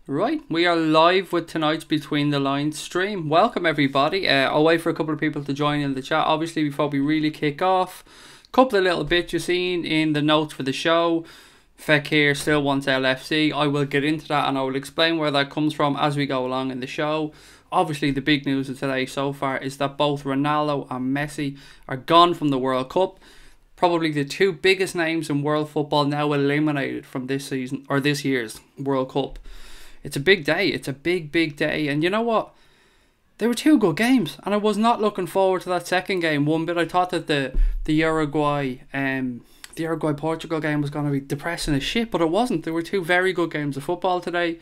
Right, we are live with tonight's Between the Lines stream. Welcome everybody. I'll wait for a couple of people to join in the chat. Obviously, before we really kick off, a couple of little bits you've seen in the notes for the show. FEKIR still wants LFC. I will get into that and I will explain where that comes from as we go along in the show. Obviously, the big news of today so far is that both Ronaldo and Messi are gone from the World Cup. Probably the two biggest names in world football now eliminated from this season or this year's World Cup. It's a big day. It's a big day. And you know what? They were two good games. And I was not looking forward to that second game one bit. I thought that the Uruguay-Portugal game was going to be depressing as shit. But it wasn't. There were two very good games of football today.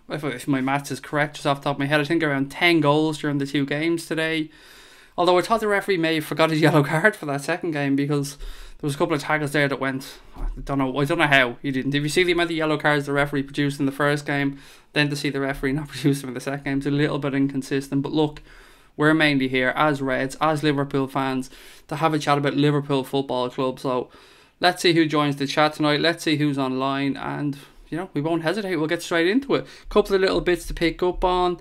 If my maths is correct, just off the top of my head, I think around 10 goals during the two games today. Although I thought the referee may have forgot his yellow card for that second game because there was a couple of tackles there that went, I don't know how he didn't. If you see the amount of yellow cards the referee produced in the first game, then to see the referee not produce them in the second game, it's a little bit inconsistent. But look, we're mainly here as Reds, as Liverpool fans, to have a chat about Liverpool Football Club. So let's see who joins the chat tonight. Let's see who's online, and we won't hesitate. We'll get straight into it. A couple of little bits to pick up on.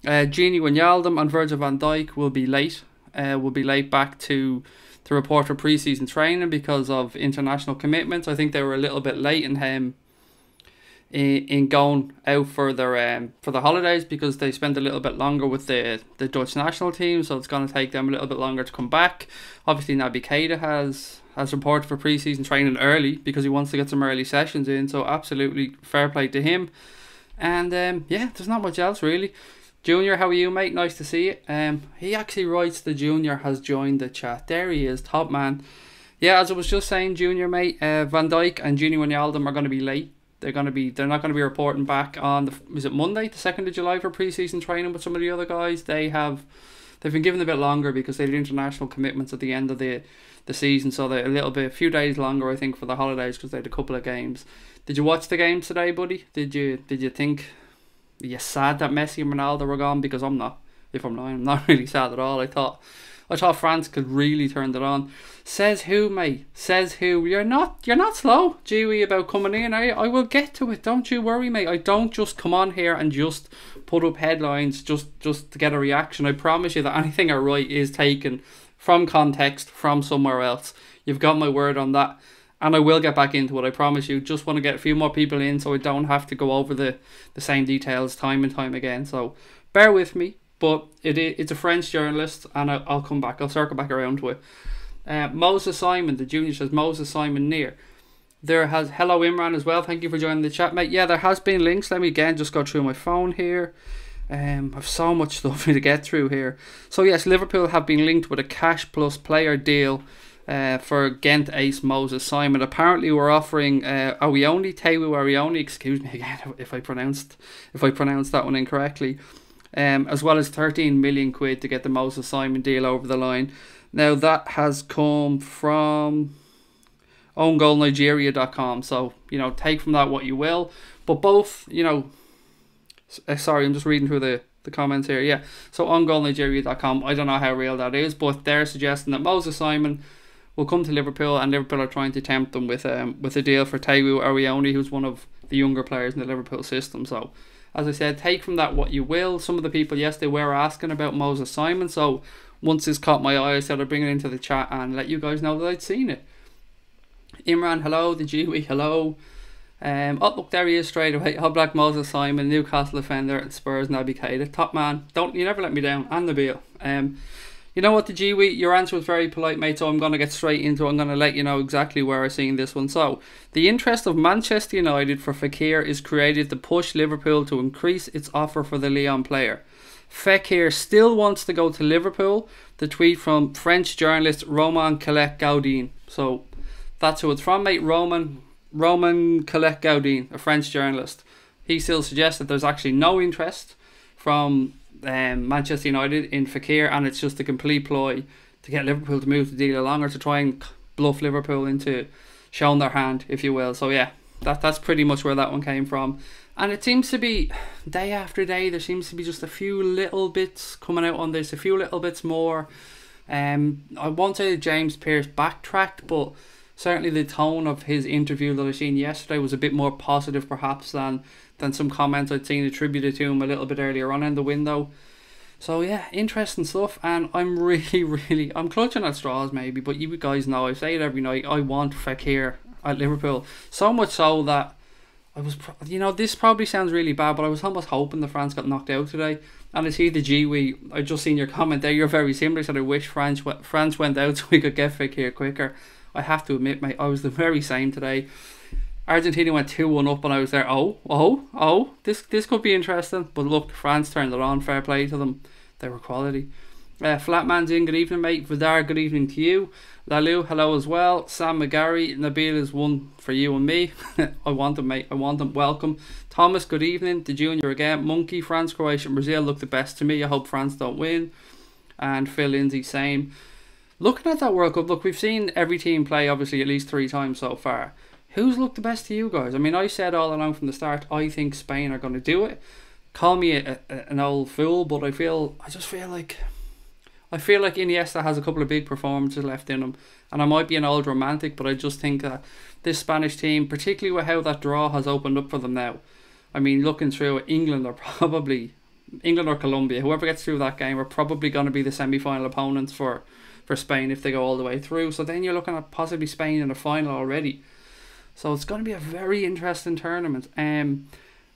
Gini Wijnaldum and Virgil van Dijk will be late. Will be late back to report for pre-season training because of international commitments. I think they were a little bit late in going out for their holidays because they spent a little bit longer with the Dutch national team, so it's going to take them a little bit longer to come back. Obviously, Naby Keita has reported for pre-season training early because he wants to get some early sessions in, so absolutely fair play to him. And there's not much else really. Junior, how are you, mate? Nice to see you. He actually writes the Junior has joined the chat. There he is, top man. Yeah, as I was just saying, Junior, mate, Van Dijk and Gini Wijnaldum are going to be late. They're not going to be reporting back on Monday, the 2nd of July for pre-season training with some of the other guys. They've been given a bit longer because they had international commitments at the end of the season, so they're a few days longer, I think, for the holidays because they had a couple of games. Did you watch the games today, buddy? Did you think? Are you sad that Messi and Ronaldo were gone? Because I'm not. If I'm lying, I'm not really sad at all. I thought France could really turn it on. Says who, mate? Says who? You're not slow, Jewy, about coming in. I will get to it. Don't you worry, mate. I don't just come on here and just put up headlines just to get a reaction. I promise you that anything I write is taken from context, from somewhere else. You've got my word on that. And I will get back into it, I promise you. Just want to get a few more people in so I don't have to go over the same details time and time again. So bear with me. But it's a French journalist, and I'll come back. I'll circle back around to it. Moses Simon, the Junior says, Moses Simon near. Hello Imran as well. Thank you for joining the chat, mate. Yeah, there has been links. Let me again just go through my phone here. I've so much stuff to get through here. So yes, Liverpool have been linked with a cash plus player deal for Ghent ace Moses Simon. Apparently we're offering Tewu Arioni, excuse me again if I pronounced that one incorrectly, as well as 13 million quid to get the Moses Simon deal over the line. Now that has come from owngoalnigeria.com, so take from that what you will, but both sorry, I'm just reading through the comments here. Yeah, so owngoalnigeria.com, I don't know how real that is, but they're suggesting that Moses Simon will come to Liverpool, and Liverpool are trying to tempt them with a deal for Tewu Arioni, who's one of the younger players in the Liverpool system. So, as I said, take from that what you will. Some of the people, yes, they were asking about Moses Simon, so once this caught my eye, I said I'd bring it into the chat and let you guys know that I'd seen it. Imran, hello. The Jiwi, hello. Oh, look, there he is straight away. All Black Moses Simon, Newcastle defender, and Spurs Naby Keita. Top man. You never let me down. And Nabil. You know what, the Gweet, your answer was very polite, mate, so I'm going to get straight into it. I'm going to let you know exactly where I've seen this one. So, the interest of Manchester United for FEKIR is created to push Liverpool to increase its offer for the Lyon player. FEKIR still wants to go to Liverpool. The tweet from French journalist Roman Collet-Gaudin. So, that's who it's from, mate. Roman Collet-Gaudin, a French journalist. He still suggests that there's actually no interest from Manchester United in FEKIR, and it's just a complete ploy to get Liverpool to move the deal along, or to try and bluff Liverpool into showing their hand, if you will. So yeah, that's pretty much where that one came from. And it seems to be, day after day, there seems to be just a few little bits coming out on this, a few little bits more. I won't say James Pearce backtracked, but Certainly the tone of his interview that I seen yesterday was a bit more positive perhaps than some comments I'd seen attributed to him a little bit earlier on in the window. So yeah, interesting stuff, and I'm really, I'm clutching at straws maybe, but you guys know, I say it every night, I want FEKIR at Liverpool. So much so that I was, this probably sounds really bad, but I was almost hoping the France got knocked out today. And I see the Gwi, I just seen your comment there, you're very similar, said I wish France went out so we could get FEKIR quicker. I have to admit, mate, I was the very same today. Argentina went 2-1 up and I was there, this could be interesting. But look, France turned it on, fair play to them. They were quality. Flatman's in, good evening, mate. Vidar, good evening to you. Lalu, hello as well. Sam McGarry, Nabil is one for you and me. I want them, mate. I want them. Welcome. Thomas, good evening. The Junior again. Monkey, France, Croatia and Brazil look the best to me. I hope France don't win. And Phil Lindsay, same. Looking at that World Cup, look, we've seen every team play obviously at least 3 times so far. Who's looked the best to you guys? I mean, I said all along from the start, I think Spain are going to do it. Call me an old fool, but I just feel like Iniesta has a couple of big performances left in him, and I might be an old romantic, but I just think that this Spanish team, particularly with how that draw has opened up for them now, I mean, looking through it, England or Colombia, whoever gets through that game are probably going to be the semi-final opponents for Spain if they go all the way through. So then you're looking at possibly Spain in the final already. So it's going to be a very interesting tournament. And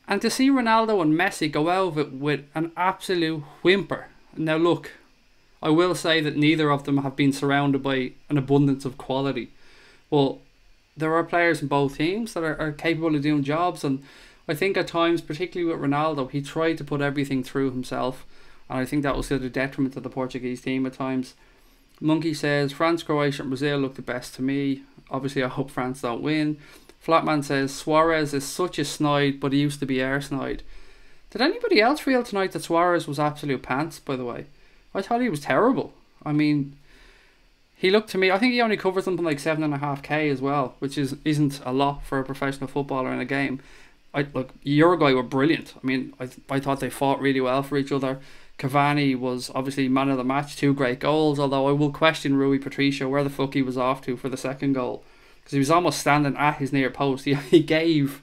to see Ronaldo and Messi go out of it with an absolute whimper. Now look, I will say that neither of them have been surrounded by an abundance of quality. Well, there are players in both teams that are capable of doing jobs, and I think at times, particularly with Ronaldo, he tried to put everything through himself, and I think that was to the detriment of the Portuguese team at times. Monkey says, France, Croatia and Brazil look the best to me. Obviously, I hope France don't win. Flatman says, Suarez is such a snide, but he used to be air snide. Did anybody else feel tonight that Suarez was absolute pants, by the way? I thought he was terrible. I mean, he looked to me, I think he only covered something like 7.5k as well, which isn't a lot for a professional footballer in a game. Look, Uruguay were brilliant. I mean, I thought they fought really well for each other. Cavani was obviously man of the match, 2 great goals, although I will question Rui Patricio where the fuck he was off to for the second goal, because he was almost standing at his near post. He gave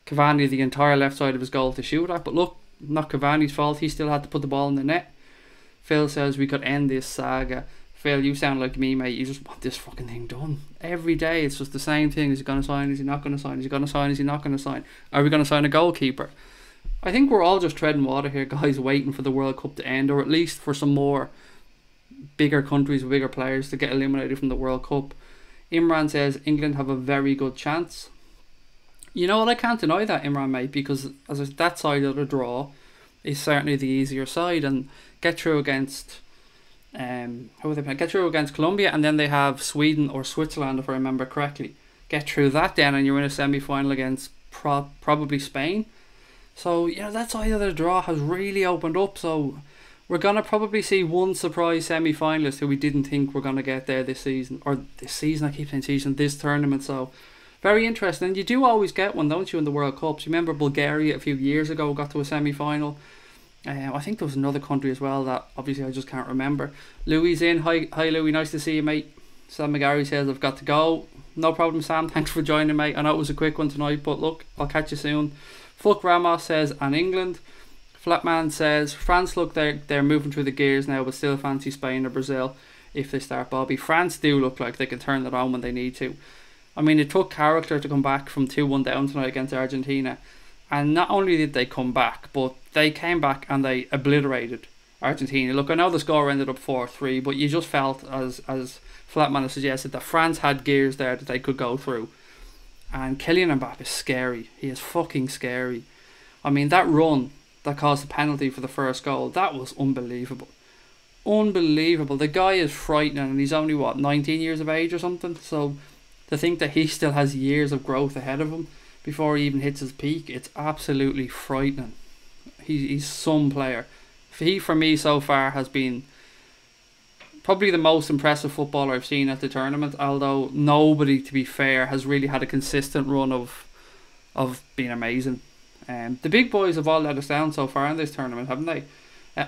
Cavani the entire left side of his goal to shoot at, but look, not Cavani's fault, he still had to put the ball in the net. Phil says we could end this saga. Phil, you sound like me, mate. You just want this fucking thing done. Every day it's just the same thing. Is he going to sign? Is he not going to sign? Is he going to sign? Is he not going to sign? Are we going to sign a goalkeeper? I think we're all just treading water here, guys, waiting for the World Cup to end, or at least for some more bigger countries with bigger players to get eliminated from the World Cup. Imran says England have a very good chance. You know what, I can't deny that, Imran, mate, because that side of the draw is certainly the easier side, and get through against get through against Colombia, and then they have Sweden or Switzerland, if I remember correctly. Get through that then, and you're in a semi-final against probably Spain. So, that side of the draw has really opened up. So we're going to probably see one surprise semi-finalist who we didn't think we're going to get there this season. Or this season, I keep saying season, this tournament. So very interesting. And you do always get one, don't you, in the World Cups? You remember Bulgaria a few years ago got to a semi-final. I think there was another country as well that obviously I just can't remember. Louis in. Hi Louis, nice to see you, mate. Sam McGarry says I've got to go. No problem, Sam. Thanks for joining, mate. I know it was a quick one tonight, but look, I'll catch you soon. Fuck Ramos says, and England. Flatman says France, look, they're moving through the gears now, but still fancy Spain or Brazil if they start Bobby. France do look like they can turn it on when they need to. I mean, it took character to come back from 2-1 down tonight against Argentina, and not only did they come back, but they came back and they obliterated Argentina. Look, I know the score ended up 4-3, but you just felt, as Flatman has suggested, that France had gears there that they could go through. And Kylian Mbappe is scary. He is fucking scary. I mean, that run that caused the penalty for the first goal, that was unbelievable. Unbelievable. The guy is frightening, and he's only, 19 years of age or something? So to think that he still has years of growth ahead of him before he even hits his peak, it's absolutely frightening. He's some player. He, for me, so far has been probably the most impressive footballer I've seen at the tournament, although nobody, to be fair, has really had a consistent run of being amazing. The big boys have all let us down so far in this tournament, haven't they?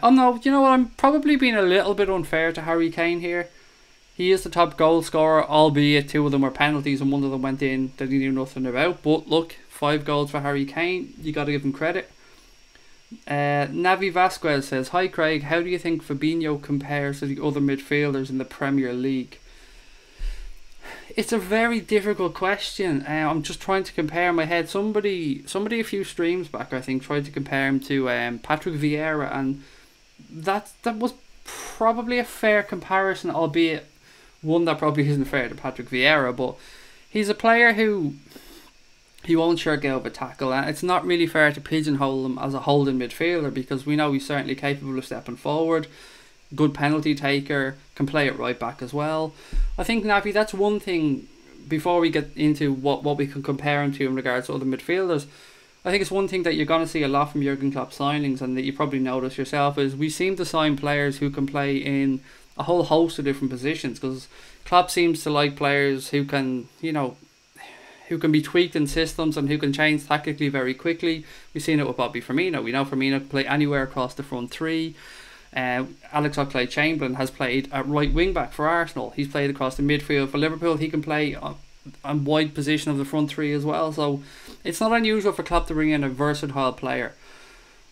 Oh no, you know what, I'm probably being a little bit unfair to Harry Kane here. He is the top goal scorer, albeit 2 of them were penalties and 1 of them went in that he knew nothing about. But look, 5 goals for Harry Kane. You got to give him credit. Navi Vasquez says, "Hi Craig, how do you think Fabinho compares to the other midfielders in the Premier League?" It's a very difficult question. I'm just trying to compare in my head. Somebody a few streams back, I think, tried to compare him to Patrick Vieira, and that was probably a fair comparison, albeit one that probably isn't fair to Patrick Vieira. But he's a player who he won't shirk out of a tackle, and it's not really fair to pigeonhole him as a holding midfielder, because we know he's certainly capable of stepping forward, good penalty taker, can play at right back as well. I think, Navi, that's one thing, before we get into what we can compare him to in regards to other midfielders. I think it's one thing that you're going to see a lot from Jurgen Klopp's signings, and that you probably notice yourself, is we seem to sign players who can play in a whole host of different positions, because Klopp seems to like players who can, who can be tweaked in systems and who can change tactically very quickly. We've seen it with Bobby Firmino. We know Firmino can play anywhere across the front three. Alex Oxlade-Chamberlain has played at right wing back for Arsenal. He's played across the midfield for Liverpool. He can play on wide position of the front three as well. So it's not unusual for Klopp to bring in a versatile player.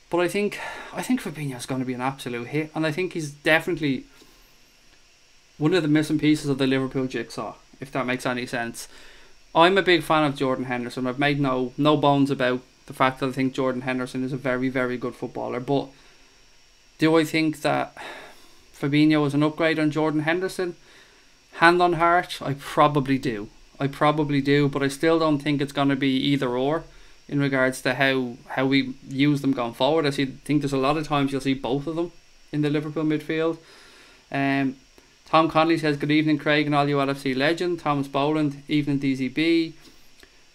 But I think Fabinho's going to be an absolute hit, and I think he's definitely one of the missing pieces of the Liverpool jigsaw, if that makes any sense. I'm a big fan of Jordan Henderson. I've made no bones about the fact that I think Jordan Henderson is a very, very good footballer. But do I think that Fabinho is an upgrade on Jordan Henderson? Hand on heart, I probably do. But I still don't think it's going to be either or in regards to how we use them going forward. I think there's a lot of times you'll see both of them in the Liverpool midfield. Tom Connolly says, "Good evening, Craig and all you LFC legend." Thomas Boland, "Evening DZB."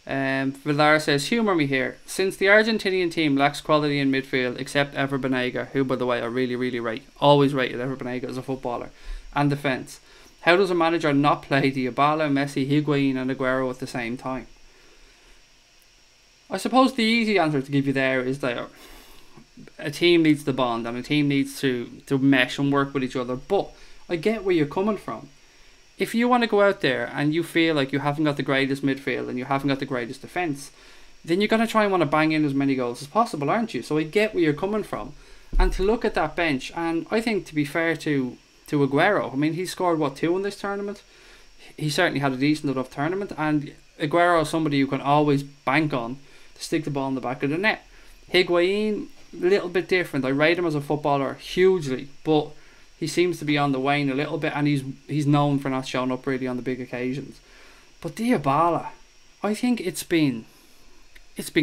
Villar says, "Humour me here. Since the Argentinian team lacks quality in midfield, except Ever Banega," who, by the way, I really, really rate. Always rated Ever Banega as a footballer. "And defence. How does a manager not play Dybala, Messi, Higuain and Aguero at the same time?" I suppose the easy answer to give you there is that a team needs to bond and a team needs to mesh and work with each other. But I get where you're coming from. If you want to go out there and you feel like you haven't got the greatest midfield and you haven't got the greatest defence, then you're going to try and want to bang in as many goals as possible, aren't you? So I get where you're coming from. And to look at that bench, and I think, to be fair to Aguero, I mean, he scored, 2 in this tournament? He certainly had a decent enough tournament, and Aguero is somebody you can always bank on to stick the ball in the back of the net. Higuain, a little bit different. I rate him as a footballer hugely, but he seems to be on the wane a little bit, and he's known for not showing up really on the big occasions. But Dybala, I think it's been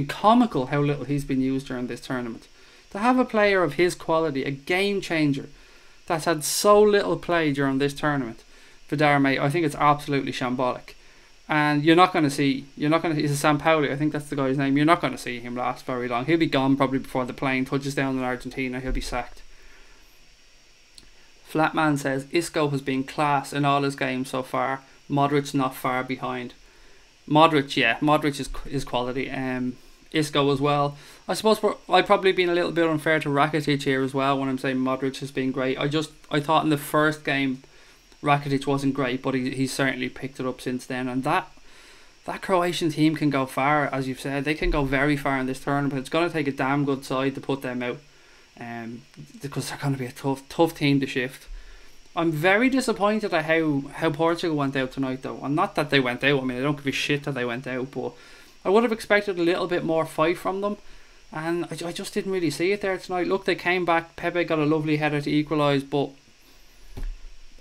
comical how little he's been used during this tournament. To have a player of his quality, a game changer, that's had so little play during this tournament, Vidar, mate, I think it's absolutely shambolic. And he's a Sampaoli, I think that's the guy's name. You're not going to see him last very long. He'll be gone probably before the plane touches down in Argentina. He'll be sacked. Flatman says, "Isco has been class in all his games so far. Modric not far behind." Modric is quality. Isco as well. I suppose I've probably been a little bit unfair to Rakitic here as well when I'm saying Modric has been great. I thought in the first game Rakitic wasn't great, but he's certainly picked it up since then. And that Croatian team can go far, as you've said. They can go very far in this tournament. It's going to take a damn good side to put them out. Because they're going to be a tough team to shift. I'm very disappointed at how Portugal went out tonight, though. And not that they went out, I mean, I don't give a shit that they went out, but I would have expected a little bit more fight from them, and I just didn't really see it there tonight. Look, they came back, Pepe got a lovely header to equalise, but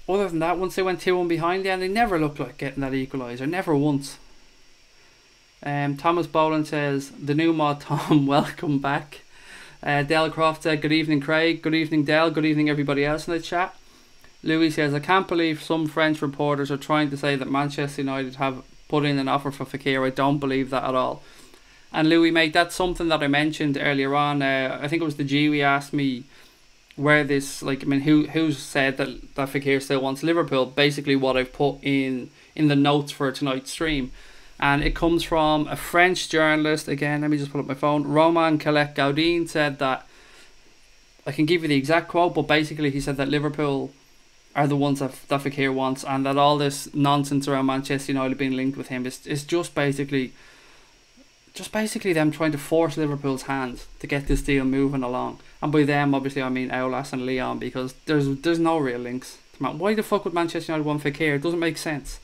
other than that, once they went 2-1 behind there, they never looked like getting that equaliser, never once. Thomas Boland says, "The new mod Tom, welcome back." Del Croft said, "Good evening, Craig." Good evening, Del. Good evening, everybody else in the chat. Louis says, "I can't believe some French reporters are trying to say that Manchester United have put in an offer for Fekir. I don't believe that at all." And Louis, mate, that's something that I mentioned earlier on. I think it was the G. asked me where this, who said that Fekir still wants Liverpool. Basically, what I've put in the notes for tonight's stream. And it comes from a French journalist. Again, let me just pull up my phone. Roman Calette-Gaudin said that, I can give you the exact quote, but basically he said that Liverpool are the ones that FEKIR wants, and that all this nonsense around Manchester United being linked with him is just basically them trying to force Liverpool's hand to get this deal moving along. And by them, obviously, I mean Aulas and Leon, because there's no real links. Why the fuck would Manchester United want FEKIR? It doesn't make sense.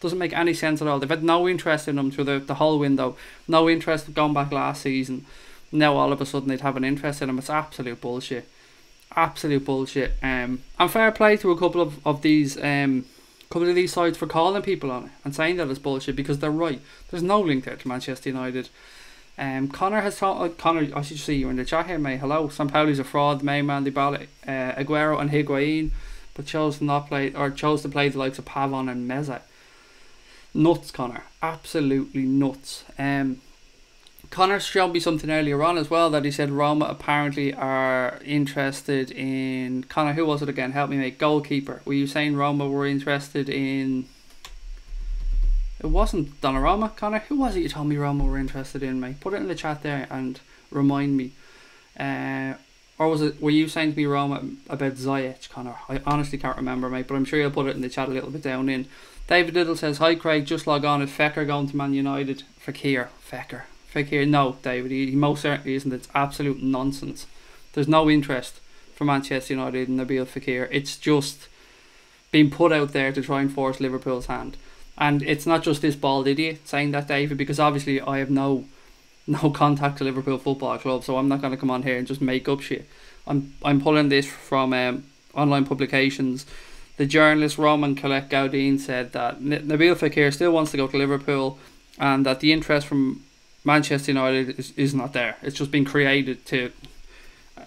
Doesn't make any sense at all. They've had no interest in him through the whole window. No interest going back last season. Now all of a sudden they'd have an interest in him. It's absolute bullshit. Absolute bullshit. And fair play to a couple of these sides for calling people on it and saying that it's bullshit, because they're right. There's no link there to Manchester United. Connor has thought. Connor, I should see you in the chat here, mate. Hello. Sampaoli's a fraud. The main man, Dybala, Aguero, and Higuain, but chose to play the likes of Pavon and Meza. Nuts, Connor. Absolutely nuts. Connor showed me something earlier on as well, that he said Roma apparently are interested in... Connor, who was it again? Help me, mate. Goalkeeper. Were you saying Roma were interested in... It wasn't Donnarumma, Connor. Who was it you told me Roma were interested in, mate? Put it in the chat there and remind me. Or were you saying to me Roma about Ziyech, Connor? I honestly can't remember, mate, but I'm sure you'll put it in the chat a little bit down in. David Little says, hi Craig, just log on. Is FEKIR going to Man United? FEKIR. No, David, he most certainly isn't. It's absolute nonsense. There's no interest for Manchester United in Nabil FEKIR. It's just being put out there to try and force Liverpool's hand. And it's not just this bald idiot saying that, David, because obviously I have no contact to Liverpool Football Club, so I'm not going to come on here and just make up shit. I'm pulling this from online publications. The journalist Roman Colette Gaudin said that Nabil FEKIR still wants to go to Liverpool, and that the interest from Manchester United is not there. It's just been created to...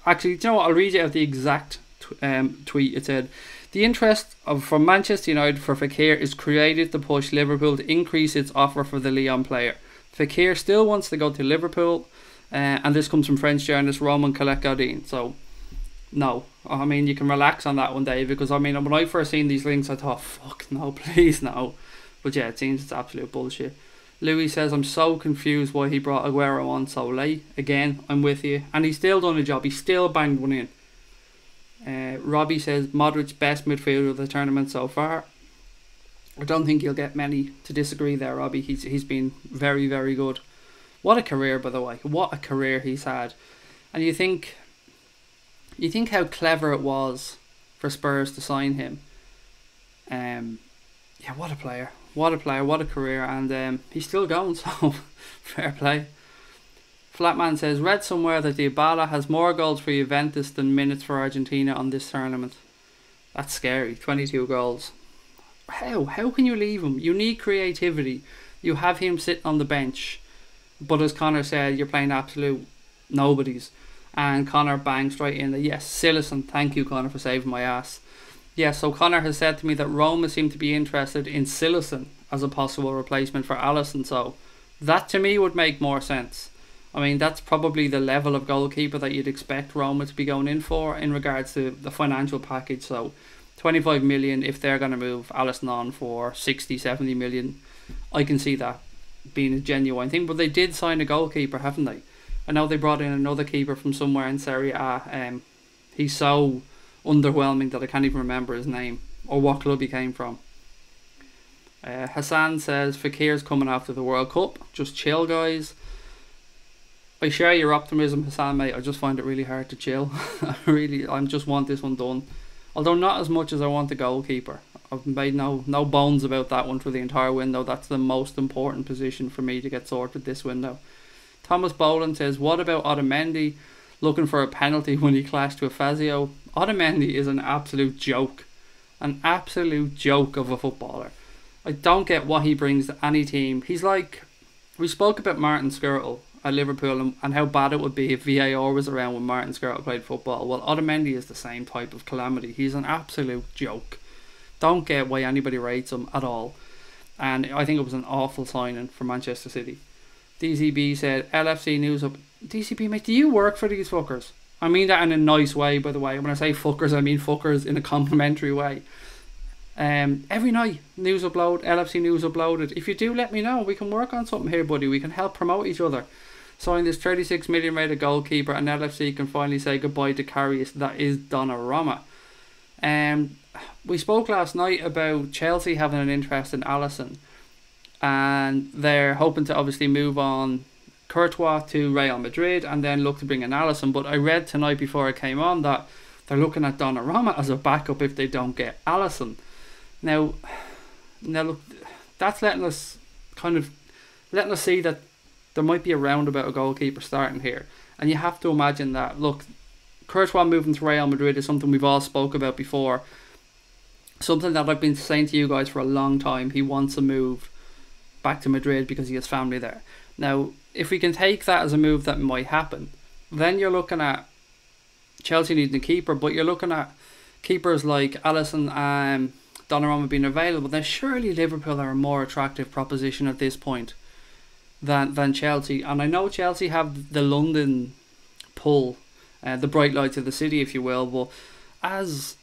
Actually, do you know what? I'll read you out the exact tweet. It said, the interest from Manchester United for FEKIR is created to push Liverpool to increase its offer for the Lyon player. FEKIR still wants to go to Liverpool, and this comes from French journalist Roman Colette Gaudin. So, no. I mean, you can relax on that one, Dave, because I mean, when I first seen these links, I thought, fuck no, please no. But yeah, it seems it's absolute bullshit. Louis says, I'm so confused why he brought Aguero on so late. Again, I'm with you. And he's still done a job. He still banged one in. Robbie says, Modric's best midfielder of the tournament so far. I don't think you'll get many to disagree there, Robbie. He's been very, very good. What a career, by the way. What a career he's had. And you think how clever it was for Spurs to sign him. Yeah, what a player. What a player, what a career. And he's still going, so fair play. Flatman says, read somewhere that Dybala has more goals for Juventus than minutes for Argentina on this tournament. That's scary. 22 goals. How can you leave him? You need creativity. You have him sitting on the bench, but as Connor said, you're playing absolute nobodies. And Connor bangs right in there. Yes, Silicon. Thank you, Connor, for saving my ass. Yeah, so Connor has said to me that Roma seem to be interested in Silicon as a possible replacement for Alisson. So that to me would make more sense. I mean, that's probably the level of goalkeeper that you'd expect Roma to be going in for in regards to the financial package. So 25 million if they're going to move Alisson on for 60, 70 million. I can see that being a genuine thing. But they did sign a goalkeeper, haven't they? I know they brought in another keeper from somewhere in Serie A. He's so underwhelming that I can't even remember his name or what club he came from. Hassan says, FEKIR's coming after the World Cup. Just chill, guys. I share your optimism, Hassan, mate. I just find it really hard to chill. I just want this one done. Although not as much as I want the goalkeeper. I've made no bones about that one for the entire window. That's the most important position for me to get sorted this window. Thomas Boland says, what about Otamendi looking for a penalty when he clashed with Fazio? Otamendi is an absolute joke. An absolute joke of a footballer. I don't get what he brings to any team. He's like... We spoke about Martin Skrtel at Liverpool and how bad it would be if VAR was around when Martin Skrtel played football. Well, Otamendi is the same type of calamity. He's an absolute joke. Don't get why anybody rates him at all. And I think it was an awful signing for Manchester City. DCB said, LFC news up. DCB, mate, do you work for these fuckers? I mean that in a nice way, by the way. When I say fuckers, I mean fuckers in a complimentary way. Every night, news upload, LFC news uploaded. If you do, let me know. We can work on something here, buddy. We can help promote each other. Sign this 36 million rated goalkeeper, and LFC can finally say goodbye to Karius. That is Donnarumma. we spoke last night about Chelsea having an interest in Alisson, and they're hoping to obviously move on Courtois to Real Madrid and then look to bring in Alisson. But I read tonight before I came on that they're looking at Donnarumma as a backup if they don't get Alisson. Now look, that's letting us see that there might be a roundabout goalkeeper starting here. And you have to imagine that, look, Courtois moving to Real Madrid is something we've all spoke about before. Something that I've been saying to you guys for a long time. He wants to move back to Madrid because he has family there. Now, if we can take that as a move that might happen, then you're looking at Chelsea needing a keeper, but you're looking at keepers like Alisson and Donnarumma being available. Then surely Liverpool are a more attractive proposition at this point than Chelsea. And I know Chelsea have the London pull, the bright lights of the city, if you will, but as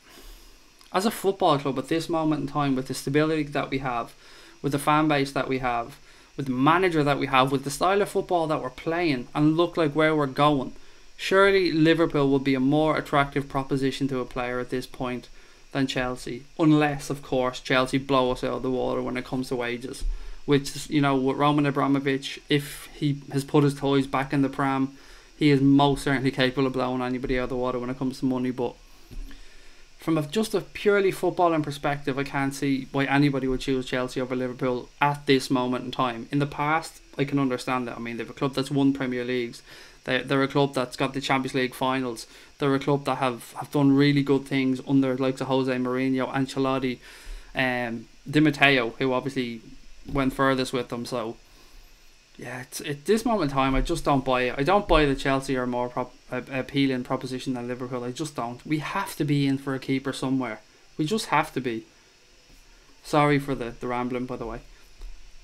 a football club at this moment in time, with the stability that we have, with the fan base that we have, with the manager that we have, with the style of football that we're playing, and look like where we're going, surely Liverpool will be a more attractive proposition to a player at this point than Chelsea, unless of course Chelsea blow us out of the water when it comes to wages, which, you know, with Roman Abramovich, if he has put his toys back in the pram, he is most certainly capable of blowing anybody out of the water when it comes to money. But from just a purely footballing perspective, I can't see why anybody would choose Chelsea over Liverpool at this moment in time. In the past, I can understand that. I mean, they're a club that's won Premier Leagues. They're a club that's got the Champions League finals. They're a club that have done really good things under the likes of Jose Mourinho, Ancelotti, Di Matteo, who obviously went furthest with them. So yeah, at this moment in time, I just don't buy it. I don't buy that Chelsea are a more appealing proposition than Liverpool. I just don't. We have to be in for a keeper somewhere. We just have to be. Sorry for the rambling, by the way.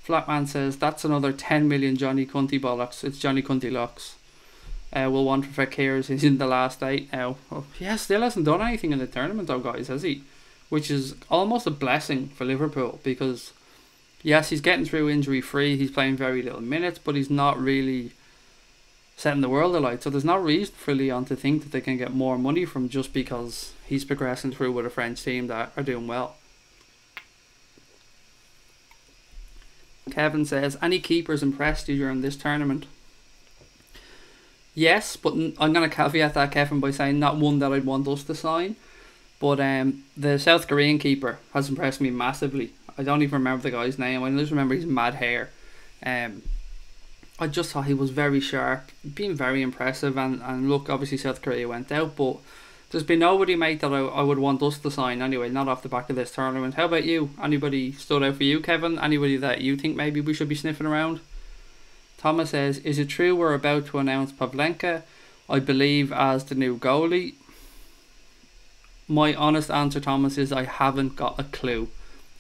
Flatman says, that's another 10 million Johnny Cunty bollocks. It's Johnny Cunty locks. Will want for FEKIR. He's in the last 8 now. Oh, yeah, still hasn't done anything in the tournament though, guys, has he? Which is almost a blessing for Liverpool, because yes, he's getting through injury free. He's playing very little minutes, but he's not really setting the world alight. So there's no reason for Lyon to think that they can get more money from just because he's progressing through with a French team that are doing well. Kevin says, any keepers impressed you during this tournament? Yes, but I'm going to caveat that, Kevin, by saying not one that I'd want us to sign. But the South Korean keeper has impressed me massively. I don't even remember the guy's name. I just remember his mad hair. I just thought he was very sharp, being very impressive. And look, obviously South Korea went out, but there's been nobody, mate, that I would want us to sign anyway, not off the back of this tournament. How about you? Anybody stood out for you, Kevin? Anybody that you think maybe we should be sniffing around? Thomas says, is it true we're about to announce Pavlenka, I believe, as the new goalie? My honest answer, Thomas, is I haven't got a clue.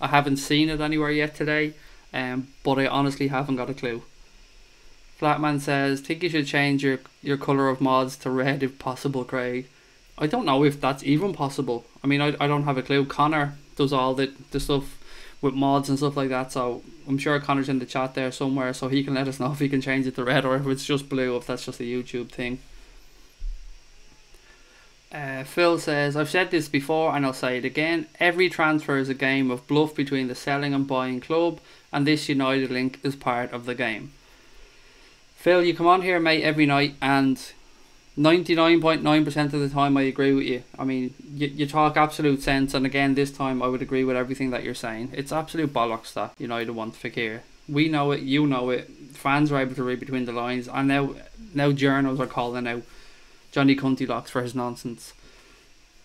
I haven't seen it anywhere yet today, but I honestly haven't got a clue. Flatman says, think you should change your colour of mods to red if possible, Craig. I don't know if that's even possible. I mean, I don't have a clue. Connor does all the stuff with mods and stuff like that, so I'm sure Connor's in the chat there somewhere, so he can let us know if he can change it to red or if it's just blue, if that's just a YouTube thing. Phil says, I've said this before and I'll say it again, every transfer is a game of bluff between the selling and buying club, and this United link is part of the game. Phil, you come on here, mate, every night, and 99.9% of the time I agree with you. I mean, you talk absolute sense, and again this time I would agree with everything that you're saying. It's absolute bollocks that United want FEKIR. We know it, you know it, fans are able to read between the lines, and now journals are calling out Johnny Cunty locks for his nonsense.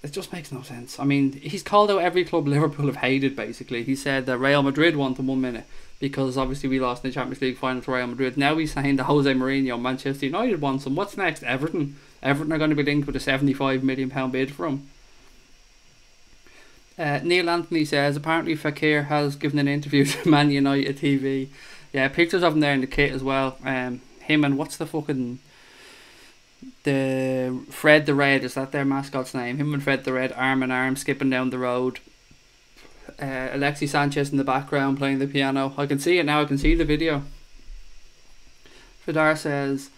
It just makes no sense. I mean, he's called out every club Liverpool have hated, basically. He said that Real Madrid want him 1 minute because obviously we lost in the Champions League final to Real Madrid. Now he's saying that Jose Mourinho, Manchester United wants him. What's next? Everton? Everton are going to be linked with a £75 million bid for him. Neil Anthony says, apparently FEKIR has given an interview to Man United TV. Yeah, pictures of him there in the kit as well. Him and what's the fucking... the Fred the Red, is that their mascot's name? Him and Fred the Red, arm in arm, skipping down the road. Alexis Sanchez in the background playing the piano. I can see it now, I can see the video. Fidar says,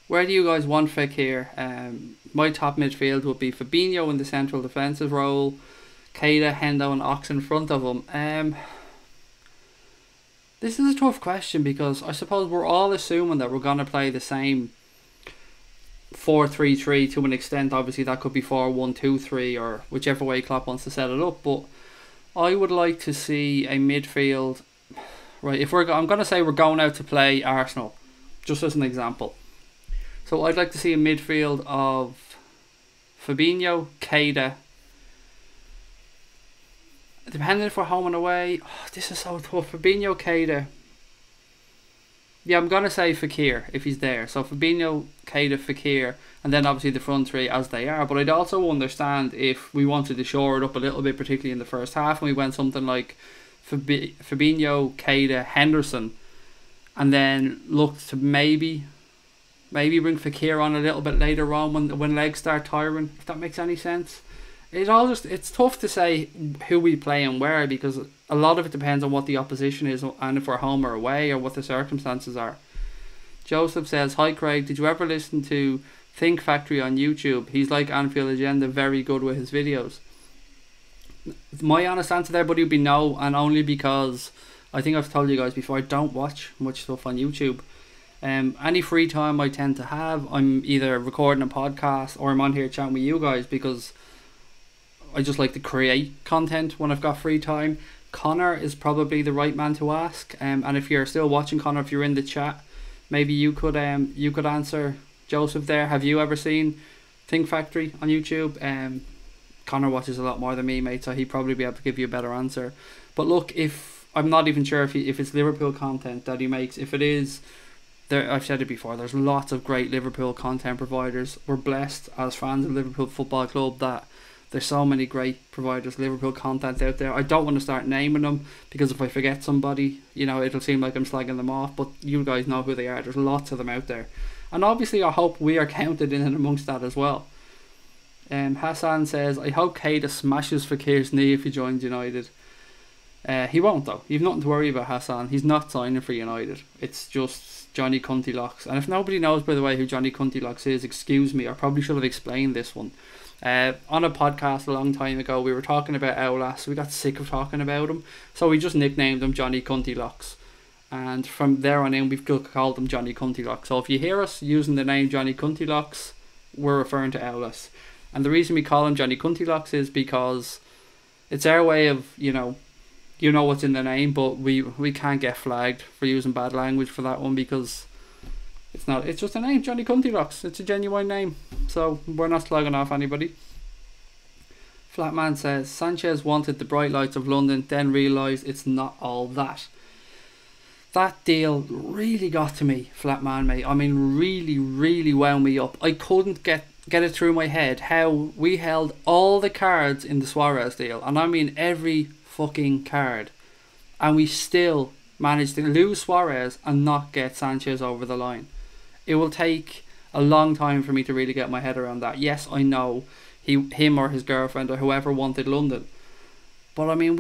where do you guys want FEKIR? My top midfield would be Fabinho in the central defensive role, Keita, Hendo and Ox in front of him. This is a tough question because I suppose we're all assuming that we're going to play the same 4-3-3 to an extent. Obviously that could be 4-1-2-3 or whichever way Klopp wants to set it up, but I would like to see a midfield. Right, I'm going to say we're going out to play Arsenal, just as an example. So I'd like to see a midfield of Fabinho, Keita. Depending if we're home and away, this is so tough. Fabinho, Keita. Yeah, I'm going to say FEKIR if he's there. So Fabinho, Keita, FEKIR, and then obviously the front three as they are. But I'd also understand if we wanted to shore it up a little bit, particularly in the first half, and we went something like Fabinho, Keita, Henderson, and then looked to maybe bring FEKIR on a little bit later on when legs start tiring, if that makes any sense. It's tough to say who we play and where because a lot of it depends on what the opposition is and if we're home or away or what the circumstances are. Joseph says, "Hi Craig, did you ever listen to Think Factory on YouTube? He's like Anfield Agenda, very good with his videos." My honest answer there, buddy, would be no, and only because I think I've told you guys before, I don't watch much stuff on YouTube. Any free time I tend to have, I'm either recording a podcast or I'm on here chatting with you guys because I just like to create content when I've got free time. Connor is probably the right man to ask, and if you're still watching, Connor, if you're in the chat, maybe you could answer Joseph there. Have you ever seen Think Factory on YouTube? Connor watches a lot more than me, mate, so he'd probably be able to give you a better answer. But look, if I'm not even sure if it's Liverpool content that he makes. If it is, I've said it before, there's lots of great Liverpool content providers. We're blessed as fans of Liverpool Football Club that there's so many great providers of Liverpool content out there. I don't want to start naming them because if I forget somebody, it'll seem like I'm slagging them off, but you guys know who they are. There's lots of them out there. And obviously I hope we are counted in and amongst that as well. Hassan says, "I hope Keita smashes FEKIR's knee if he joins United." He won't though. You've nothing to worry about, Hassan. He's not signing for United. It's just Johnny Cunty Locks. And if nobody knows, by the way, who Johnny Cunty Locks is, excuse me, I probably should have explained this one. On a podcast a long time ago, we were talking about Aulas. We got sick of talking about him, so we just nicknamed him Johnny Cunty Locks. And from there on in, we've called him Johnny Cunty Locks. So if you hear us using the name Johnny Cunty Locks, we're referring to Aulas. And the reason we call him Johnny Cunty Locks is because it's our way of, you know what's in the name, but we can't get flagged for using bad language for that one because it's just a name, Johnny Cunty Locks. It's a genuine name, so we're not slagging off anybody. Flatman says, "Sanchez wanted the bright lights of London, then realised it's not all that." That deal really got to me, Flatman, mate. I mean, really, really wound me up. I couldn't get it through my head how we held all the cards in the Suarez deal, and I mean every fucking card, and we still managed to lose Suarez and not get Sanchez over the line. It will take a long time for me to really get my head around that. Yes, I know him or his girlfriend or whoever wanted London, but I mean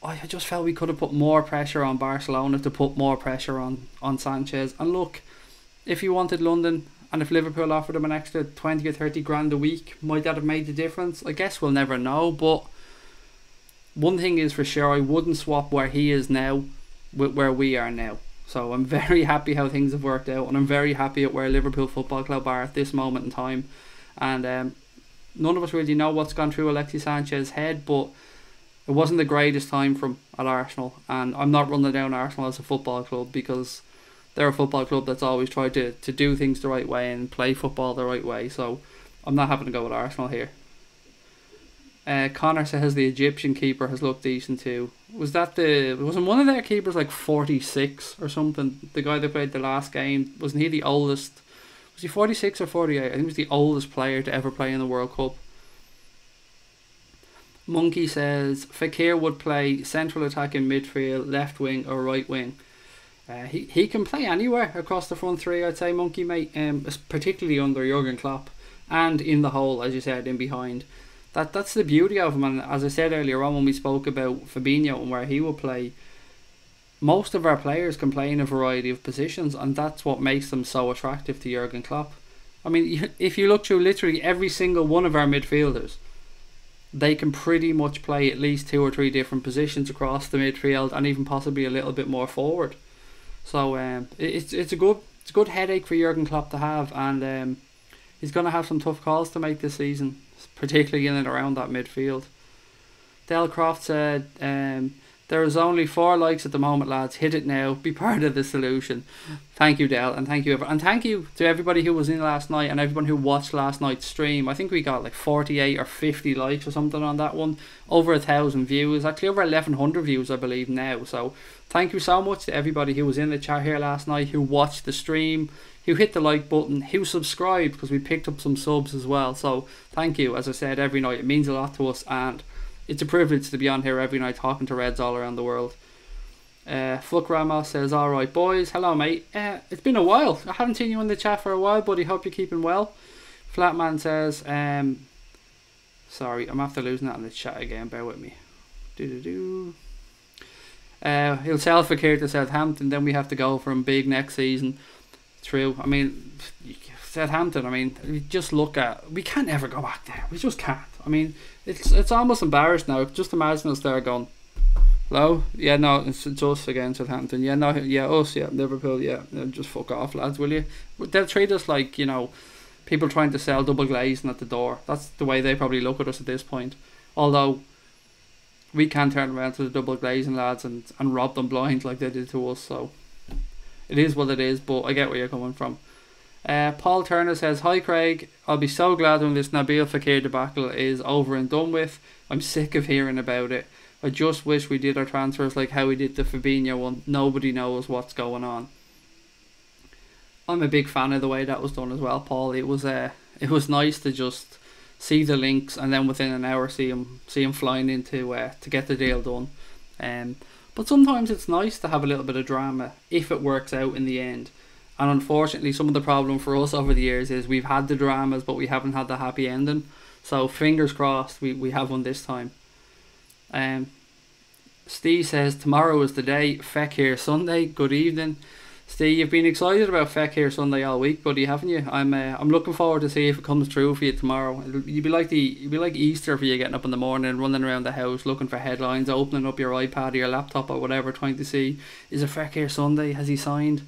I just felt we could have put more pressure on Barcelona to put more pressure on Sanchez. And look, if he wanted London and if Liverpool offered him an extra 20 or 30 grand a week, might that have made the difference? I guess we'll never know, but one thing is for sure, I wouldn't swap where he is now with where we are now. So I'm very happy how things have worked out, and I'm very happy at where Liverpool Football Club are at this moment in time. And none of us really know what's gone through Alexis Sanchez's head, but it wasn't the greatest time for him at Arsenal. And I'm not running down Arsenal as a football club because they're a football club that's always tried to do things the right way and play football the right way. So I'm not having to go with Arsenal here. Connor says the Egyptian keeper has looked decent too. Wasn't one of their keepers like 46 or something? The guy that played the last game, wasn't he the oldest? Was he 46 or 48? I think he was the oldest player to ever play in the World Cup. Monkey says FEKIR would play central attacking midfield, left wing or right wing. He can play anywhere across the front three, I'd say, Monkey, mate. Particularly under Jurgen Klopp, and in the hole, as you said, in behind. That's the beauty of him. And as I said earlier on when we spoke about Fabinho and where he will play, most of our players can play in a variety of positions, and that's what makes them so attractive to Jurgen Klopp. I mean, if you look through literally every single one of our midfielders, they can pretty much play at least 2 or 3 different positions across the midfield, and even possibly a little bit more forward. So it's a good headache for Jurgen Klopp to have, and he's going to have some tough calls to make this season, particularly in and around that midfield. Del Croft said, there is only 4 likes at the moment, lads. Hit it now. Be part of the solution. Thank you, Del, and thank you, and thank you to everybody who was in last night and everyone who watched last night's stream. I think we got like 48 or 50 likes or something on that one. Over 1,000 views. Actually, over 1,100 views, I believe, now. So thank you so much to everybody who was in the chat here last night, who watched the stream, who hit the like button, who subscribed, because we picked up some subs as well. So thank you. As I said, every night, it means a lot to us, and it's a privilege to be on here every night talking to Reds all around the world. Fluck Ramos says, alright boys, hello mate. It's been a while. I haven't seen you in the chat for a while, buddy. Hope you're keeping well. Flatman says, sorry, I'm after losing that in the chat again. Bear with me. He'll sell FEKIR to Southampton, then we have to go for him big next season. True. I mean, Southampton, I mean, just look at, we can't ever go back there. We just can't. I mean, it's almost embarrassed now. Just imagine us there going, hello? Yeah, no, it's us again, Southampton. Yeah, no, yeah, us, yeah, Liverpool, yeah. Just fuck off, lads, will you? They'll treat us like, you know, people trying to sell double glazing at the door. That's the way they probably look at us at this point. Although, we can turn around to the double glazing lads and rob them blind like they did to us, so it is what it is, but I get where you're coming from. Paul Turner says, hi Craig, I'll be so glad when this Nabil FEKIR debacle is over and done with. I'm sick of hearing about it. I just wish we did our transfers like how we did the Fabinho one. Nobody knows what's going on. I'm a big fan of the way that was done as well, Paul. It was nice to just see the links and then within an hour see him flying in to get the deal done. But sometimes it's nice to have a little bit of drama if it works out in the end. And unfortunately, some of the problem for us over the years is we've had the dramas, but we haven't had the happy ending. So fingers crossed we have one this time. Steve says, tomorrow is the day, FEKIR Sunday. Good evening. Steve, you've been excited about FEKIR Sunday all week, buddy, haven't you? I'm looking forward to see if it comes true for you tomorrow. You'd be like Easter for you, getting up in the morning, running around the house, looking for headlines, opening up your iPad or your laptop or whatever, trying to see, is it FEKIR Sunday? Has he signed?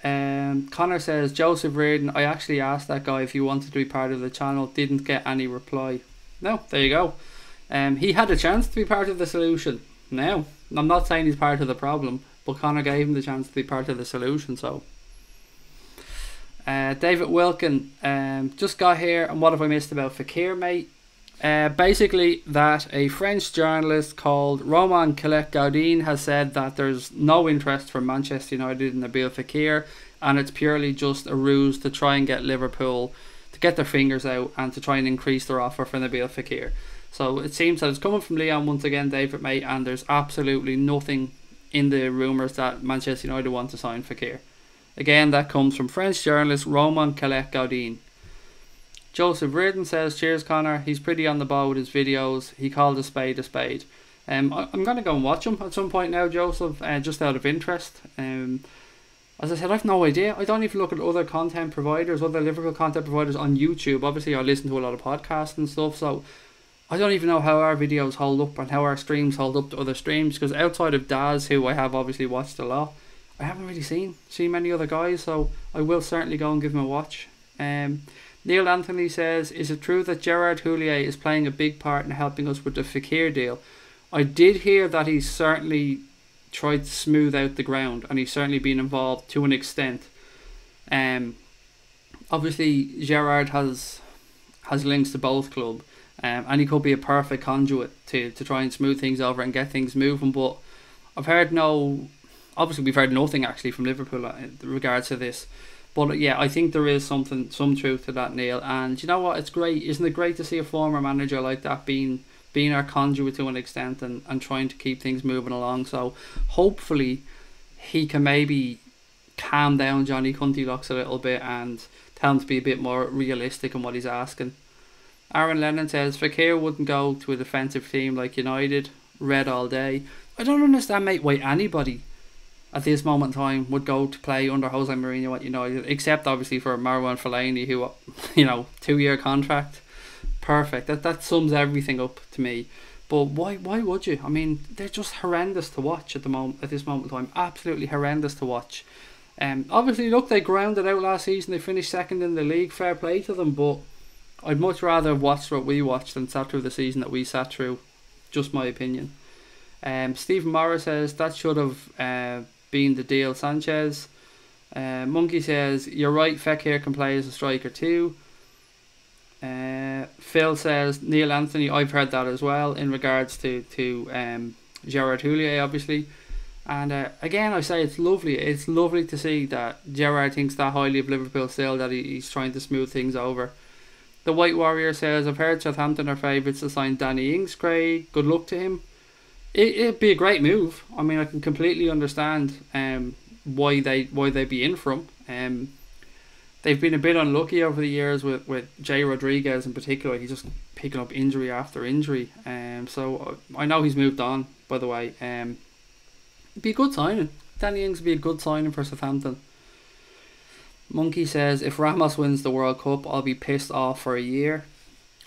Connor says, Joseph Reardon, I actually asked that guy if he wanted to be part of the channel, didn't get any reply. No, there you go. He had a chance to be part of the solution. Now, I'm not saying he's part of the problem, but Connor gave him the chance to be part of the solution. So David Wilkin, just got here, and what have I missed about FEKIR, mate? Basically that a French journalist called Roman Gaudin has said that there's no interest from Manchester United in Nabil FEKIR, and it's purely just a ruse to try and get Liverpool to get their fingers out and to try and increase their offer for Nabil FEKIR. So it seems that it's coming from Leon once again, David, mate, and there's absolutely nothing in the rumours that Manchester United want to sign FEKIR. Again, that comes from French journalist Roman Gaudin. Joseph Reardon says, cheers Connor, he's pretty on the ball with his videos, he called a spade a spade. I'm going to go and watch him at some point now, Joseph, just out of interest. As I said, I've no idea. I don't even look at other content providers, other Liverpool content providers on YouTube. Obviously I listen to a lot of podcasts and stuff, so I don't even know how our videos hold up and how our streams hold up to other streams, because outside of Daz, who I have obviously watched a lot, I haven't really seen many other guys, so I will certainly go and give him a watch. Neil Anthony says, is it true that Gerard Houllier is playing a big part in helping us with the FEKIR deal? I did hear that he's certainly tried to smooth out the ground, and he's certainly been involved to an extent. Obviously Gerard has links to both clubs, and he could be a perfect conduit to try and smooth things over and get things moving, but we've heard nothing actually from Liverpool in regards to this. But yeah, I think there is some truth to that, Neil. And you know what? It's great. Isn't it great to see a former manager like that being our conduit to an extent and trying to keep things moving along? So hopefully he can maybe calm down Johnny Cunty-Locks a little bit and tell him to be a bit more realistic in what he's asking. Aaron Lennon says, FEKIR wouldn't go to a defensive team like United. Red all day. I don't understand, mate, why anybody at this moment in time would go to play under Jose Mourinho at United, except obviously for Marwan Fellaini, who, 2-year contract, perfect. That sums everything up to me. But why would you? I mean, they're just horrendous to watch at this moment in time. Absolutely horrendous to watch. Obviously, look, they grounded out last season. They finished second in the league. Fair play to them. But I'd much rather have watched what we watched than sat through the season that we sat through. Just my opinion. Stephen Morris says that should have been the deal. Sanchez. Monkey says you're right. Fekir can play as a striker too. Phil says Neil Anthony. I've heard that as well in regards to Gerard Houllier, obviously. And again, I say it's lovely. It's lovely to see that Gerard thinks that highly of Liverpool still, that he's trying to smooth things over. The White Warrior says, I've heard Southampton are favourites to sign Danny Ings, Craig. Good luck to him. It'd be a great move. I mean, I can completely understand why they'd be in for him. They've been a bit unlucky over the years with Jay Rodriguez in particular. He's just picking up injury after injury. So I know he's moved on, by the way. It'd be a good signing. Danny Ings would be a good signing for Southampton. Monkey says, if Ramos wins the World Cup, I'll be pissed off for a year.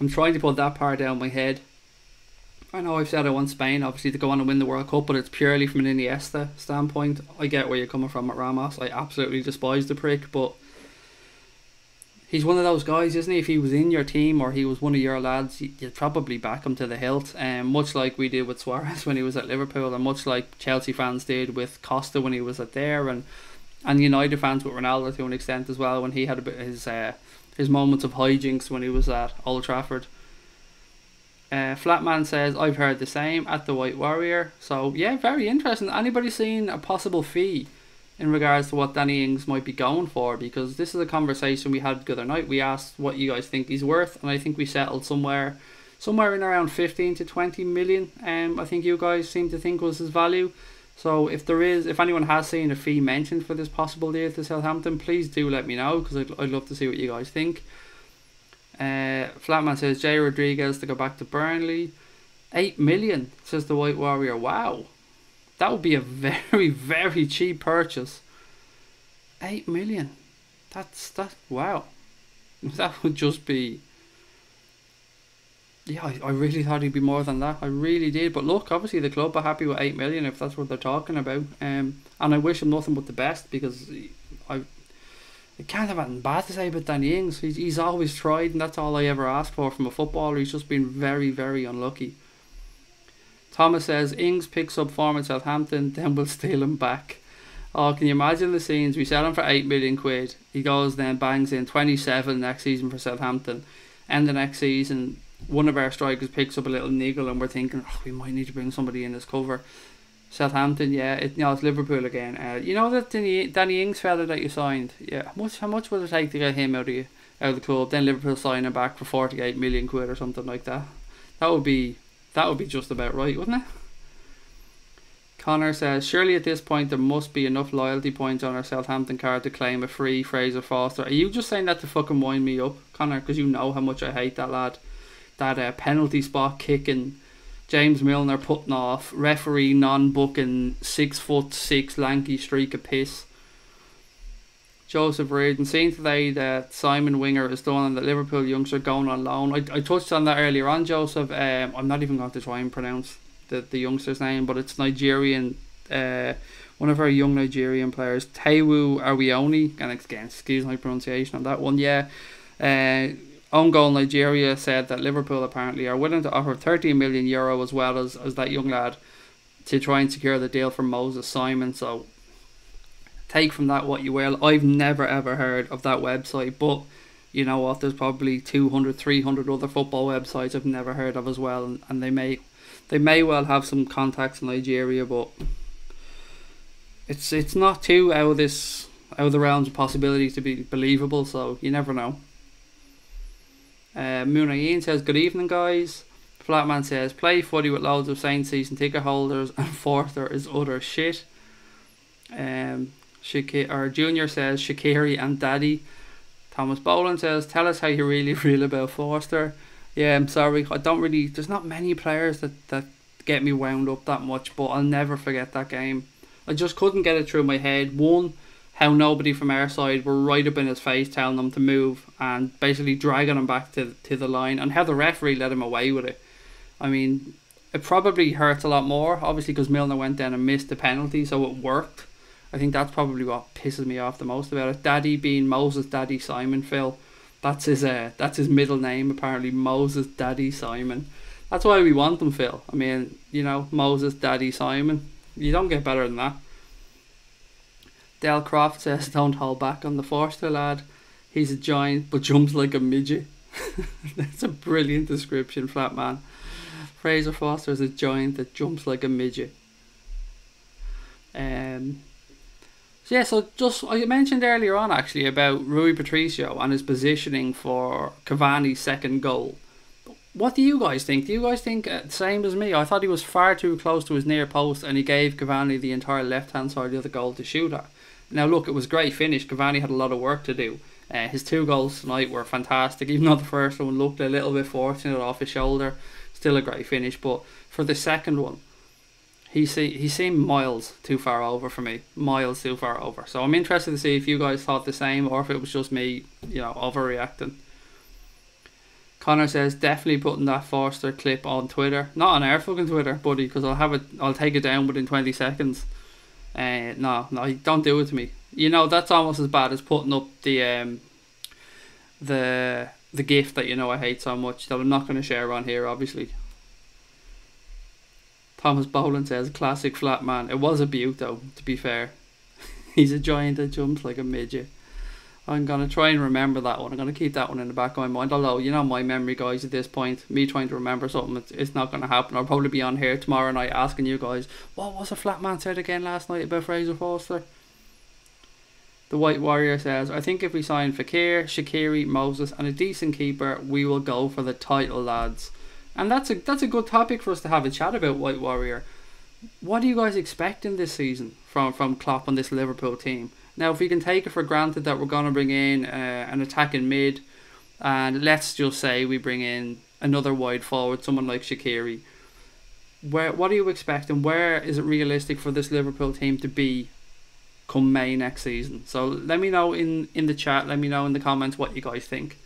I'm trying to put that part down my head. I know I've said I want Spain, obviously, to go on and win the World Cup, but it's purely from an Iniesta standpoint. I get where you're coming from at Ramos. I absolutely despise the prick, but he's one of those guys, isn't he? If he was in your team or he was one of your lads, you'd probably back him to the hilt. Much like we did with Suarez when he was at Liverpool, and much like Chelsea fans did with Costa when he was at there, and United fans with Ronaldo to an extent as well, when he had a bit his moments of hijinks when he was at Old Trafford. Flatman says, I've heard the same at the White Warrior. So yeah, very interesting. Anybody seen a possible fee in regards to what Danny Ings might be going for? Because this is a conversation we had the other night. We asked what you guys think he's worth, and I think we settled somewhere in around 15 to 20 million. I think you guys seem to think was his value. So if anyone has seen a fee mentioned for this possible deal to Southampton, please do let me know, because I'd love to see what you guys think. Flatman says Jay Rodriguez to go back to Burnley. 8 million, says the White Warrior. Wow, that would be a very, very cheap purchase. 8 million. That's wow. That would just be. Yeah, I really thought he'd be more than that. I really did. But look, obviously the club are happy with 8 million if that's what they're talking about. And I wish him nothing but the best, because I can't have anything bad to say about Danny Ings. He's always tried, and that's all I ever asked for from a footballer. He's just been very, very unlucky. Thomas says, Ings picks up form at Southampton, then we'll steal him back. Oh, can you imagine the scenes? We sell him for 8 million quid. He goes then bangs in 27 next season for Southampton. And the next season, one of our strikers picks up a little niggle, and we're thinking, we might need to bring somebody in as cover. Southampton, yeah, it's Liverpool again. You know that Danny Ings fella that you signed? Yeah, how much would it take to get him out of the club? Then Liverpool sign him back for 48 million quid or something like that. That would be just about right, wouldn't it? Connor says, surely at this point there must be enough loyalty points on our Southampton card to claim a free Fraser Forster. Are you just saying that to fucking wind me up, Connor? Because you know how much I hate that lad. That penalty spot kicking, James Milner putting off, referee non-booking, 6'6" lanky streak of piss. Joseph Reardon, seeing today that Simon Winger is done and the Liverpool youngster going on loan. I touched on that earlier on, Joseph. I'm not even going to try and pronounce the youngster's name, but it's Nigerian, one of our young Nigerian players, Taiwo Arioni, and again, excuse my pronunciation on that one, yeah. Own Goal Nigeria said that Liverpool apparently are willing to offer €13 million as well as that young lad to try and secure the deal for Moses Simon. So take from that what you will. I've never ever heard of that website, but you know what, there's probably 200, 300 other football websites I've never heard of as well, and they may well have some contacts in Nigeria, but it's not too out of the realms of possibility to be believable, so you never know. Munayin says, good evening guys. Flatman says, play footy with loads of Saint season ticket holders, and Forster is utter shit. Junior says, Shaqiri and Daddy. Thomas Boland says, tell us how you really feel about Forster. Yeah, I'm sorry, there's not many players that get me wound up that much, but I'll never forget that game. I just couldn't get it through my head. One, how nobody from our side were right up in his face telling him to move and basically dragging him back to the line, and how the referee let him away with it. I mean, it probably hurts a lot more, obviously, because Milner went down and missed the penalty, so it worked. I think that's probably what pisses me off the most about it. Daddy being Moses Daddy Simon, Phil. That's his middle name, apparently, Moses Daddy Simon. That's why we want him, Phil. I mean, you know, Moses Daddy Simon. You don't get better than that. Del Croft says, don't hold back on the Forster lad. He's a giant but jumps like a midget. That's a brilliant description, flat man. Fraser Foster is a giant that jumps like a midget. So just, I mentioned earlier on actually about Rui Patricio and his positioning for Cavani's second goal. What do you guys think? Do you guys think the same as me? I thought he was far too close to his near post and he gave Cavani the entire left hand side of the goal to shoot at. Now look, it was a great finish. Cavani had a lot of work to do. His 2 goals tonight were fantastic, even though the first one looked a little bit fortunate off his shoulder. Still a great finish, but for the second one, he seemed miles too far over for me. Miles too far over. So I'm interested to see if you guys thought the same or if it was just me, you know, overreacting. Connor says, definitely putting that Forster clip on Twitter. Not on our fucking Twitter, buddy, because I'll take it down within 20 seconds. No, don't do it to me. You know, that's almost as bad as putting up the GIF that you know I hate so much that I'm not going to share on here, obviously. Thomas Boland says, classic flat man. It was a beaut though, to be fair. He's a giant that jumps like a midget. I'm going to try and remember that one. I'm going to keep that one in the back of my mind. Although, you know my memory, guys, at this point, me trying to remember something, it's not going to happen. I'll probably be on here tomorrow night asking you guys, what was a flat man said again last night about Fraser Forster? The White Warrior says, I think if we sign FEKIR, Shaqiri, Moses and a decent keeper, we will go for the title, lads. And that's a good topic for us to have a chat about, White Warrior. What are you guys expecting this season from Klopp on this Liverpool team? Now, if we can take it for granted that we're going to bring in an attacking mid, and let's just say we bring in another wide forward, someone like Shaqiri, what are you expecting? Where is it realistic for this Liverpool team to be come May next season? So let me know in the chat, let me know in the comments what you guys think.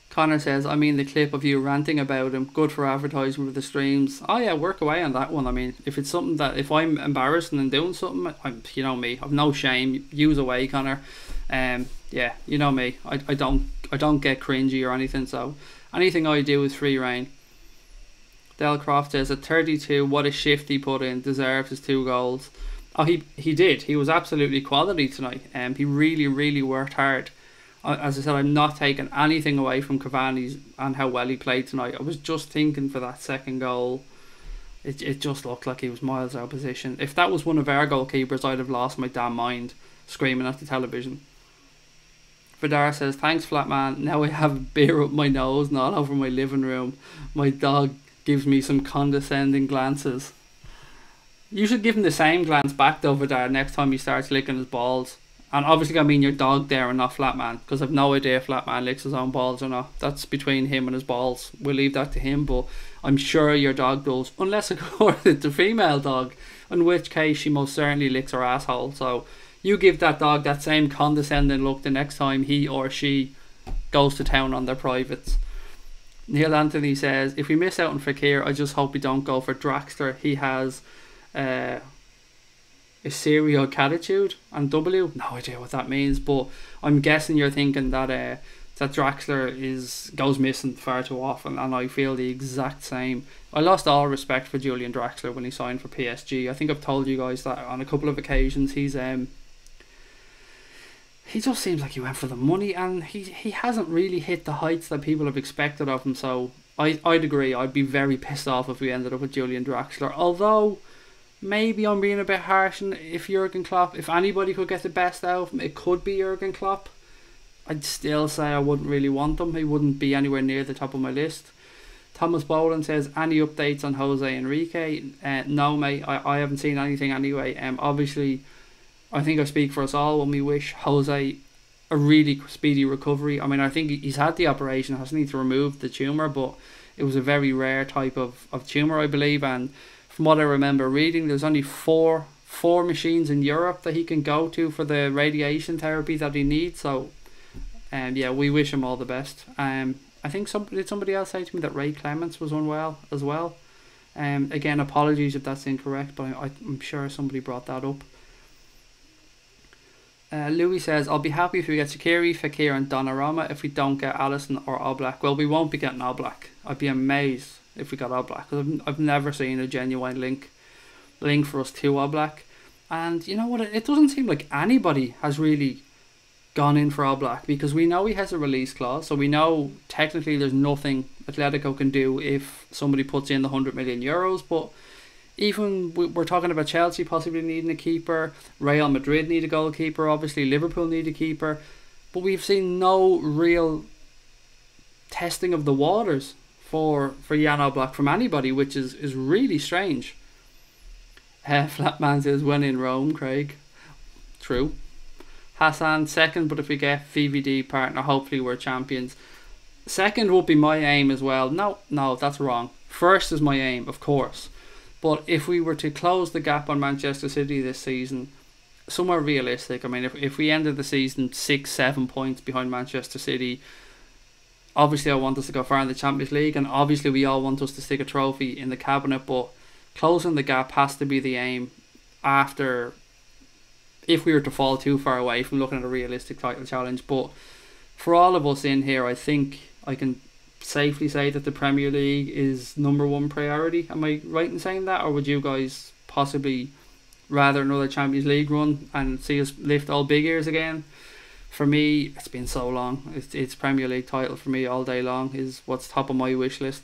Connor says, I mean the clip of you ranting about him, good for advertising with the streams. Oh yeah, work away on that one. I mean, if it's something that, if I'm embarrassing and doing something, you know me, I've no shame, use away, Connor. Yeah, you know me, I don't get cringy or anything, so anything I do is free reign. Del Croft says, at 32, what a shift he put in, deserves his 2 goals. Oh, he did, he was absolutely quality tonight. He really worked hard. As I said, I'm not taking anything away from Cavani's and how well he played tonight. I was just thinking for that second goal, it just looked like he was miles out of position. If that was one of our goalkeepers, I'd have lost my damn mind screaming at the television. Vidar says, thanks flat man, now I have beer up my nose and all over my living room. My dog gives me some condescending glances. You should give him the same glance back though, Vidar, next time he starts licking his balls. And obviously I mean your dog there and not Flatman, because I've no idea if Flatman licks his own balls or not. That's between him and his balls. We'll leave that to him, but I'm sure your dog does. Unless of course it's a female dog, in which case she most certainly licks her asshole. So you give that dog that same condescending look the next time he or she goes to town on their privates. Neil Anthony says, if we miss out on FEKIR, I just hope we don't go for Draxler. He has a serial catitude and W. No idea what that means, but I'm guessing you're thinking that that Draxler goes missing far too often, and I feel the exact same. I lost all respect for Julian Draxler when he signed for PSG. I think I've told you guys that on a couple of occasions. He just seems like he went for the money, and he hasn't really hit the heights that people have expected of him. So I'd agree. I'd be very pissed off if we ended up with Julian Draxler. Although maybe I'm being a bit harsh, and if anybody could get the best out of him, it could be Jurgen Klopp. I'd still say I wouldn't really want him. He wouldn't be anywhere near the top of my list. Thomas Boland says, any updates on Jose Enrique? No mate, I haven't seen anything anyway. Obviously I think I speak for us all when we wish Jose a really speedy recovery. I mean, I think he's had the operation, hasn't he, to remove the tumour, but it was a very rare type of tumour, I believe, and from what I remember reading, there's only four 4 machines in Europe that he can go to for the radiation therapy that he needs. So, yeah, we wish him all the best. I think somebody else say to me that Ray Clements was unwell as well. Again, apologies if that's incorrect, but I'm sure somebody brought that up. Louis says, I'll be happy if we get Shaqiri, FEKIR and Donnarumma if we don't get Alisson or Oblak. Well, we won't be getting Oblak. I'd be amazed if we got Oblak, because I've never seen a genuine link for us to Oblak. And you know what, it doesn't seem like anybody has really gone in for Oblak, because we know he has a release clause, so we know technically there's nothing Atletico can do if somebody puts in the 100 million euros. But even we're talking about Chelsea possibly needing a keeper, Real Madrid need a goalkeeper, obviously Liverpool need a keeper, but we've seen no real testing of the waters for Jan Oblak from anybody, which is really strange. Flatman says, when in Rome, Craig. True. Hassan, second, but if we get VVD partner, hopefully we're champions. Second would be my aim as well. No, that's wrong. First is my aim, of course. But if we were to close the gap on Manchester City this season, somewhere realistic, I mean, if we ended the season 6-7 points behind Manchester City, obviously I want us to go far in the Champions League, and obviously we all want us to stick a trophy in the cabinet, but closing the gap has to be the aim after, if we were to fall too far away from looking at a realistic title challenge. But for all of us in here, I think I can safely say that the Premier League is number one priority. Am I right in saying that, or would you guys possibly rather another Champions League run and see us lift all big ears again? For me, it's been so long. It's Premier League title for me all day long is what's top of my wish list.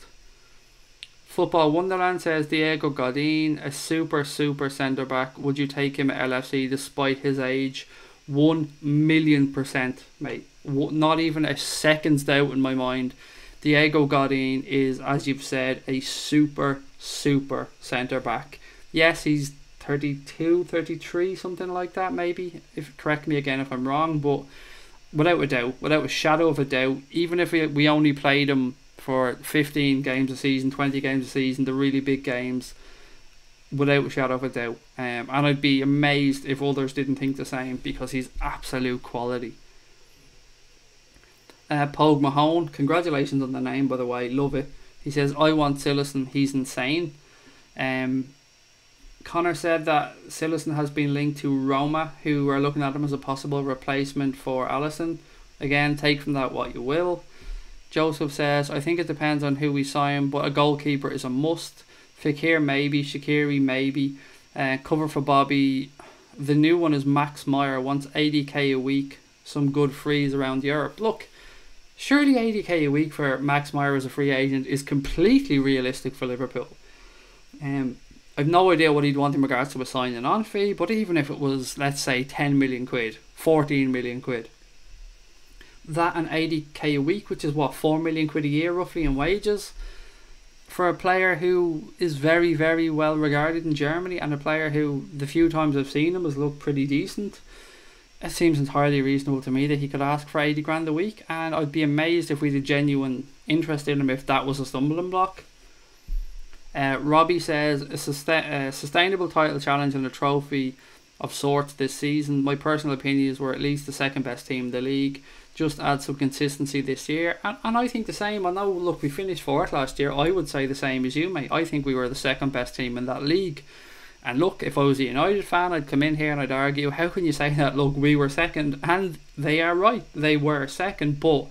Football Wonderland says, Diego Godin, a super centre back. Would you take him at LFC despite his age? 1,000,000%, mate. Not even a second's doubt in my mind. Diego Godin is, as you've said, a super centre back. Yes, he's 32, 33, something like that, maybe. Correct me again if I'm wrong, but without a doubt, without a shadow of a doubt, even if we only played him for 15 games a season, 20 games a season, the really big games, without a shadow of a doubt. And I'd be amazed if others didn't think the same, because he's absolute quality. Pogue Mahone, congratulations on the name, by the way, love it. He says, I want Cillessen, he's insane. Connor said that Cillessen has been linked to Roma, who are looking at him as a possible replacement for Alisson. Again, take from that what you will. Joseph says, I think it depends on who we sign, but a goalkeeper is a must. FEKIR maybe, Shaqiri maybe. Cover for Bobby. The new one is Max Meyer, wants 80k a week. Some good frees around Europe. Look, surely 80k a week for Max Meyer as a free agent is completely realistic for Liverpool. I've no idea what he'd want in regards to a signing on fee, but even if it was, let's say, 10 million quid, 14 million quid, that and 80k a week, which is what, 4 million quid a year roughly in wages, for a player who is very well regarded in Germany, and a player who the few times I've seen him has looked pretty decent, it seems entirely reasonable to me that he could ask for 80 grand a week, and I'd be amazed if we had genuine interest in him if that was a stumbling block. Robbie says, a sustainable title challenge and a trophy of sorts this season. My personal opinion is we're at least the second best team in the league. Just add some consistency this year. And I think the same. I know, look, we finished fourth last year. I would say the same as you, mate. I think we were the second best team in that league. And look, if I was a United fan, I'd come in here and I'd argue, how can you say that? Look, we were second. And they are right. They were second. But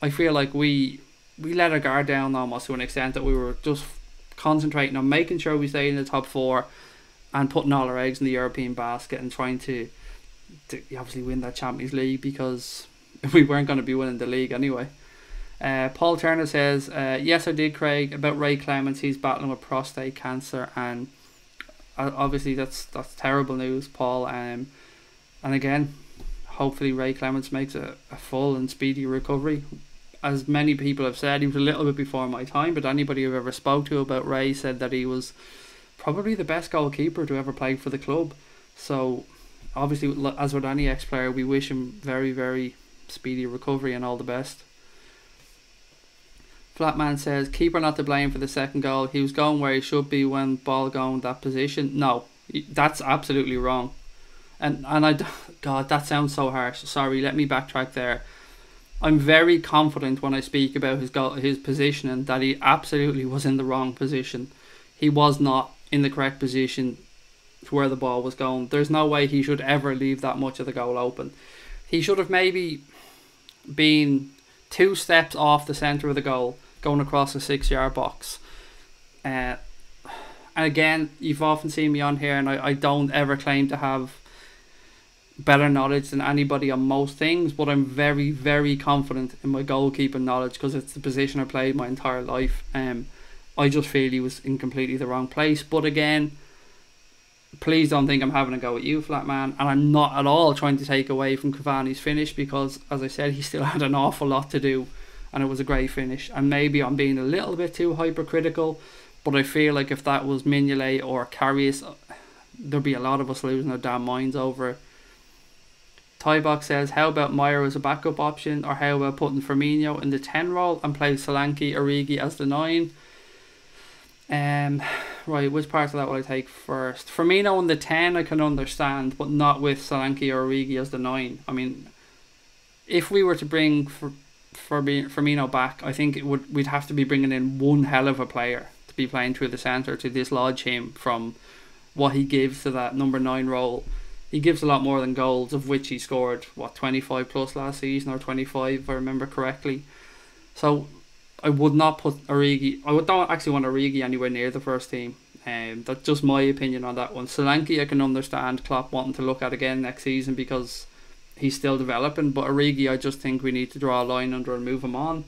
I feel like we let our guard down almost to an extent that we were just concentrating on making sure we stayed in the top four and putting all our eggs in the European basket and trying to obviously win that Champions League, because we weren't going to be winning the league anyway. Paul Turner says, yes I did, Craig, about Ray Clements. He's battling with prostate cancer, and obviously that's terrible news, Paul. And again, hopefully Ray Clements makes a full and speedy recovery. As many people have said, he was a little bit before my time, but anybody I've ever spoke to about Ray said that he was probably the best goalkeeper to ever play for the club. So obviously, as with any ex-player, we wish him very speedy recovery and all the best. Flatman says, keeper not to blame for the second goal. He was going where he should be when ball going that position. No, That's absolutely wrong. God, that sounds so harsh. Sorry, let me backtrack there. I'm very confident when I speak about his positioning that he absolutely was in the wrong position. He was not in the correct position to where the ball was going. There's no way he should ever leave that much of the goal open. He should have maybe been 2 steps off the centre of the goal, going across a 6-yard box. And again, you've often seen me on here, and I don't ever claim to have better knowledge than anybody on most things, but I'm very, very confident in my goalkeeping knowledge because it's the position I played my entire life. I just feel he was in completely the wrong place. But again, please don't think I'm having a go at you, Flatman, and I'm not at all trying to take away from Cavani's finish because, as I said, he still had an awful lot to do, and it was a great finish. And maybe I'm being a little bit too hypercritical, but I feel like if that was Mignolet or Karius, there'd be a lot of us losing our damn minds over it. Tybox says, how about Meyer as a backup option, or how about putting Firmino in the 10 role and play Solanke, Origi as the 9? Right, which part of that will I take first? Firmino in the 10 I can understand, but not with Solanke or Origi as the 9. I mean, if we were to bring Firmino back, I think we'd have to be bringing in one hell of a player to be playing through the centre to dislodge him from what he gives to that number 9 role. He gives a lot more than goals, of which he scored, 25 plus last season, or 25 if I remember correctly. So I would not put Origi. Don't actually want Origi anywhere near the first team. That's just my opinion on that one. Solanke I can understand Klopp wanting to look at again next season because he's still developing, but Origi I just think we need to draw a line under and move him on.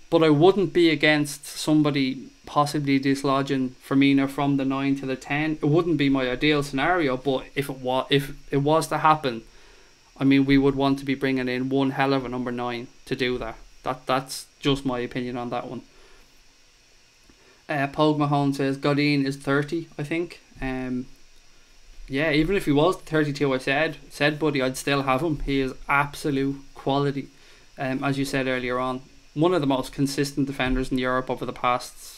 But I wouldn't be against somebody possibly dislodging Firmino from the 9 to the 10. It wouldn't be my ideal scenario, but if it was to happen, I mean, we would want to be bringing in one hell of a number 9 to do that. That's just my opinion on that one. Pogue Mahone says Godin is 30, I think. Yeah, even if he was 32, I said, buddy, I'd still have him. He is absolute quality. As you said earlier on, one of the most consistent defenders in Europe over the past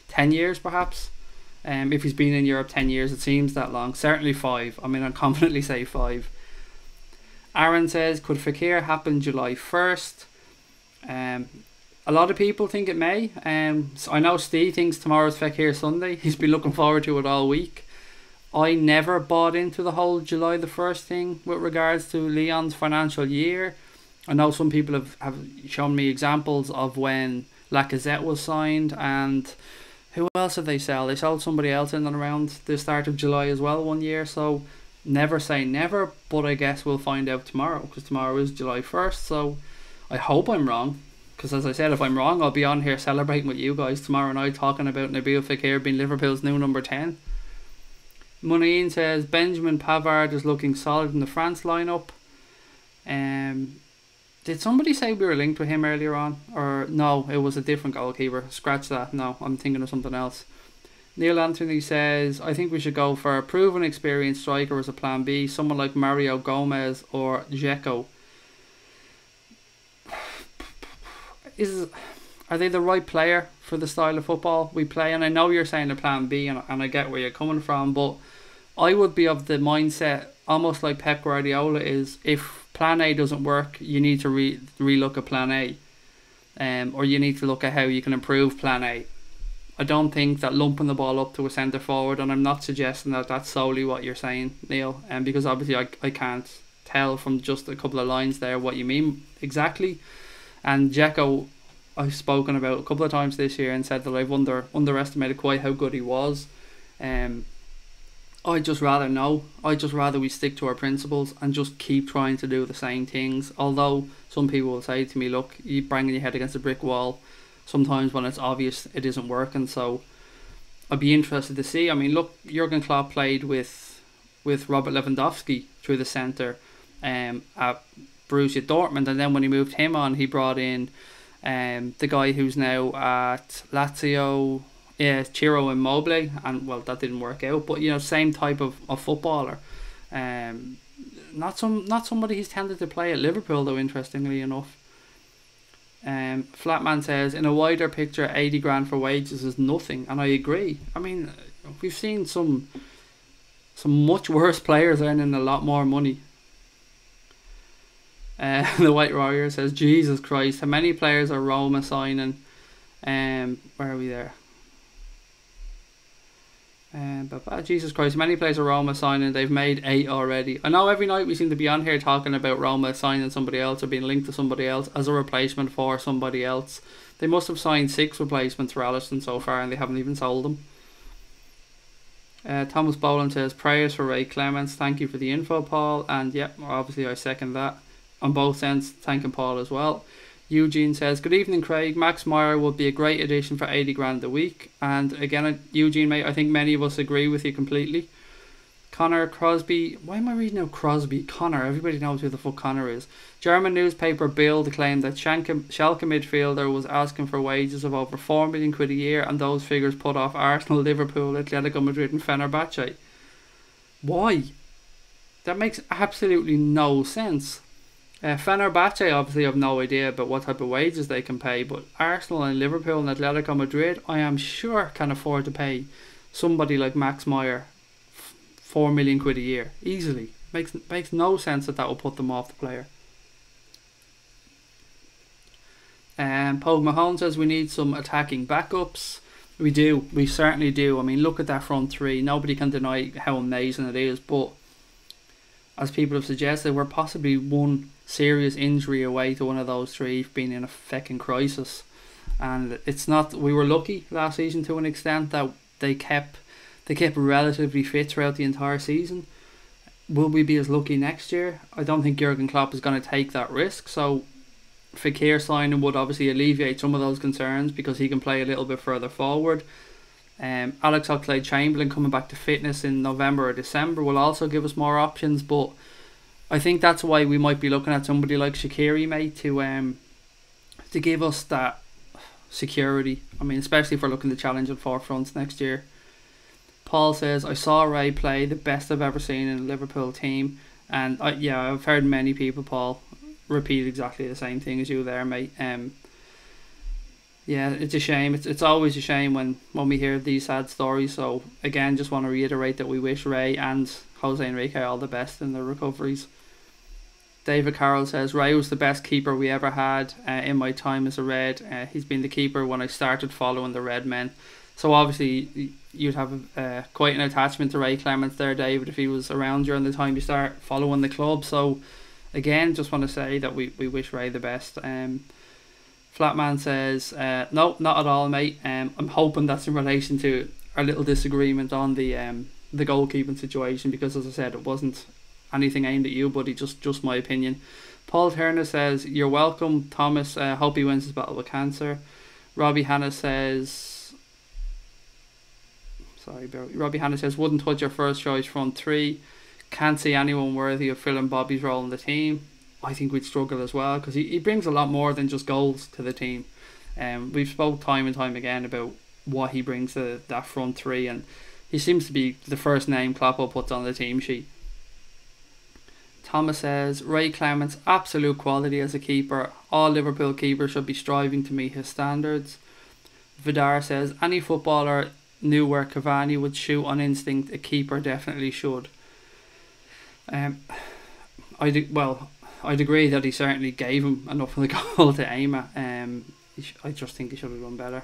10 years, perhaps. If he's been in Europe 10 years, it seems that long. Certainly 5. I mean, I'd confidently say 5. Aaron says, could FEKIR happen July 1st? A lot of people think it may. So I know Steve thinks tomorrow's FEKIR Sunday. He's been looking forward to it all week. I never bought into the whole July the 1st thing with regards to Leon's financial year. I know some people have shown me examples of when Lacazette was signed, and who else did they sell? They sold somebody else in and around the start of July as well one year, so never say never, but I guess we'll find out tomorrow, because tomorrow is July 1st, so I hope I'm wrong, because as I said, if I'm wrong, I'll be on here celebrating with you guys tomorrow night, talking about Nabil Fekir being Liverpool's new number 10. Muneen says, Benjamin Pavard is looking solid in the France lineup. Did somebody say we were linked with him earlier on? Or no, it was a different goalkeeper. Scratch that. No, I'm thinking of something else. Neil Anthony says, I think we should go for a proven experienced striker as a plan B. Someone like Mario Gomez or Dzeko. Are they the right player for the style of football we play? And I know you're saying a plan B, and I get where you're coming from, but I would be of the mindset, almost like Pep Guardiola is, if plan A doesn't work, you need to relook at plan A, or you need to look at how you can improve plan A. I don't think that lumping the ball up to a centre forward, and I'm not suggesting that that's solely what you're saying, Neil, because obviously I can't tell from just a couple of lines there what you mean exactly. And Dzeko, I've spoken about a couple of times this year and said that I've underestimated quite how good he was. I'd just rather we stick to our principles and just keep trying to do the same things. Although some people will say to me, look, you're banging your head against a brick wall sometimes when it's obvious it isn't working. So I'd be interested to see. I mean, look, Jurgen Klopp played with Robert Lewandowski through the centre at Borussia Dortmund, and then when he moved him on, he brought in the guy who's now at Lazio, Ciro Immobile, and well, that didn't work out, but same type of footballer. Not somebody he's tended to play at Liverpool though, interestingly enough. Flatman says, in a wider picture, 80 grand for wages is nothing, and I agree. I mean, we've seen some Some much worse players earning a lot more money. The White Warrior says, Jesus Christ, how many players are Roma signing? Where are we there? Jesus Christ, many players are Roma signing. They've made 8 already. I know every night we seem to be on here talking about Roma signing somebody else or being linked to somebody else as a replacement for somebody else. They must have signed 6 replacements for Alisson so far and they haven't even sold them. Thomas Boland says, prayers for Ray Clements. Thank you for the info, Paul. And yeah, obviously I second that. On both ends, thanking Paul as well. Eugene says, good evening, Craig. Max Meyer would be a great addition for 80 grand a week. And again, Eugene, mate, I think many of us agree with you completely. Connor Crosby. Why am I reading out Crosby? Connor. Everybody knows who the fuck Connor is. German newspaper Bild claimed that Schalke midfielder was asking for wages of over 4 million quid a year, and those figures put off Arsenal, Liverpool, Atletico Madrid and Fenerbahce. Why? That makes absolutely no sense. Fenerbahce obviously have no idea about what type of wages they can pay, but Arsenal and Liverpool and Atletico Madrid, I am sure, can afford to pay somebody like Max Meyer 4 million quid a year easily. Makes no sense that will put them off the player. Pogue Mahone says we need some attacking backups. We do, we certainly do. I mean, look at that front three. Nobody can deny how amazing it is, but as people have suggested, we're possibly one serious injury away to one of those three being in a fucking crisis. And it's not, we were lucky last season to an extent that they kept relatively fit throughout the entire season. Will we be as lucky next year? I don't think Jurgen Klopp is going to take that risk. So FEKIR signing would obviously alleviate some of those concerns because he can play a little bit further forward. Alex Oxlade-Chamberlain coming back to fitness in November or December will also give us more options, but I think that's why we might be looking at somebody like Shaqiri, mate, to give us that security. I mean, especially if we're looking to challenge at forefronts next year. Paul says, I saw Ray play the best I've ever seen in a Liverpool team, and I've heard many people, Paul, repeat exactly the same thing as you there, mate. Yeah, it's a shame. It's always a shame when we hear these sad stories. So again, just want to reiterate that we wish Ray and Jose Enrique all the best in their recoveries. David Carroll says, Ray was the best keeper we ever had in my time as a Red. He's been the keeper when I started following the Red men. So obviously you'd have quite an attachment to Ray Clements there, David, if he was around during the time you start following the club. So again, just want to say that we wish Ray the best. Flatman says, no, not at all, mate. I'm hoping that's in relation to our little disagreement on the goalkeeping situation, because as I said, it wasn't anything aimed at you, buddy, just my opinion. Paul Turner says, you're welcome, Thomas. Hope he wins his battle with cancer. Robbie Hanna says, wouldn't touch your first choice front three. Can't see anyone worthy of filling Bobby's role in the team. I think we'd struggle as well, because he brings a lot more than just goals to the team. We've spoke time and time again about what he brings to that front three, and he seems to be the first name Kloppo puts on the team sheet. Thomas says, Ray Clements, absolute quality as a keeper. All Liverpool keepers should be striving to meet his standards. Vidar says, any footballer knew where Cavani would shoot on instinct, a keeper definitely should. I'd agree that he certainly gave him enough of the goal to aim at. I just think he should have done better.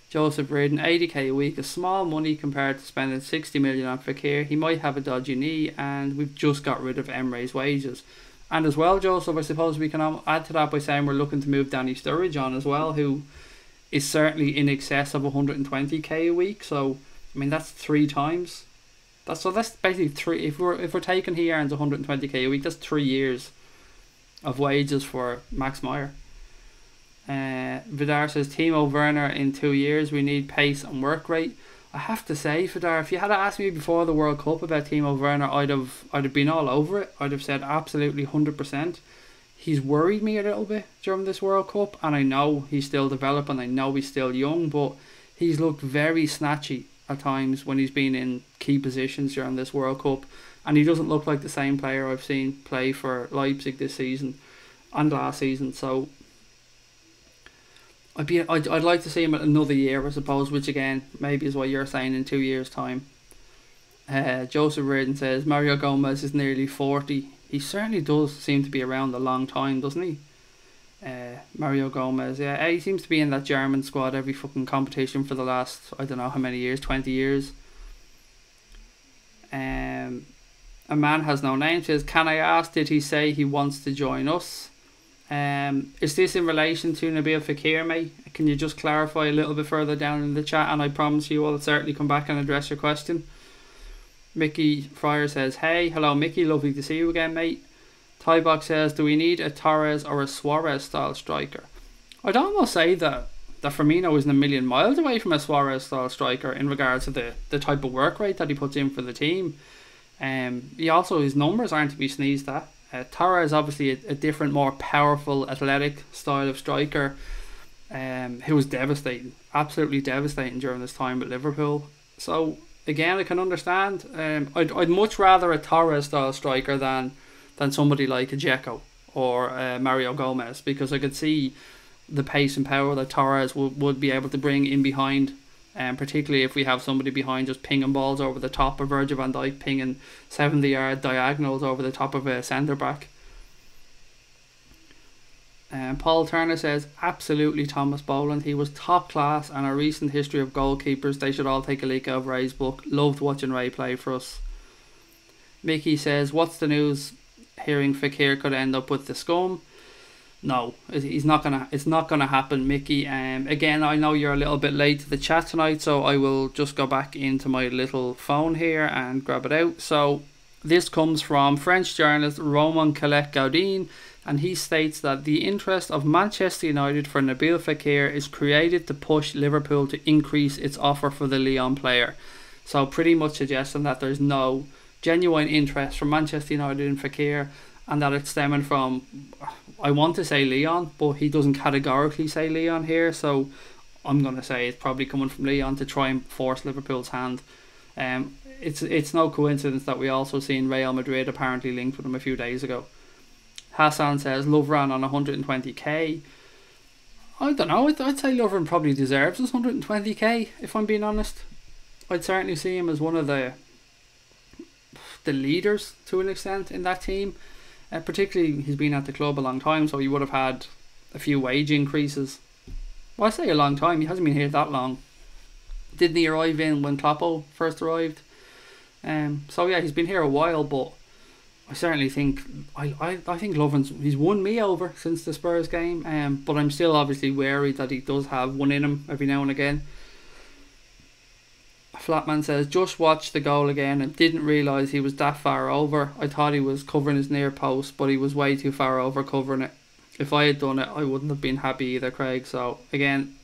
Joseph Reardon, 80k a week is small money compared to spending 60 million on FEKIR. He might have a dodgy knee, and we've just got rid of Emre's wages. And as well, Joseph, I suppose we can add to that by saying we're looking to move Danny Sturridge on as well, who is certainly in excess of 120k a week. So I mean, that's 3 times. That's basically 3. If we're taking he earns 120k a week, that's 3 years of wages for Max Meyer. Vidar says, Timo Werner in 2 years. We need pace and work rate. I have to say, Vidar, if you had asked me before the World Cup about Timo Werner, I'd have been all over it. I'd have said absolutely 100%. He's worried me a little bit during this World Cup, and I know he's still developing. I know he's still young, but he's looked very snatchy at times when he's been in key positions during this World Cup, and he doesn't look like the same player I've seen play for Leipzig this season and last season. So I'd like to see him another year, I suppose, which again maybe is what you're saying, in 2 years' time. Joseph Reardon says Mario Gomez is nearly 40. He certainly does seem to be around a long time, doesn't he? Mario Gomez, yeah, he seems to be in that German squad every fucking competition for the last, I don't know how many years, 20 years. A man has no name says, can I ask, did he say he wants to join us? Is this in relation to Nabil Fekir, mate? Can you just clarify a little bit further down in the chat, and I promise you I'll certainly come back and address your question. Mickey Fryer says, hey, hello Mickey, lovely to see you again, mate. Tybox says, do we need a Torres or a Suarez style striker? I'd almost say that Firmino isn't a million miles away from a Suarez style striker in regards to the type of work rate that he puts in for the team. He also, his numbers aren't to be sneezed at. Torres is obviously a different, more powerful, athletic style of striker, who was devastating, absolutely devastating during this time at Liverpool. So again, I can understand. I'd much rather a Torres style striker than somebody like a Dzeko or Mario Gomez, because I could see the pace and power that Torres would be able to bring in behind. Particularly if we have somebody behind just pinging balls over the top of Virgil van Dijk, pinging 70-yard diagonals over the top of a centre back. Paul Turner says, absolutely Thomas Boland. He was top class, and a recent history of goalkeepers. They should all take a leak out of Ray's book. Loved watching Ray play for us. Mickey says, what's the news? Hearing Fekir could end up with the scum. No, it's not gonna happen, Mickey. Again, I know you're a little bit late to the chat tonight, so I will just go back into my little phone here and grab it out. So this comes from French journalist Roman Collet-Gaudin, and he states that the interest of Manchester United for Nabil Fekir is created to push Liverpool to increase its offer for the Lyon player. So pretty much suggesting that there's no genuine interest from Manchester United in Fekir, and that it's stemming from, I want to say Lyon, but he doesn't categorically say Lyon here, so I'm going to say it's probably coming from Lyon to try and force Liverpool's hand. It's no coincidence that we also seen Real Madrid apparently linked with him a few days ago. Hassan says Lovren on 120k. I don't know, I'd say Lovren probably deserves his 120k, if I'm being honest. I'd certainly see him as one of the leaders to an extent in that team. Particularly, he's been at the club a long time, so he would have had a few wage increases. Well, I say a long time, he hasn't been here that long. Didn't he arrive in when Kloppo first arrived? So yeah, he's been here a while, but I certainly think I think he's won me over since the Spurs game. But I'm still obviously wary that he does have one in him every now and again. Flatman says, just watched the goal again and didn't realise he was that far over. I thought he was covering his near post, but he was way too far over covering it. If I had done it, I wouldn't have been happy either, Craig. So again,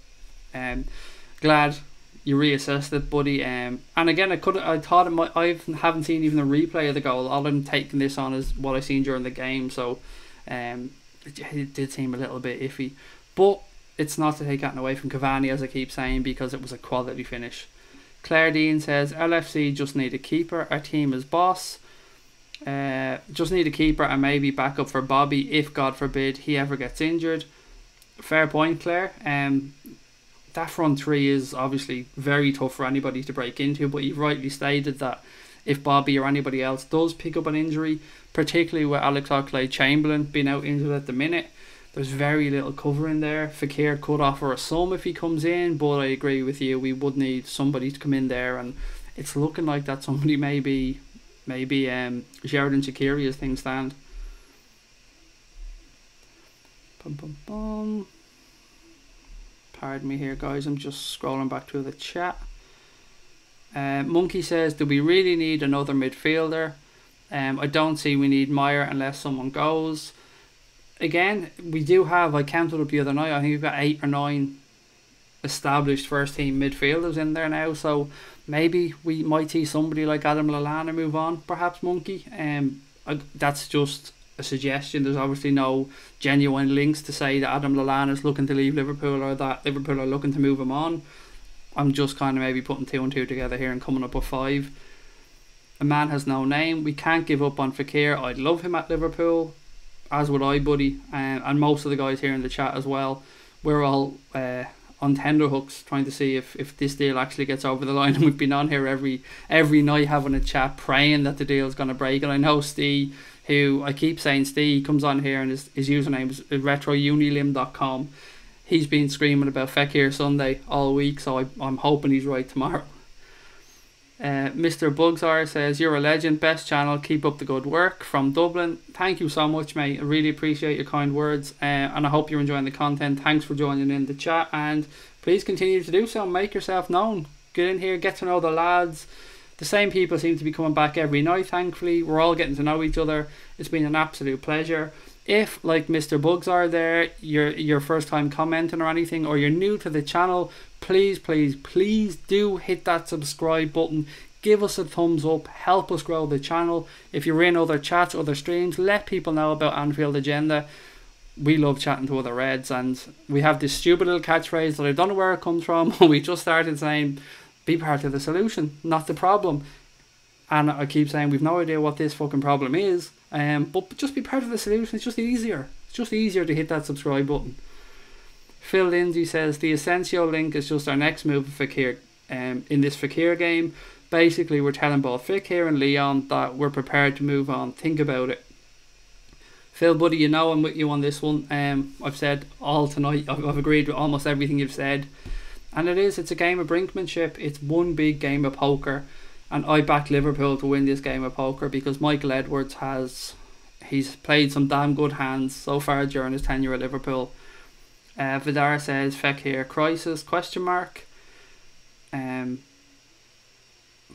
glad you reassessed it, buddy. And again, I thought it might. I haven't seen even a replay of the goal. All I'm taking this on is what I seen during the game. So it did seem a little bit iffy, but it's not to take that away from Cavani, as I keep saying, because it was a quality finish. Claire Dean says, LFC just need a keeper. Our team is boss. Just need a keeper and maybe backup for Bobby if, God forbid, he ever gets injured. Fair point, Claire. That front three is obviously very tough for anybody to break into, but you've rightly stated that if Bobby or anybody else does pick up an injury, particularly with Alex Oxlade-Chamberlain being out injured at the minute, there's very little cover in there. Fekir could offer a sum if he comes in, but I agree with you, we would need somebody to come in there, and it's looking like that somebody may be Sheridan Shaqiri as things stand. Pardon me here, guys, I'm just scrolling back through the chat. Monkey says, do we really need another midfielder? I don't see we need Meyer unless someone goes. Again, we do have, I counted up the other night, I think we've got 8 or 9 established first team midfielders in there now, so maybe we might see somebody like Adam Lallana move on, perhaps, Monkey. That's just a suggestion. There's obviously no genuine links to say that Adam Lallana is looking to leave Liverpool or that Liverpool are looking to move him on. I'm just kind of maybe putting 2 and 2 together here and coming up with 5. A man has no name. We can't give up on Fekir. I'd love him at Liverpool, as would I, buddy, and most of the guys here in the chat as well. We're all on tenterhooks, trying to see if this deal actually gets over the line. And we've been on here every night having a chat, praying that the deal's going to break. And I know Steve, who I keep saying Steve, comes on here and his username is retrounilim.com. He's been screaming about FEKIR Sunday all week, so I'm hoping he's right tomorrow. Mr. Bugsar says, you're a legend, best channel, keep up the good work, from Dublin. Thank you so much, mate. I really appreciate your kind words, and I hope you're enjoying the content. Thanks for joining in the chat, and please continue to do so. Make yourself known, get in here, get to know the lads. The same people seem to be coming back every night, thankfully. We're all getting to know each other. It's been an absolute pleasure. If, like Mr. Bugsar there, you're your first time commenting or anything, or you're new to the channel, please do hit that subscribe button. Give us a thumbs up, help us grow the channel. If you're in other chats, other streams, let people know about Anfield Agenda. We love chatting to other Reds, and we have this stupid little catchphrase that I don't know where it comes from. We just started saying, be part of the solution, not the problem. And I keep saying we've no idea what this fucking problem is, but just be part of the solution. It's just easier. It's just easier to hit that subscribe button. Phil Lindsay says, the Asensio link is just our next move of FEKIR. In this FEKIR game, basically we're telling both FEKIR and Leon that we're prepared to move on. Think about it. Phil, buddy, you know I'm with you on this one. I've said all tonight, I've agreed with almost everything you've said. And it's a game of brinkmanship. It's one big game of poker. And I back Liverpool to win this game of poker because Michael Edwards he's played some damn good hands so far during his tenure at Liverpool. Vidar says, FEKIR crisis, question mark.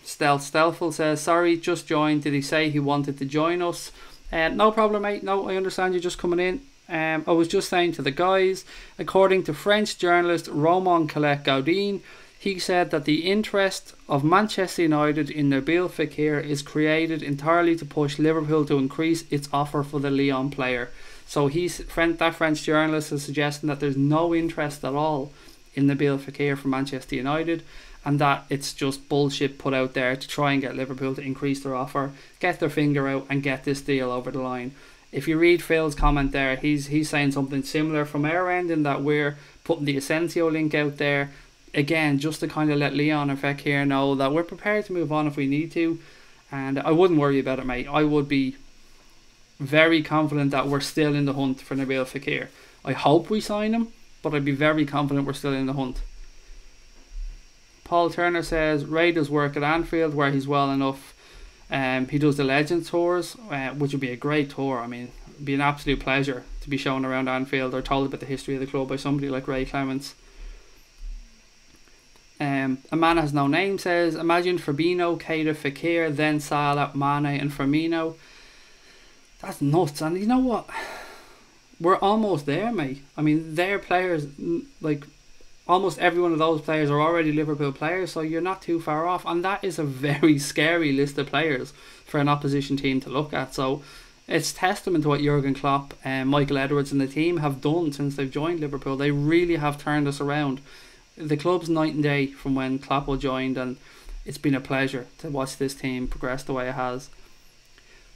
Stealthful says, sorry, just joined. Did he say he wanted to join us? No problem, mate. No, I understand you're just coming in. I was just saying to the guys, according to French journalist Romain Collet-Gaudin, he said that the interest of Manchester United in Nabil FEKIR is created entirely to push Liverpool to increase its offer for the Lyon player. So that French journalist is suggesting that there's no interest at all in Nabil FEKIR from Manchester United, and that it's just bullshit put out there to try and get Liverpool to increase their offer, get their finger out and get this deal over the line. If you read Phil's comment there, he's saying something similar from our end, in that we're putting the Asensio link out there, again, just to kind of let Leon and FEKIR know that we're prepared to move on if we need to. And I wouldn't worry about it, mate. I would be very confident that we're still in the hunt for Nabil FEKIR. I hope we sign him, but I'd be very confident we're still in the hunt. Paul Turner says, Ray does work at Anfield where he's well enough. He does the Legends tours, which would be a great tour. I mean, it'd be an absolute pleasure to be shown around Anfield or told about the history of the club by somebody like Ray Clements. A man has no name says, imagine Fabinho, Keita, FEKIR, then Salah, Mane and Firmino. That's nuts. And you know what? We're almost there, mate. I mean, their players, like almost every one of those players are already Liverpool players, so you're not too far off. And that is a very scary list of players for an opposition team to look at. So it's testament to what Jurgen Klopp and Michael Edwards and the team have done since they've joined Liverpool. They really have turned us around. The club's night and day from when Klopp joined, and it's been a pleasure to watch this team progress the way it has.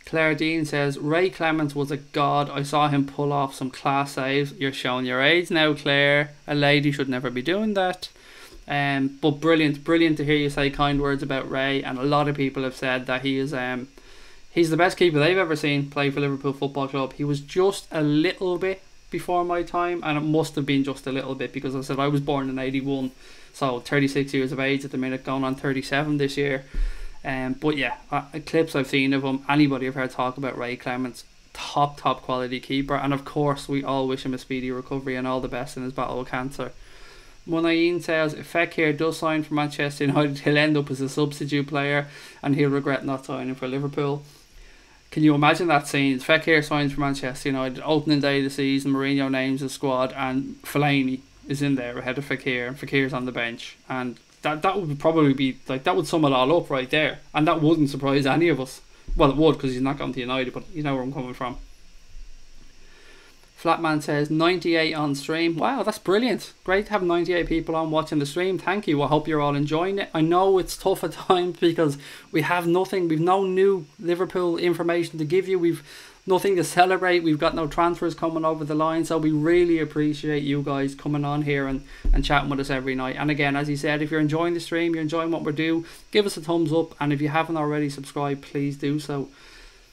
Claire Dean says, Ray Clements was a god. I saw him pull off some class saves. You're showing your age now, Claire. A lady should never be doing that. But brilliant to hear you say kind words about Ray. And a lot of people have said that he's the best keeper they've ever seen play for Liverpool Football Club. He was just a little bit before my time, and it must have been just a little bit, because I said I was born in 81, so 36 years of age at the minute, going on 37 this year. But yeah, clips I've seen of him, anybody I've heard talk about Ray Clements, top quality keeper, and of course we all wish him a speedy recovery and all the best in his battle with cancer. Munayin says, if FEKIR does sign for Manchester United, he'll end up as a substitute player and he'll regret not signing for Liverpool. Can you imagine that scene? FEKIR signs for Manchester United, opening day of the season, Mourinho names the squad, and Fellaini is in there ahead of FEKIR, and FEKIR's on the bench, and that would probably be, like, that would sum it all up right there, and that wouldn't surprise any of us. Well, it would, because he's not going to United, but you know where I'm coming from. Flatman says, 98 on stream. Wow, that's brilliant. Great to have 98 people on watching the stream. Thank you. I hope you're all enjoying it. I know it's tough at times because we have nothing. We've no new Liverpool information to give you. We've nothing to celebrate. We've got no transfers coming over the line, so we really appreciate you guys coming on here and chatting with us every night. And again, as he said, if you're enjoying the stream, you're enjoying what we're doing, give us a thumbs up, and if you haven't already subscribed, please do so.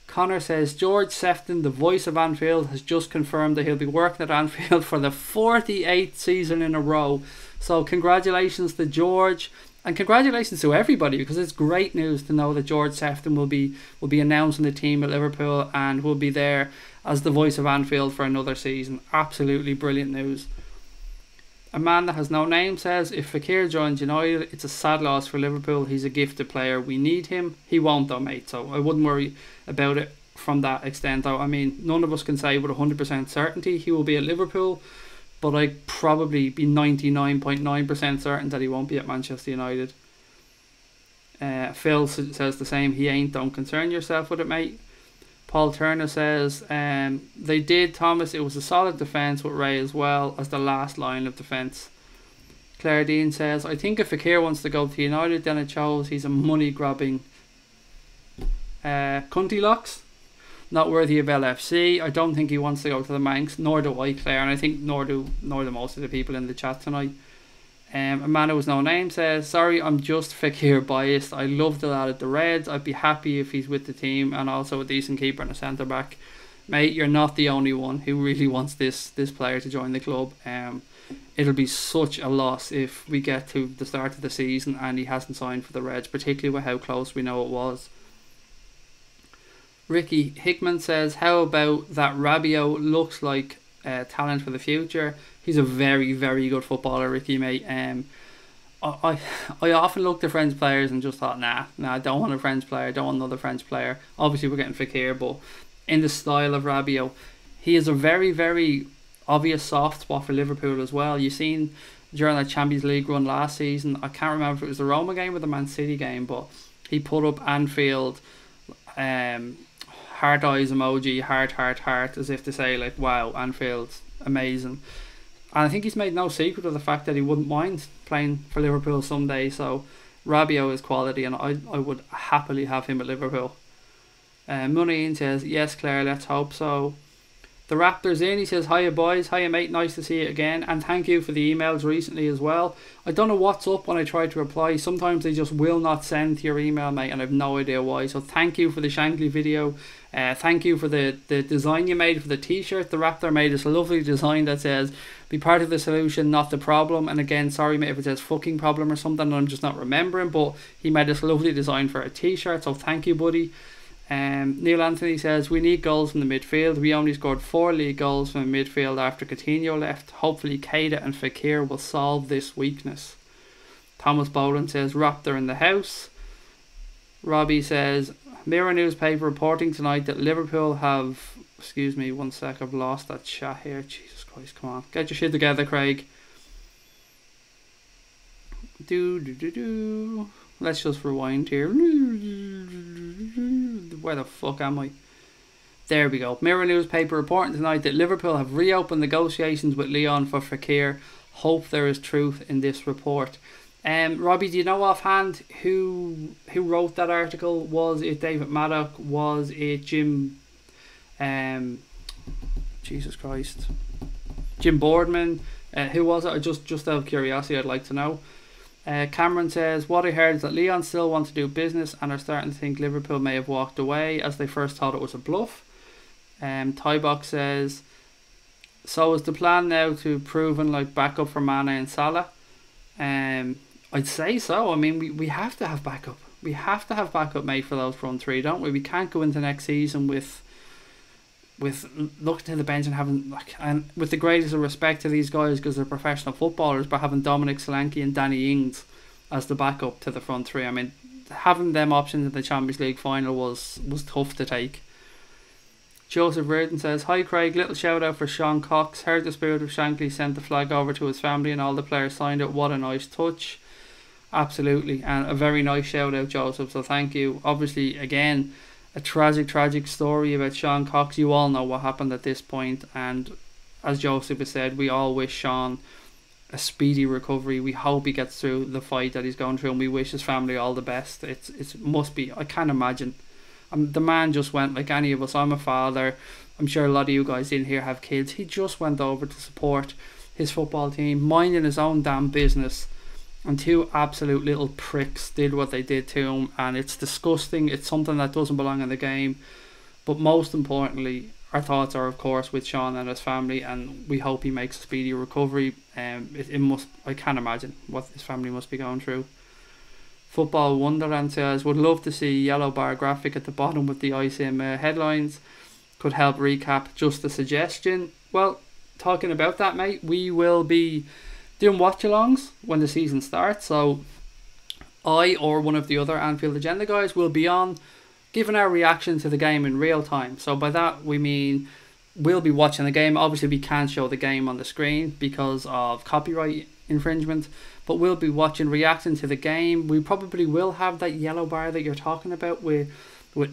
Connor says, George Sefton, the voice of Anfield, has just confirmed that he'll be working at Anfield for the 48th season in a row. So congratulations to George, and congratulations to everybody, because it's great news to know that George Sefton will be announcing the team at Liverpool and will be there as the voice of Anfield for another season. Absolutely brilliant news. A man that has no name says, if Fekir joins United, it's a sad loss for Liverpool. He's a gifted player. We need him. He won't though, mate, so I wouldn't worry about it from that extent though. I mean, none of us can say with 100% certainty he will be at Liverpool, but I'd probably be 99.9% certain that he won't be at Manchester United. Phil says the same. He ain't. Don't concern yourself with it, mate. Paul Turner says, they did, Thomas. It was a solid defence with Ray as well as the last line of defence. Claire Dean says, I think if Fekir wants to go to United, then it shows he's a money-grabbing cunty locks. Not worthy of LFC. I don't think he wants to go to the Manx, nor do I, Claire, and I think nor do most of the people in the chat tonight. A man who has no name says, sorry, I'm just Fekir biased. I love the lad at the Reds. I'd be happy if he's with the team, and also a decent keeper and a centre back. Mate, you're not the only one who really wants this player to join the club. It'll be such a loss if we get to the start of the season and he hasn't signed for the Reds, particularly with how close we know it was. Ricky Hickman says, how about that Rabiot looks like talent for the future? He's a very, very good footballer, Ricky, mate. I often looked at French players and just thought, nah, I don't want a French player, I don't want another French player. Obviously, we're getting Fekir, but in the style of Rabiot, he is a very, very obvious soft spot for Liverpool as well. You've seen during that Champions League run last season, I can't remember if it was the Roma game or the Man City game, but he put up Anfield heart eyes emoji, heart, as if to say, like, wow, Anfield's amazing. And I think he's made no secret of the fact that he wouldn't mind playing for Liverpool someday. So Rabiot is quality, and I would happily have him at Liverpool. Money says, yes, Claire, let's hope so. The Raptors in, he says, hiya boys, hiya mate, nice to see you again, and thank you for the emails recently as well. I don't know what's up when I try to reply. Sometimes they just will not send to your email, mate, and I have no idea why. So thank you for the Shankly video. Thank you for the design you made for the t-shirt. The Raptor made this lovely design that says, be part of the solution, not the problem. And again, sorry mate if it says fucking problem or something and I'm just not remembering, but he made this lovely design for a t-shirt, so thank you, buddy. Neil Anthony says, we need goals from the midfield. We only scored 4 league goals from the midfield after Coutinho left. Hopefully Keita and Fekir will solve this weakness. Thomas Boland says, Raptor in the house. Robbie says, Mirror newspaper reporting tonight that Liverpool have... Excuse me, one sec, I've lost that chat here. Jesus Christ, come on. Get your shit together, Craig. Let's just rewind here. Where the fuck am I? There we go. Mirror newspaper reporting tonight that Liverpool have reopened negotiations with Lyon for Fekir. Hope there is truth in this report. Robbie, do you know offhand who wrote that article? Was it David Maddock? Was it Jim... Jesus Christ. Jim Boardman? Who was it? Just out of curiosity, I'd like to know. Cameron says, what I heard is that Lyon still want to do business and are starting to think Liverpool may have walked away as they first thought it was a bluff. Tybox says, so is the plan now to proven like backup for Mane and Salah? I'd say so. I mean, we have to have backup. We have to have backup, mate, for those front three, don't we? We can't go into next season with looking to the bench and having, like, and with the greatest of respect to these guys because they're professional footballers, but having Dominic Solanke and Danny Ings as the backup to the front three. I mean, having them options in the Champions League final was tough to take. Joseph Reardon says, hi Craig, little shout out for Sean Cox. Heard the spirit of Shankly sent the flag over to his family and all the players signed it. What a nice touch. Absolutely, and a very nice shout out, Joseph, so thank you. Obviously, again, a tragic story about Sean Cox. You all know what happened at this point, and as Joseph has said, we all wish Sean a speedy recovery. We hope he gets through the fight that he's going through, and we wish his family all the best. It must be, I can't imagine The man just went like any of us. I'm a father. I'm sure a lot of you guys in here have kids. He just went over to support his football team, minding his own damn business. And two absolute little pricks did what they did to him. And it's disgusting. It's something that doesn't belong in the game. But most importantly, our thoughts are, of course, with Sean and his family. And we hope he makes a speedy recovery. I can't imagine what his family must be going through. Football Wonderland says, would love to see yellow bar graphic at the bottom with the ISIM headlines. Could help recap. Just a suggestion. Well, talking about that, mate, we will be doing watch-alongs when the season starts. So I or one of the other Anfield Agenda guys will be on giving our reaction to the game in real time. So by that we mean we'll be watching the game. Obviously we can't show the game on the screen because of copyright infringement, but we'll be watching, reacting to the game. We probably will have that yellow bar that you're talking about with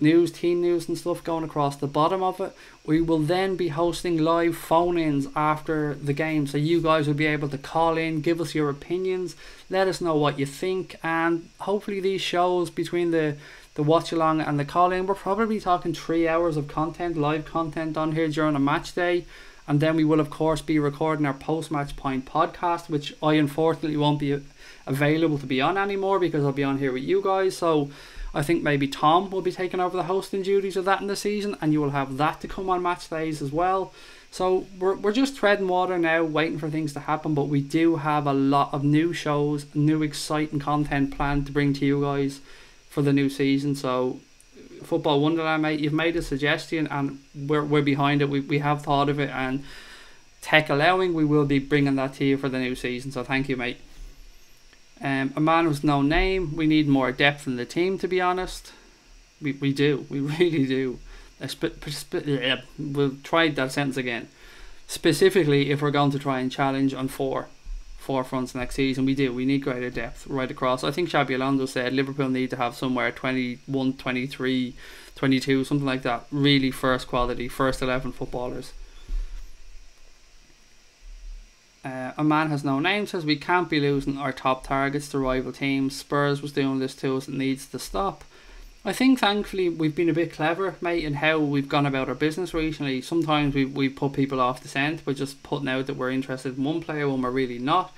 news, team news and stuff going across the bottom of it. We will then be hosting live phone-ins after the game, so you guys will be able to call in, give us your opinions, let us know what you think, and hopefully these shows between the watch along and the call in, we're probably talking 3 hours of content, live content on here during a match day. And then we will of course be recording our post-match point podcast, which I unfortunately won't be available to be on anymore because I'll be on here with you guys. So I think maybe Tom will be taking over the hosting duties of that in the season, and you will have that to come on match days as well. So we're just treading water now, waiting for things to happen, but we do have a lot of new shows, new exciting content planned to bring to you guys for the new season. So Football Wonderland, mate, you've made a suggestion and we're behind it. We have thought of it, and tech allowing, we will be bringing that to you for the new season. So thank you, mate. A man with no name. We need more depth in the team, to be honest. We do. We really do. We'll try that sentence again. Specifically, if we're going to try and challenge on four fronts next season, we do. We need greater depth right across. I think Xabi Alonso said Liverpool need to have somewhere 21, 23, 22, something like that. Really first quality, first 11 footballers. A man has no name says we can't be losing our top targets to rival teams. Spurs was doing this to us. It needs to stop. I think thankfully we've been a bit clever, mate, in how we've gone about our business recently. Sometimes we put people off the scent by just putting out that we're interested in one player when we're really not.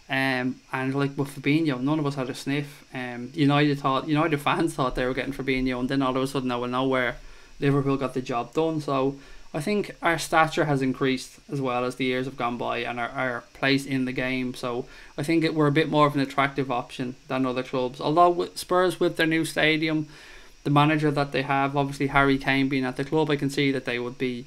And like with Fabinho, none of us had a sniff. United fans thought they were getting Fabinho, and then all of a sudden out of nowhere Liverpool got the job done. So I think our stature has increased as well as the years have gone by, and our place in the game. So I think we're a bit more of an attractive option than other clubs. Although with Spurs, with their new stadium, the manager that they have, obviously Harry Kane being at the club, I can see that they would be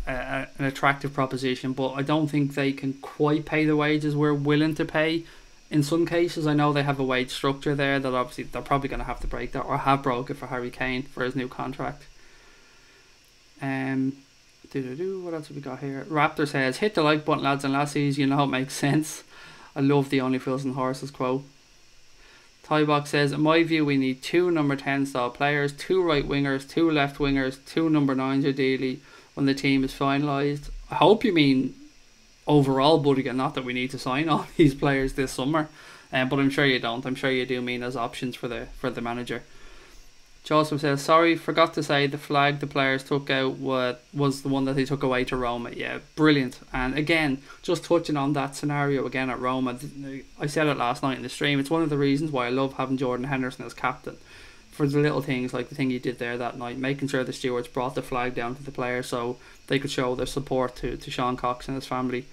an attractive proposition. But I don't think they can quite pay the wages we're willing to pay. In some cases, I know they have a wage structure there that obviously they're probably going to have to break that, or have broke it for Harry Kane for his new contract. What else have we got here? Raptor says, hit the like button, lads and lassies, you know it makes sense. I love the Only Fools and Horses quote. Tybox says, in my view, we need 2 number 10 style players, 2 right wingers, 2 left wingers, 2 number 9s ideally when the team is finalised. I hope you mean overall, buddy, and not that we need to sign all these players this summer. But I'm sure you don't. I'm sure you do mean as options for the manager. Joseph says, sorry, forgot to say the flag the players took out was the one that they took away to Roma. Yeah, brilliant. And again, just touching on that scenario again at Roma, I said it last night in the stream, it's one of the reasons why I love having Jordan Henderson as captain. For the little things like the thing he did there that night, making sure the stewards brought the flag down to the players so they could show their support to Sean Cox and his family.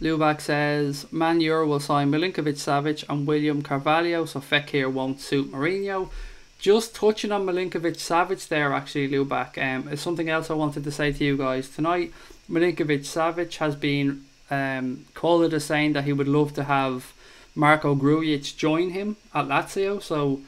Lubac says, Man U will sign Milinkovic-Savic and William Carvalho, so Fekir won't suit Mourinho. Just touching on Milinkovic-Savic there, actually, Lubac, is something else I wanted to say to you guys tonight. Milinkovic-Savic has been quoted as saying that he would love to have Marco Grujic join him at Lazio. So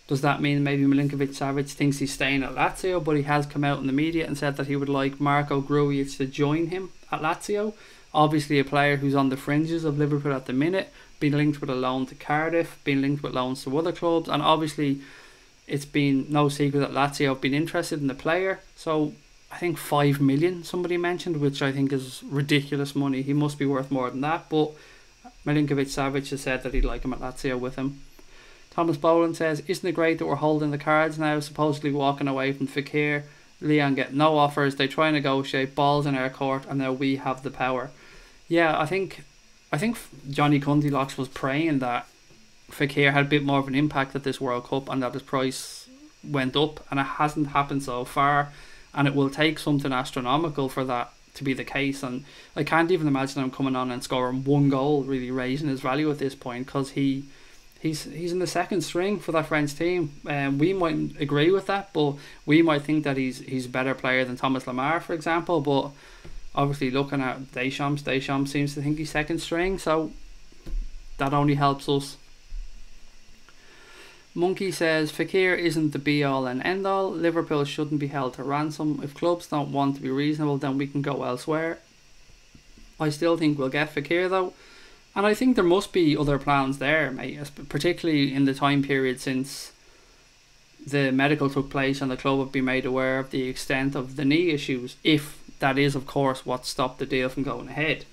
does that mean maybe Milinkovic-Savic thinks he's staying at Lazio, but he has come out in the media and said that he would like Marco Grujic to join him at Lazio? Obviously a player who's on the fringes of Liverpool at the minute, being linked with a loan to Cardiff, being linked with loans to other clubs, and obviously it's been no secret that Lazio have been interested in the player. So I think 5 million somebody mentioned, which I think is ridiculous money. He must be worth more than that, but Milinkovic-Savic has said that he'd like him at Lazio with him. Thomas Boland says, isn't it great that we're holding the cards now, supposedly walking away from FEKIR? Leon get no offers, they try and negotiate, balls in our court, and now we have the power. Yeah, I think Johnny Cundylocks was praying that FEKIR had a bit more of an impact at this World Cup and that his price went up, and it hasn't happened so far, and it will take something astronomical for that to be the case. And I can't even imagine him coming on and scoring one goal, really raising his value at this point, because he's in the second string for that French team. We might agree with that, but we might think that he's a better player than Thomas Lemar, for example. But obviously, looking at Deschamps seems to think he's second string, so that only helps us. Monkey says, FEKIR isn't the be-all and end-all. Liverpool shouldn't be held to ransom. If clubs don't want to be reasonable, then we can go elsewhere. I still think we'll get FEKIR though. And I think there must be other plans there, mate, particularly in the time period since the medical took place and the club have been made aware of the extent of the knee issues, if that is, of course, what stopped the deal from going ahead.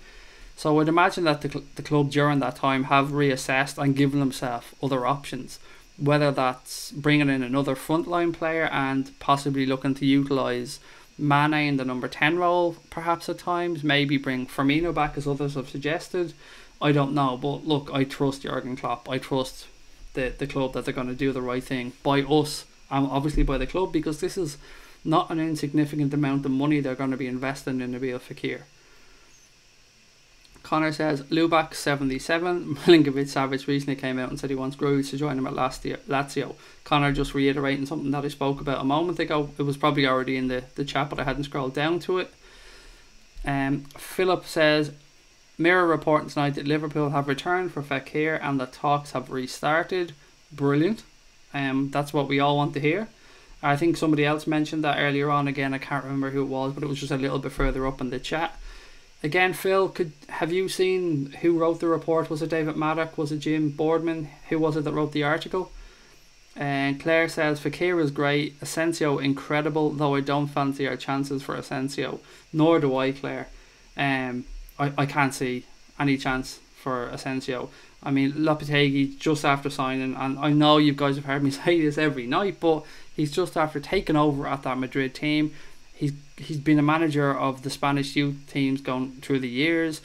So I'd imagine that the club during that time have reassessed and given themselves other options, whether that's bringing in another frontline player and possibly looking to utilise Mane in the number 10 role perhaps at times, maybe bring Firmino back as others have suggested. I don't know, but look, I trust Jurgen Klopp. I trust the club that they're going to do the right thing by us and obviously by the club, because this is not an insignificant amount of money they're going to be investing in the real FEKIR. Connor says, Lubac 77. Milinkovic-Savic recently came out and said he wants Grujic to join him at Lazio. Connor just reiterating something that I spoke about a moment ago. It was probably already in the chat, but I hadn't scrolled down to it. Philip says, Mirror reporting tonight that Liverpool have returned for FEKIR and the talks have restarted. Brilliant. That's what we all want to hear. I think somebody else mentioned that earlier on. Again, I can't remember who it was, but it was just a little bit further up in the chat. Again, Phil, have you seen who wrote the report? Was it David Maddock? Was it Jim Boardman? Who was it that wrote the article? And Claire says, FEKIR is great. Asensio incredible, though I don't fancy our chances for Asensio. Nor do I, Claire. I can't see any chance for Asensio. I mean, Lopetegui just after signing, and I know you guys have heard me say this every night, but he's just after taking over at that Madrid team. He's been a manager of the Spanish youth teams going through the years.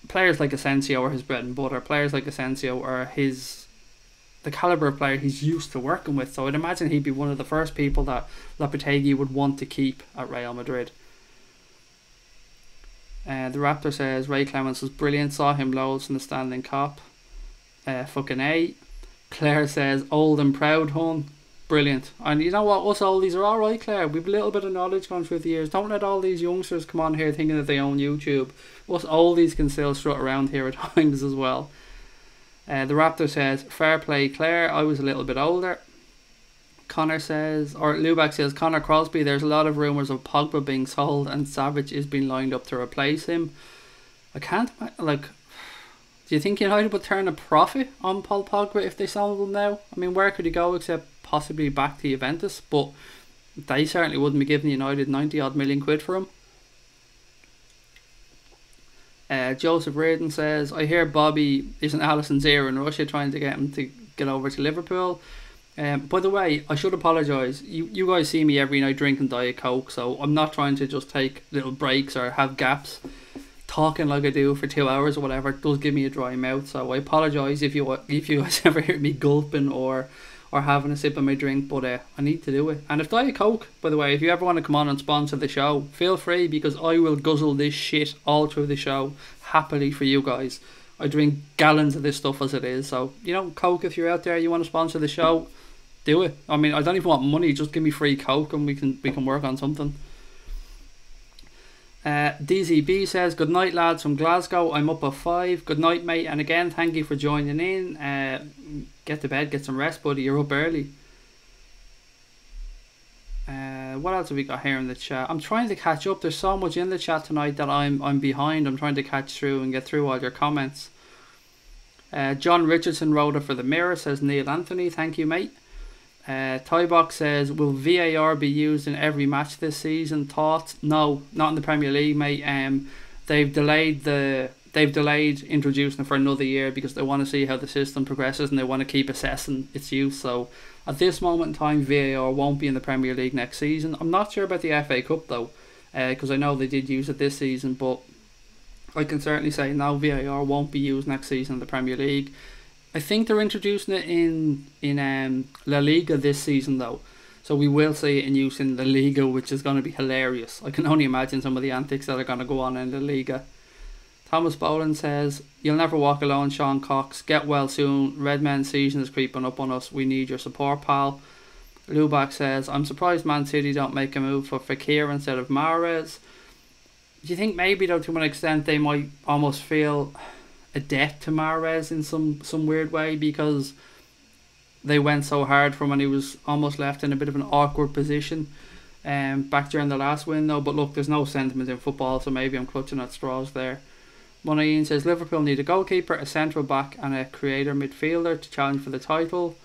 Players like Asensio are his bread and butter. Players like Asensio are the calibre of player he's used to working with. So I'd imagine he'd be one of the first people that Lopetegui would want to keep at Real Madrid. The Raptor says, Ray Clements was brilliant. Saw him loads in the standing cop. Fucking A. Claire says, old and proud, hon. Brilliant. And you know what, us oldies are alright, Claire. We've a little bit of knowledge gone through the years. Don't let all these youngsters come on here thinking that they own YouTube. Us oldies can still strut around here at times as well. The Raptor says, fair play, Claire. I was a little bit older. Connor says, or Lubac says, Connor Crosby, there's a lot of rumours of Pogba being sold and Savic is being lined up to replace him. I can't, like, do you think United would turn a profit on Paul Pogba if they sold him now? I mean, where could he go except possibly back to Juventus? But they certainly wouldn't be giving United 90 odd million quid for him. Joseph Reardon says, I hear Bobby is an Alisson's ear in Russia trying to get him to get over to Liverpool. By the way, I should apologise. You guys see me every night drinking Diet Coke, so I'm not trying to just take little breaks or have gaps. Talking like I do for 2 hours or whatever does give me a dry mouth, so I apologise if you guys ever hear me gulping or having a sip of my drink, but I need to do it. And if Diet Coke, by the way, if you ever want to come on and sponsor the show, feel free, because I will guzzle this shit all through the show happily for you guys. I drink gallons of this stuff as it is, so, you know, Coke, if you're out there, you want to sponsor the show, do it. I mean, I don't even want money, just give me free Coke and we can work on something. DZB says, good night lads from Glasgow, I'm up at 5. Good night, mate, and again thank you for joining in. Get to bed, get some rest, buddy, you're up early. What else have we got here in the chat? I'm trying to catch up. There's so much in the chat tonight that I'm behind. I'm trying to catch through and get through all your comments. John Richardson wrote it for the Mirror, says Neil Anthony, thank you, mate. Tybox says, will VAR be used in every match this season? Thoughts? No, not in the Premier League, mate. They've delayed the they've delayed introducing it for another year because they want to see how the system progresses and they want to keep assessing its use. So at this moment in time, VAR won't be in the Premier League next season. I'm not sure about the FA Cup though, because I know they did use it this season, but I can certainly say now VAR won't be used next season in the Premier League. I think they're introducing it in La Liga this season though, so we will see it in use in La Liga, which is going to be hilarious. I can only imagine some of the antics that are going to go on in La Liga. Thomas Boland says, "You'll never walk alone, Sean Cox. Get well soon. Redmen season is creeping up on us. We need your support, pal." Lubac says, "I'm surprised Man City don't make a move for Fekir instead of Mahrez." Do you think maybe though to an extent they might almost feel a debt to Mahrez in some weird way because they went so hard for him and he was almost left in a bit of an awkward position back during the last window? But look, there's no sentiment in football, so maybe I'm clutching at straws there. Monaine says Liverpool need a goalkeeper, a central back and a creator midfielder to challenge for the title.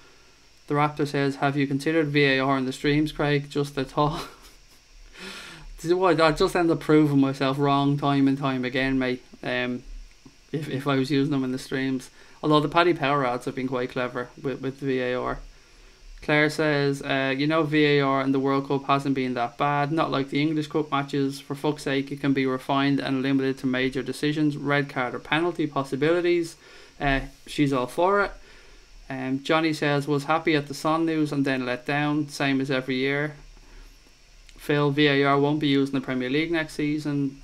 The Raptor says, "Have you considered VAR in the streams, Craig? Just a thought." I just end up proving myself wrong time and time again, mate. If I was using them in the streams. Although the Paddy Power ads have been quite clever with VAR. Claire says, VAR in the World Cup hasn't been that bad. Not like the English Cup matches. For fuck's sake, it can be refined and limited to major decisions. Red card or penalty possibilities. She's all for it. Johnny says, was happy at the Son news and then let down. Same as every year. Phil, VAR won't be used in the Premier League next season.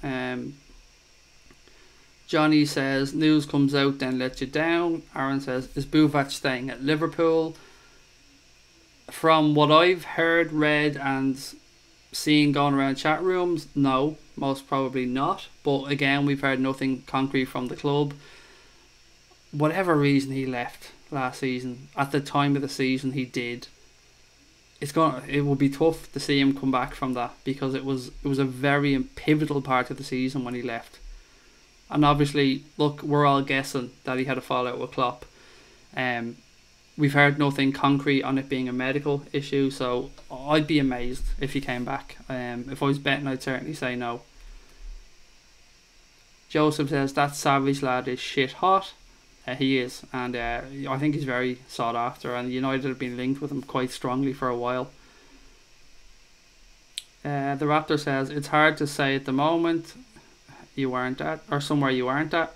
Johnny says, news comes out then let you down. Aaron says, is Buvac staying at Liverpool? From what I've heard, read and seen going around chat rooms, no, most probably not. But again, we've heard nothing concrete from the club. Whatever reason he left last season, at the time of the season he did, it will be tough to see him come back from that, because it was a very pivotal part of the season when he left. And obviously, look, we're all guessing that he had a fallout with Klopp. We've heard nothing concrete on it being a medical issue, so I'd be amazed if he came back. If I was betting, I'd certainly say no. Joseph says, that Savage lad is shit hot. He is, and I think he's very sought after, and United have been linked with him quite strongly for a while. The Raptor says, it's hard to say at the moment you aren't at, or somewhere you aren't at.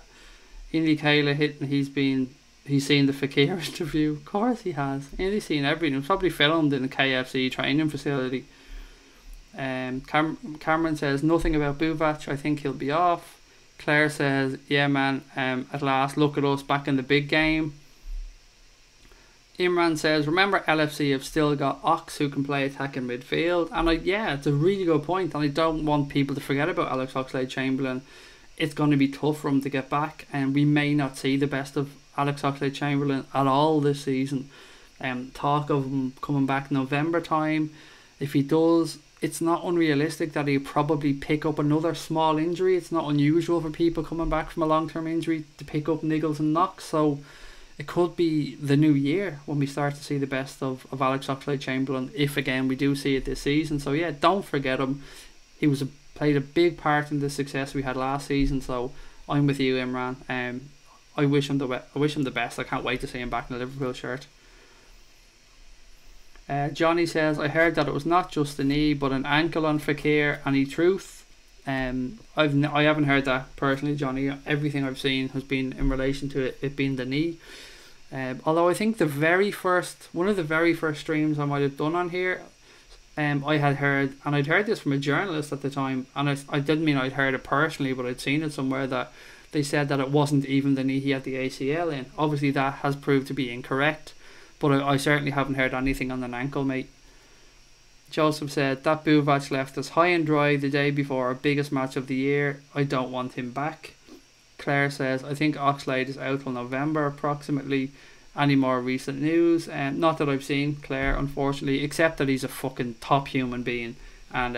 Indy Kayla he's seen the FEKIR interview. Of course he has. He's seen everything. It's probably filmed in the KFC training facility. Cameron says, nothing about Buvac. I think he'll be off. Claire says, yeah man, at last, look at us back in the big game. Imran says, remember LFC have still got Ox who can play attacking midfield. And it's a really good point, and I don't want people to forget about Alex Oxlade-Chamberlain. It's going to be tough for him to get back, and we may not see the best of Alex Oxlade-Chamberlain at all this season. Talk of him coming back November time. If he does, it's not unrealistic that he'll probably pick up another small injury. It's not unusual for people coming back from a long-term injury to pick up niggles and knocks. So it could be the new year when we start to see the best of Alex Oxlade-Chamberlain, if again we do see it this season. So yeah, don't forget him. He played a big part in the success we had last season. So I'm with you, Imran. I wish him the best. I can't wait to see him back in a Liverpool shirt. Johnny says, I heard that it was not just the knee but an ankle on Fekir. Any truth? I haven't heard that personally, Johnny. Everything I've seen has been in relation to it being the knee. Although I think one of the very first streams I might have done on here, I had heard, and I'd heard this from a journalist at the time, and I didn't mean I'd heard it personally, but I'd seen it somewhere that they said that it wasn't even the knee he had the ACL in. Obviously that has proved to be incorrect, but I certainly haven't heard anything on an ankle, mate. Joseph said, that Buvac left us high and dry the day before our biggest match of the year. I don't want him back. Claire says, I think Oxlade is out till November approximately. Any more recent news? Not that I've seen, Claire, unfortunately, except that he's a fucking top human being. And,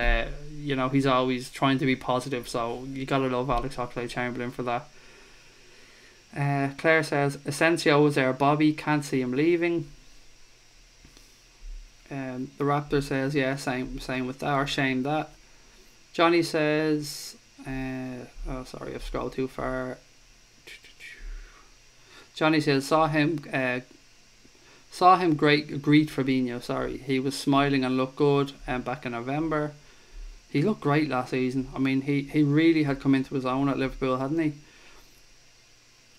he's always trying to be positive, so you gotta love Alex Oxlade-Chamberlain for that. Claire says, Asensio was there, Bobby, can't see him leaving. The Raptor says, yeah, same with that, or shame that. Johnny says, sorry, I've scrolled too far. Johnny says saw him greet Fabinho. Sorry, he was smiling and looked good. Back in November, he looked great last season. I mean, he really had come into his own at Liverpool, hadn't he?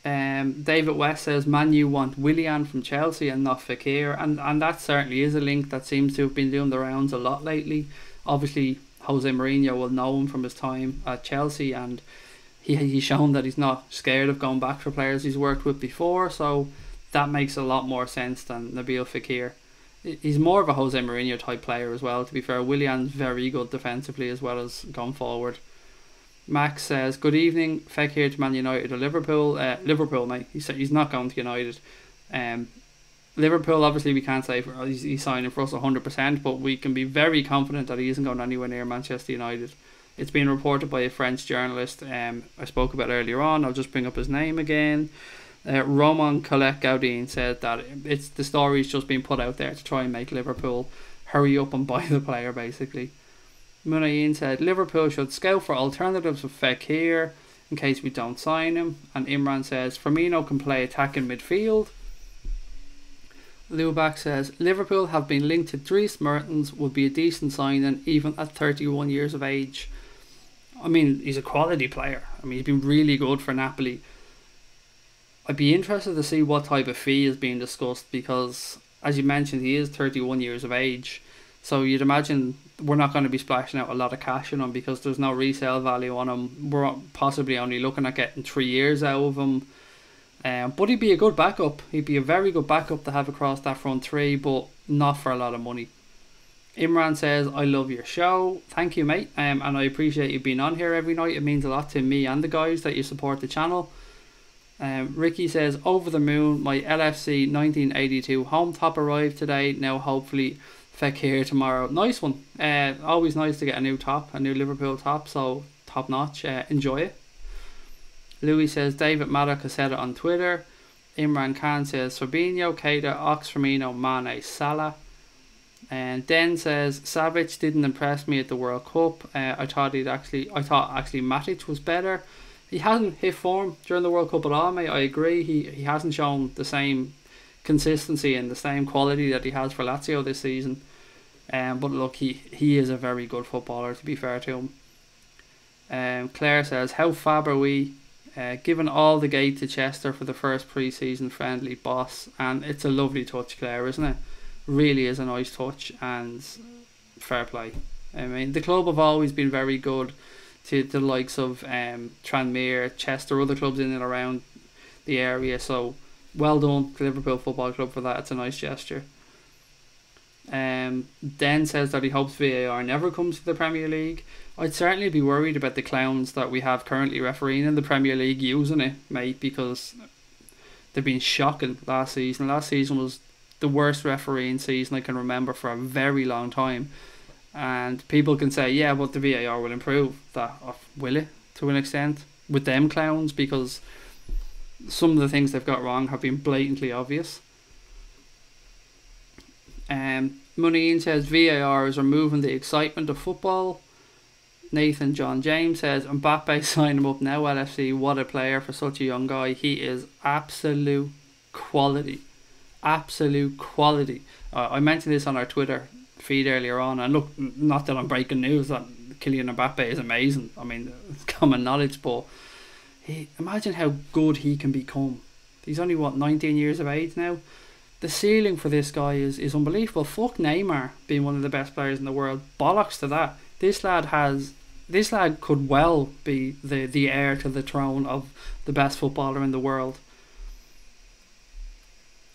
David West says Man U want Willian from Chelsea and not Fekir, and that certainly is a link that seems to have been doing the rounds a lot lately. Obviously, Jose Mourinho will know him from his time at Chelsea, and he's shown that he's not scared of going back for players he's worked with before, so that makes a lot more sense than Nabil Fekir. He's more of a Jose Mourinho type player as well, to be fair. Willian's very good defensively as well as going forward. Max says, good evening, Fekir to Man United or Liverpool. Liverpool, mate. He said he's not going to United. Liverpool, obviously, we can't say he's signing for us 100%, but we can be very confident that he isn't going anywhere near Manchester United. It's been reported by a French journalist I spoke about earlier on. I'll just bring up his name again. Roman Colette Gaudin said that the story's just been put out there to try and make Liverpool hurry up and buy the player, basically. Munayin said Liverpool should scout for alternatives with Fekir in case we don't sign him. And Imran says Firmino can play attacking midfield. Lubac says Liverpool have been linked to Dries Mertens, would be a decent signing even at 31 years of age. I mean, he's a quality player. I mean, he's been really good for Napoli. I'd be interested to see what type of fee is being discussed because, as you mentioned, he is 31 years of age. So you'd imagine we're not going to be splashing out a lot of cash on him because there's no resale value on him. We're possibly only looking at getting 3 years out of him. But he'd be a good backup. He'd be a very good backup to have across that front three, but not for a lot of money. Imran says, I love your show. Thank you, mate. And I appreciate you being on here every night. It means a lot to me and the guys that you support the channel. Ricky says, over the moon, my LFC 1982 home top arrived today. Now hopefully Fekir tomorrow. Nice one. Always nice to get a new top, a new Liverpool top, so top notch. Enjoy it. Louis says David Maddock has said it on Twitter. Imran Khan says Fabinho, Keita, Ox, Firmino, Mane, Salah. And Den says Savic didn't impress me at the World Cup. I thought actually Matic was better. He hasn't hit form during the World Cup at all, mate. I agree. He hasn't shown the same consistency and the same quality that he has for Lazio this season. But look, he is a very good footballer, to be fair to him. Claire says, how fab are we? Given all the gate to Chester for the first pre-season friendly, boss. And it's a lovely touch, Claire, isn't it? Really is a nice touch and fair play. I mean, the club have always been very good to the likes of Tranmere, Chester, other clubs in and around the area. So well done to Liverpool Football Club for that. It's a nice gesture. Den says that he hopes VAR never comes to the Premier League. I'd certainly be worried about the clowns that we have currently refereeing in the Premier League using it, mate, because they've been shocking last season. Last season was the worst refereeing season I can remember for a very long time. And people can say, yeah, but the VAR will improve. That will it, to an extent, with them clowns, because some of the things they've got wrong have been blatantly obvious. Muneen says VAR is removing the excitement of football. Nathan John James says Mbappe, sign him up now, LFC. What a player for such a young guy. He is absolute quality. Absolute quality. I mentioned this on our Twitter feed earlier on, and look, not that I'm breaking news that Kylian Mbappe is amazing. I mean, it's common knowledge, but imagine how good he can become. He's only 19 years of age now. The ceiling for this guy is unbelievable. Fuck Neymar being one of the best players in the world. Bollocks to that. This lad could well be the heir to the throne of the best footballer in the world.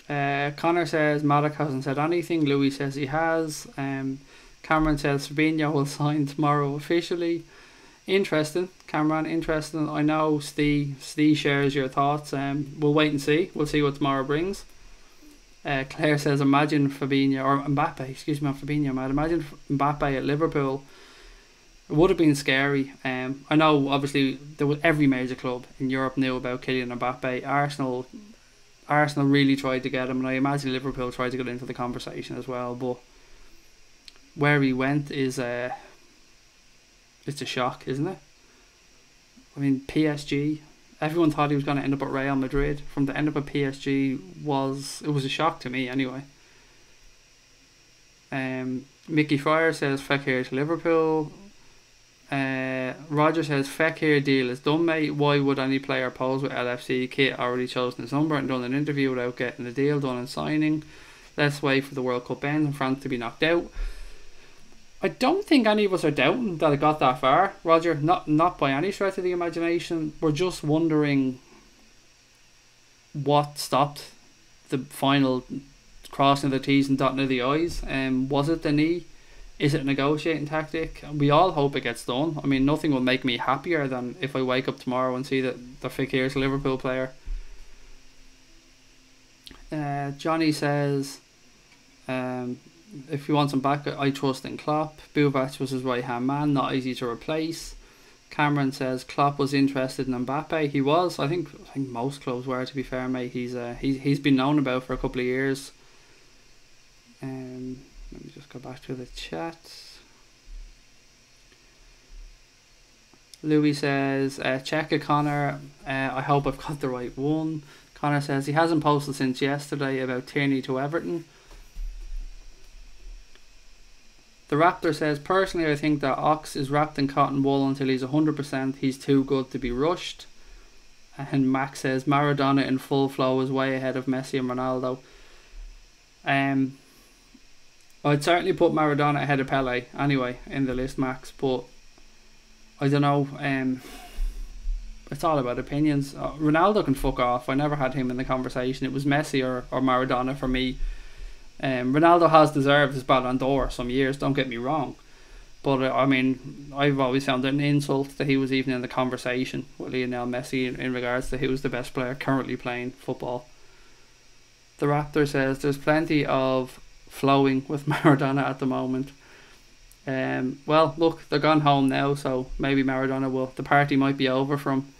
Connor says Maddock hasn't said anything. Louis says he has. Cameron says Fabinho will sign tomorrow officially. Interesting, Cameron, interesting. I know Steve shares your thoughts. We'll wait and see. We'll see what tomorrow brings. Claire says imagine Fabinho, or Mbappe, excuse me, not Fabinho, man. Imagine Mbappe at Liverpool. It would have been scary. I know obviously every major club in Europe knew about Kylian Mbappe. Arsenal really tried to get him, and I imagine Liverpool tried to get into the conversation as well, but where he went is it's a shock, isn't it? I mean, PSG, Everyone thought he was going to end up at Real Madrid. From to end up at PSG was a shock to me anyway. Mickey Fryer says FEKIR to Liverpool. Roger says FEKIR deal is done, mate. Why would any player pose with LFC? Kit already chosen his number and done an interview without getting the deal done and signing. Let's wait for the World Cup end and France to be knocked out. I don't think any of us are doubting that it got that far, Roger. Not by any stretch of the imagination. We're just wondering what stopped the final crossing of the T's and dotting of the I's. Was it the knee? Is it a negotiating tactic? We all hope it gets done. I mean, nothing will make me happier than if I wake up tomorrow and see that the FEKIR's a Liverpool player. Johnny says, if he wants him back, I trust in Klopp. Buvac was his right hand man, not easy to replace. Cameron says Klopp was interested in Mbappe. He was. I think most clubs were, to be fair, mate. He's been known about for a couple of years. Let me just go back to the chat. Louis says, check it, Connor. I hope I've got the right one. Connor says he hasn't posted since yesterday about Tierney to Everton. The Raptor says, personally I think that Ox is wrapped in cotton wool until he's 100%. He's too good to be rushed. And Max says, Maradona in full flow is way ahead of Messi and Ronaldo. I'd certainly put Maradona ahead of Pele anyway in the list, Max, but I don't know. It's all about opinions. Ronaldo can fuck off. I never had him in the conversation. It was Messi or Maradona for me. Ronaldo has deserved his Ballon d'Or some years, don't get me wrong, but I mean, I've always found it an insult that he was even in the conversation with Lionel Messi in regards to who's the best player currently playing football. The Raptor says there's plenty of flowing with Maradona at the moment. Well, look, they're gone home now, so maybe Maradona the party might be over for him.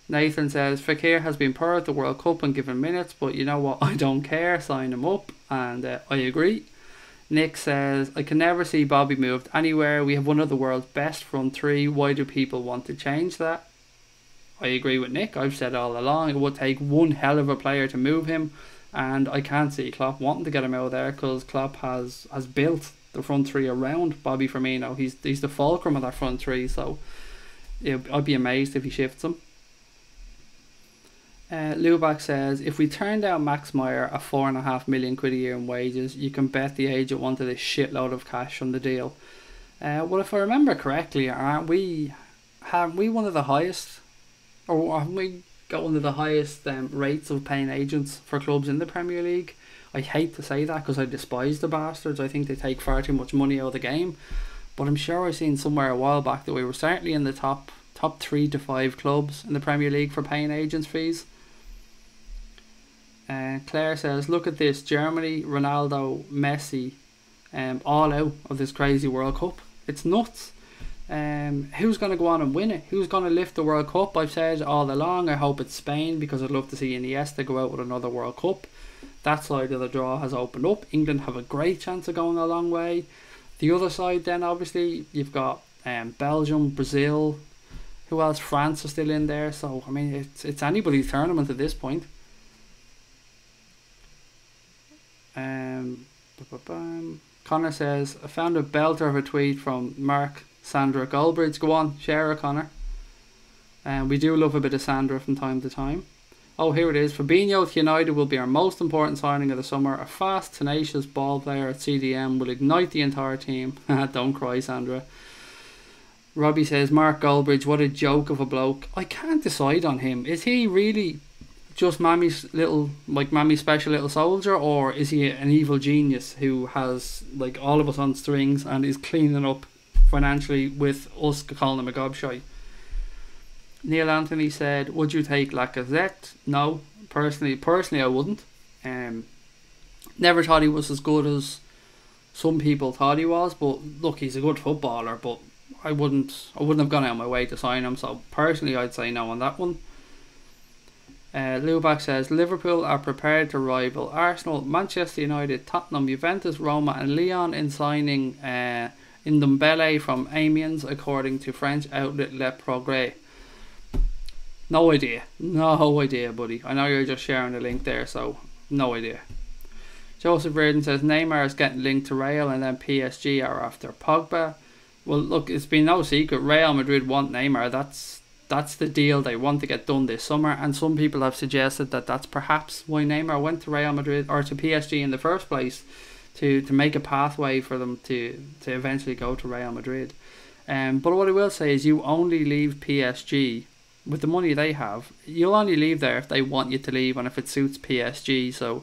Nathan says FEKIR has been poor at the World Cup and given minutes, but you know what, I don't care, sign him up. And I agree. Nick says I can never see Bobby moved anywhere. We have one of the world's best front three. Why do people want to change that? I agree with Nick. I've said all along it would take one hell of a player to move him, and I can't see Klopp wanting to get him out there because Klopp has built the front three around Bobby Firmino. He's the fulcrum of that front three, so yeah, I'd be amazed if he shifts him. Lubac says, if we turn down Max Meyer at £4.5 million a year in wages, you can bet the agent wanted a shitload of cash from the deal. Well, if I remember correctly, have we one of the highest, or have we got one of the highest rates of paying agents for clubs in the Premier League? I hate to say that because I despise the bastards. I think they take far too much money out of the game, but I'm sure I've seen somewhere a while back that we were certainly in the top 3 to 5 clubs in the Premier League for paying agents fees. Claire says, look at this, Germany, Ronaldo, Messi, all out of this crazy World Cup. It's nuts. Who's going to go on and win it? Who's going to lift the World Cup? I've said all along I hope it's Spain because I'd love to see Iniesta go out with another World Cup. That side of the draw has opened up. England have a great chance of going a long way. The other side then obviously you've got Belgium, Brazil, who else? France are still in there. So I mean it's anybody's tournament at this point. Connor says, I found a belter of a tweet from Mark Sandra Goldbridge. Go on, share it, Connor. We do love a bit of Sandra from time to time. Oh, here it is. Fabinho to United will be our most important signing of the summer. A fast, tenacious ball player at CDM will ignite the entire team. Don't cry, Sandra. Robbie says, Mark Goldbridge, what a joke of a bloke. I can't decide on him. Is he really just Mammy's special little soldier, or is he an evil genius who has like all of us on strings and is cleaning up financially with us calling him a gobshite? Neil Anthony said, would you take Lacazette? No, personally I wouldn't. Never thought he was as good as some people thought he was, but look, he's a good footballer, but I wouldn't have gone out of my way to sign him, so personally I'd say no on that one. Lubac says, Liverpool are prepared to rival Arsenal, Manchester United, Tottenham, Juventus, Roma and Lyon in signing Ndombele from Amiens, according to French outlet Le Progrès. No idea. No idea, buddy. I know you're just sharing the link there, so no idea. Joseph Reardon says Neymar is getting linked to Real and then PSG are after Pogba. Well, look, it's been no secret. Real Madrid want Neymar. That's the deal they want to get done this summer. And some people have suggested that that's perhaps why Neymar went to Real Madrid or to PSG in the first place, to make a pathway for them to eventually go to Real Madrid. But what I will say is you only leave PSG with the money they have. You'll only leave there if they want you to leave and if it suits PSG. So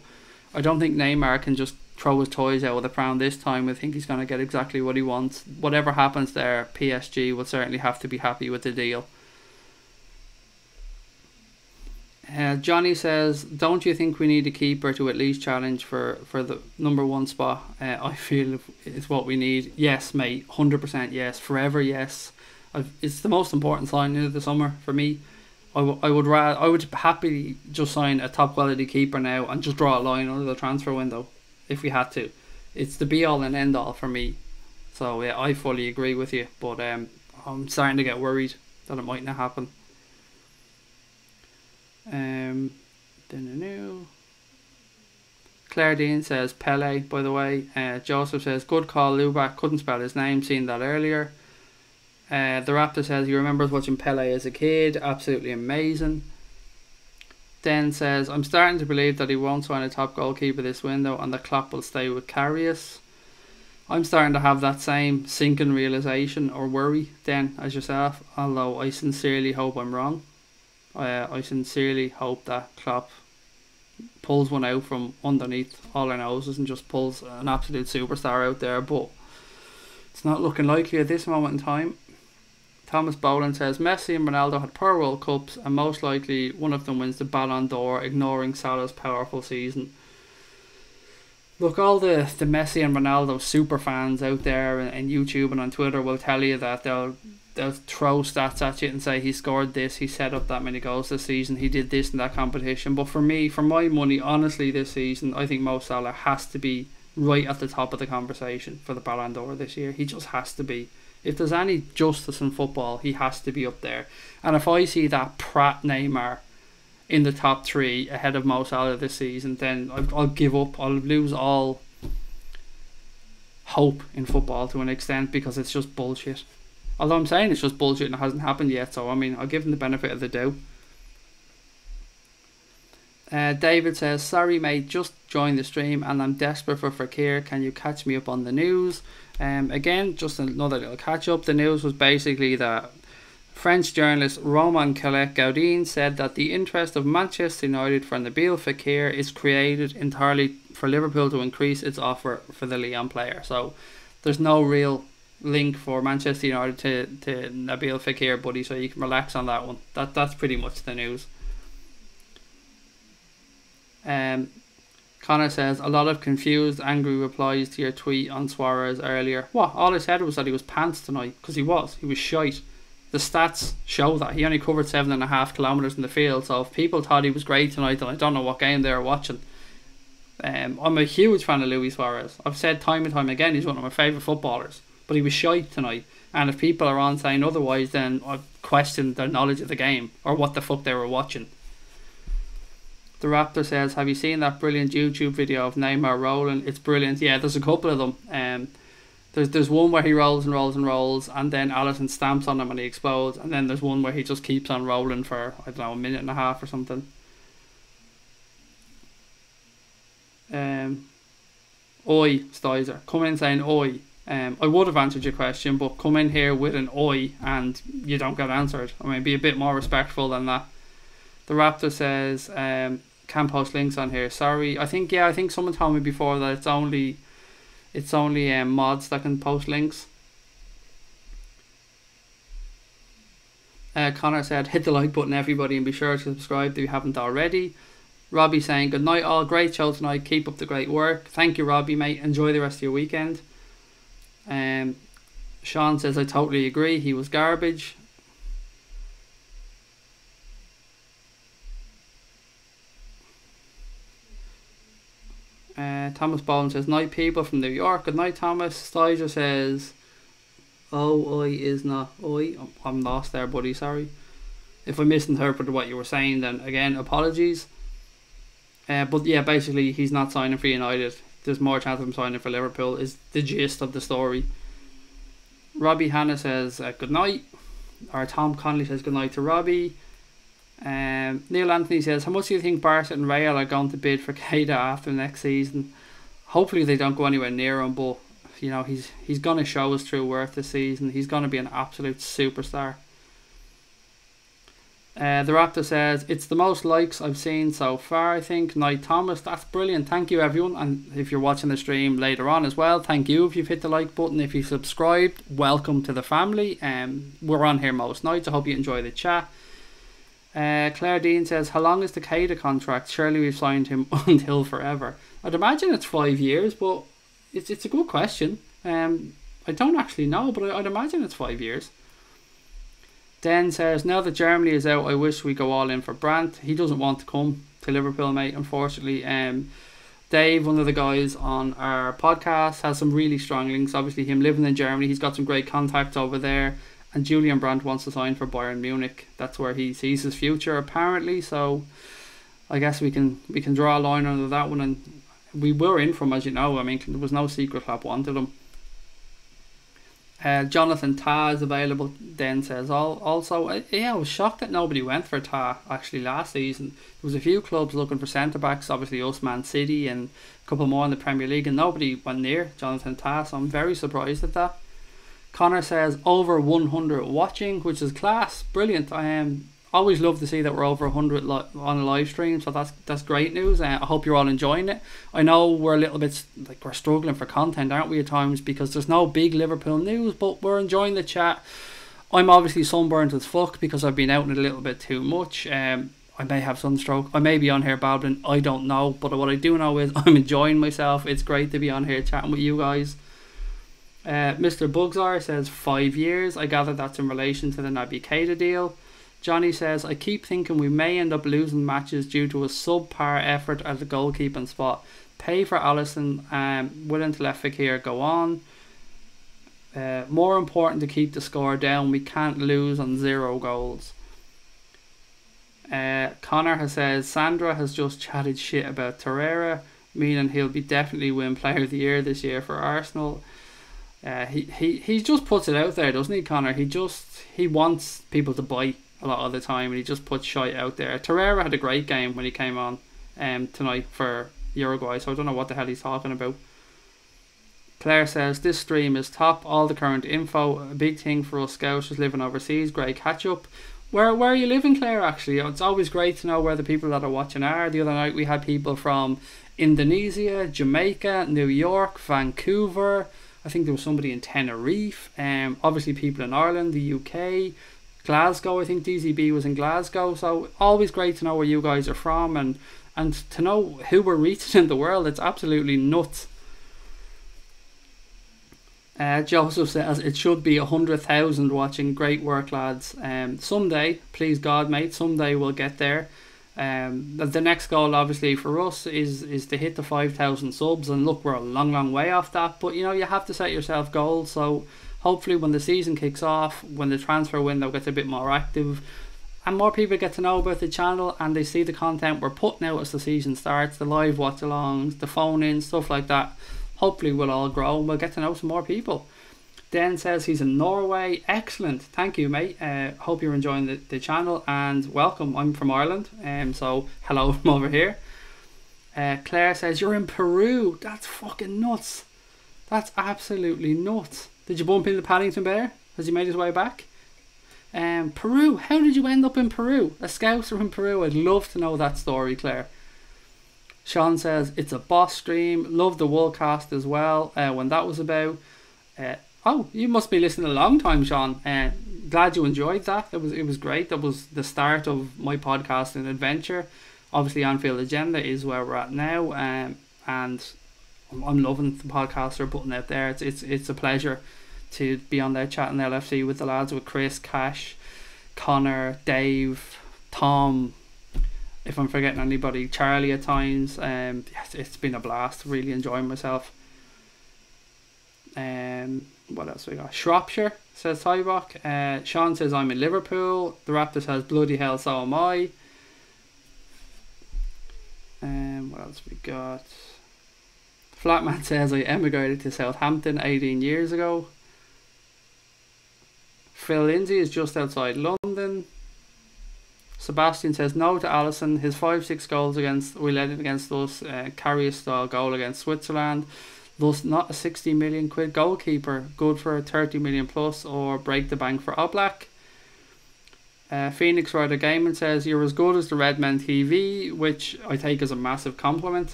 I don't think Neymar can just throw his toys out of the pram this time. I think he's going to get exactly what he wants. Whatever happens there, PSG will certainly have to be happy with the deal. Johnny says, don't you think we need a keeper to at least challenge for the number one spot? I feel it's what we need. Yes, mate, 100% yes, forever yes. It's the most important signing of the summer for me. I would happily just sign a top quality keeper now and just draw a line under the transfer window if we had to. It's the be all and end all for me. So yeah, I fully agree with you, but I'm starting to get worried that it might not happen. Claire Dean says Pele, by the way. Joseph says good call, Lubac, couldn't spell his name, seen that earlier. The Raptor says he remembers watching Pele as a kid, absolutely amazing. Den says I'm starting to believe that he won't sign a top goalkeeper this window and the Klopp will stay with Karius. I'm starting to have that same sinking realisation or worry then as yourself, although I sincerely hope I'm wrong. I sincerely hope that Klopp pulls one out from underneath all our noses and just pulls an absolute superstar out there, but it's not looking likely at this moment in time. Thomas Boland says Messi and Ronaldo had poor World Cups and most likely one of them wins the Ballon d'Or, ignoring Salah's powerful season. Look, all the Messi and Ronaldo super fans out there and YouTube and on Twitter will tell you that they'll throw stats at you and say he scored this, he set up that many goals this season, he did this in that competition. But for me, for my money, honestly, this season, I think Mo Salah has to be right at the top of the conversation for the Ballon d'Or this year. He just has to be. If there's any justice in football, he has to be up there. And if I see that prat Neymar in the top three ahead of Mo Salah this season, then I'll give up. I'll lose all hope in football to an extent because it's just bullshit. Although I'm saying it's just bullshit and it hasn't happened yet, so I mean, I'll give him the benefit of the doubt. David says, sorry mate, just joined the stream and I'm desperate for FEKIR. Can you catch me up on the news? Again, just another little catch up. The news was basically that French journalist Romain Collet-Gaudin said that the interest of Manchester United for Nabil FEKIR is created entirely for Liverpool to increase its offer for the Lyon player. So there's no real link for Manchester United to Nabil FEKIR, buddy, so you can relax on that one. That's pretty much the news. Connor says, a lot of confused, angry replies to your tweet on Suarez earlier. What? All I said was that he was pants tonight, because he was shite. The stats show that. He only covered 7.5 kilometres in the field, so if people thought he was great tonight, then I don't know what game they were watching. I'm a huge fan of Luis Suarez. I've said time and time again, he's one of my favourite footballers, but he was shite tonight. And if people are on saying otherwise, then I've questioned their knowledge of the game, or what the fuck they were watching. The Raptor says, have you seen that brilliant YouTube video of Neymar rolling? It's brilliant. Yeah, there's a couple of them. There's one where he rolls and rolls and rolls, and then Alisson stamps on him and he explodes, and then there's one where he just keeps on rolling for, I don't know, a minute and a half or something. Oi, Stizer. Come in saying oi. I would have answered your question, but come in here with an oi and you don't get answered. I mean, be a bit more respectful than that. The Raptor says, can post links on here. Sorry, I think someone told me before that it's only mods that can post links. Connor said, hit the like button everybody and be sure to subscribe if you haven't already. Robbie saying, good night all, great show tonight, keep up the great work. Thank you Robbie mate, enjoy the rest of your weekend. Sean says, I totally agree, he was garbage. Thomas Bowen says, night people from New York. Good night Thomas. Stiger says, oh, I is not oi. I'm lost there buddy, sorry. If I misinterpreted what you were saying, then again, apologies. But yeah, basically he's not signing for United. There's more chance of him signing for Liverpool is the gist of the story. Robbie Hanna says good night. Or Tom Connolly says good night to Robbie. Neil Anthony says, how much do you think Barca and Real are going to bid for Keita after next season? Hopefully they don't go anywhere near him, but you know, he's going to show us true worth this season. He's going to be an absolute superstar. The Raptor says, it's the most likes I've seen so far, I think. Knight Thomas, that's brilliant. Thank you, everyone. And if you're watching the stream later on as well, thank you if you've hit the like button. If you've subscribed, welcome to the family. We're on here most nights. I hope you enjoy the chat. Claire Dean says, how long is the Keita contract? Surely we've signed him until forever. I'd imagine it's 5 years, but it's a good question. I don't actually know, but I'd imagine it's 5 years. Den says, now that Germany is out, I wish we go all in for Brandt. He doesn't want to come to Liverpool, mate, unfortunately. Dave, one of the guys on our podcast, has some really strong links. Obviously, him living in Germany, he's got some great contacts over there. And Julian Brandt wants to sign for Bayern Munich. That's where he sees his future, apparently. So I guess we can draw a line under that one. And we were in for him, as you know. I mean, there was no secret club wanted him. Jonathan Tah is available. Then says also, I was shocked that nobody went for Tah actually last season. There was a few clubs looking for centre backs, obviously us, Man City, and a couple more in the Premier League, and nobody went near Jonathan Tah. So I'm very surprised at that. Connor says over 100 watching, which is class, brilliant. I always love to see that we're over 100 on a live stream, so that's great news. I hope you're all enjoying it. I know we're a little bit like we're struggling for content, aren't we, at times, because there's no big Liverpool news, but we're enjoying the chat. I'm obviously sunburnt as fuck because I've been out in it a little bit too much. I may have sunstroke. I may be on here babbling. I don't know, but what I do know is I'm enjoying myself. It's great to be on here chatting with you guys. Mr. Bugsar says 5 years. I gather that's in relation to the Naby Keita deal. Johnny says, I keep thinking we may end up losing matches due to a subpar effort at the goalkeeping spot. Pay for Alisson, willing to let FEKIR go on. More important to keep the score down. We can't lose on 0 goals. Connor has said, Sandra has just chatted shit about Torreira, meaning he'll be definitely win Player of the Year this year for Arsenal. He just puts it out there, doesn't he, Connor? He wants people to bite a lot of the time, and he just puts shite out there. Torreira had a great game when he came on tonight for Uruguay, so I don't know what the hell he's talking about. Claire says, this stream is top, all the current info, a big thing for us Scousers living overseas, great catch up. Where are you living, Claire, actually? It's always great to know where the people that are watching are. The other night we had people from Indonesia, Jamaica, New York, Vancouver. I think there was somebody in Tenerife. Obviously people in Ireland, the UK, Glasgow. I think DZB was in Glasgow. So always great to know where you guys are from and to know who we're reaching in the world. It's absolutely nuts. Joseph says it should be 100,000 watching. Great work, lads. Someday, please God, mate, someday we'll get there. The next goal obviously for us is to hit the 5,000 subs, and look, we're a long way off that, but you know, you have to set yourself goals. So hopefully when the season kicks off, when the transfer window gets a bit more active and more people get to know about the channel and they see the content we're putting out as the season starts, the live watch alongs, the phone in, stuff like that, hopefully we'll all grow and we'll get to know some more people. Den says he's in Norway. Excellent. Thank you, mate. Hope you're enjoying the channel and welcome. I'm from Ireland, so hello from over here. Claire says you're in Peru. That's fucking nuts. That's absolutely nuts. Did you bump into Paddington Bear? Has he made his way back? Peru. How did you end up in Peru? A Scouser in Peru. I'd love to know that story, Claire. Sean says it's a boss stream. Love the Woolcast as well. When that was about. Oh, you must be listening a long time, Sean. Glad you enjoyed that. It was great. That was the start of my podcasting adventure. Obviously, Anfield Agenda is where we're at now, and I'm loving the podcast we're putting out there. It's a pleasure to be on there chatting LFC with the lads, with Chris, Cash, Connor, Dave, Tom. If I'm forgetting anybody, Charlie at times. Yes, it's been a blast. Really enjoying myself. What else we got? Shropshire, says Tybok. Sean says, I'm in Liverpool. The Raptor says, bloody hell, so am I. What else we got? Flatman says, I emigrated to Southampton 18 years ago. Phil Lindsay is just outside London. Sebastian says, no to Alisson. His 5-6 goals we led it against us. Carrier style goal against Switzerland. Thus not a 60 million quid goalkeeper. Good for 30 million plus, or break the bank for Oblak. Phoenix Rider Gaming says, you're as good as the Redmen TV, which I take as a massive compliment.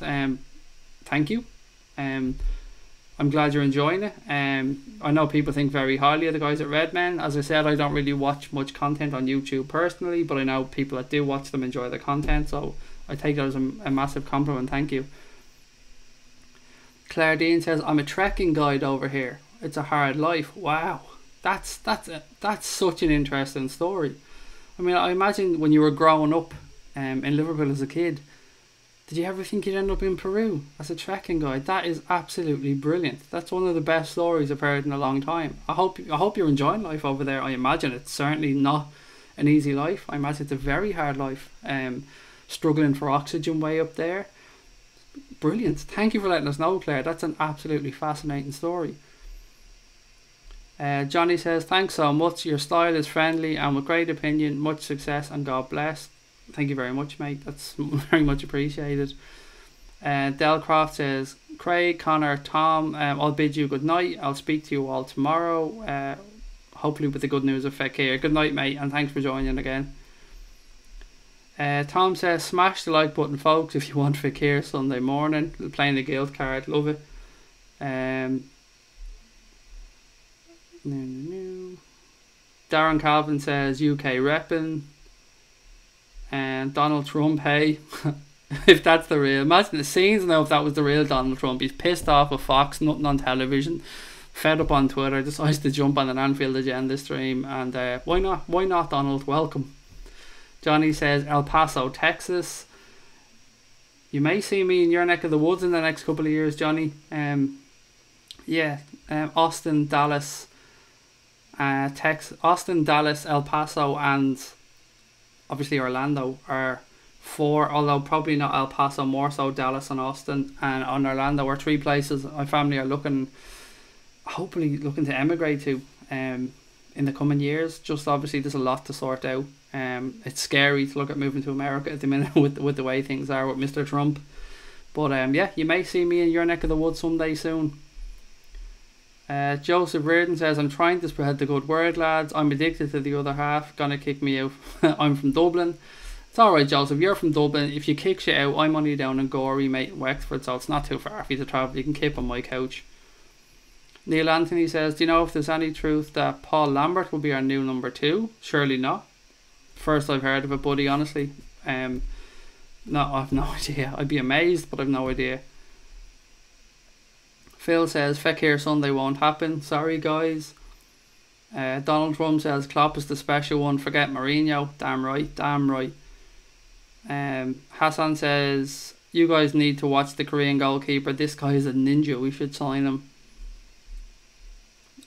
Thank you. I'm glad you're enjoying it. I know people think very highly of the guys at Redmen. As I said, I don't really watch much content on YouTube personally, but I know people that do watch them enjoy the content, so I take that as a massive compliment. Thank you. Claire Dean says, I'm a trekking guide over here. It's a hard life. Wow, that's such an interesting story. I mean, I imagine when you were growing up in Liverpool as a kid, did you ever think you'd end up in Peru as a trekking guide? That is absolutely brilliant. That's one of the best stories I've heard in a long time. I hope you're enjoying life over there. I imagine it's certainly not an easy life. I imagine it's a very hard life. Struggling for oxygen way up there. Brilliant. Thank you for letting us know, Claire. That's an absolutely fascinating story. Johnny says, thanks so much. Your style is friendly and with great opinion. Much success and God bless. Thank you very much, mate. That's very much appreciated. Delcroft says, Craig, Connor, Tom, I'll bid you good night. I'll speak to you all tomorrow. Hopefully with the good news of FEKIR. Good night, mate, and thanks for joining again. Tom says, smash the like button, folks, if you want FEKIR Sunday morning. Playing the guild card, love it. Darren Calvin says, UK reppin'. And Donald Trump, hey, if that's the real, imagine the scenes now if that was the real Donald Trump. He's pissed off with Fox, nothing on television, fed up on Twitter, decides to jump on an Anfield Agenda stream, and why not Donald, welcome. Johnny says, El Paso, Texas. You may see me in your neck of the woods in the next couple of years, Johnny. Austin, Dallas, Austin, Dallas, El Paso, and obviously Orlando are 4, although probably not El Paso, more so Dallas and Austin, and on Orlando are 3 places my family are hopefully looking to emigrate to in the coming years. Just obviously there's a lot to sort out. It's scary to look at moving to America at the minute with the way things are with Mr. Trump, but yeah, you may see me in your neck of the woods someday soon. Joseph Reardon says, I'm trying to spread the good word, lads. I'm addicted to the other half. Gonna kick me out. I'm from Dublin. It's alright, Joseph. You're from Dublin. If you kicks you out, I'm only down in Gorey, mate, in Wexford, so it's not too far for you to travel. You can keep on my couch. Neil Anthony says, do you know if there's any truth that Paul Lambert will be our new number 2? Surely not. First I've heard of it, buddy, honestly. No, I've no idea. I'd be amazed, but I've no idea. Phil says, FEKIR Sunday won't happen. Sorry, guys. Donald Trump says, Klopp is the special one. Forget Mourinho. Damn right. Damn right. Hassan says, you guys need to watch the Korean goalkeeper. This guy is a ninja. We should sign him.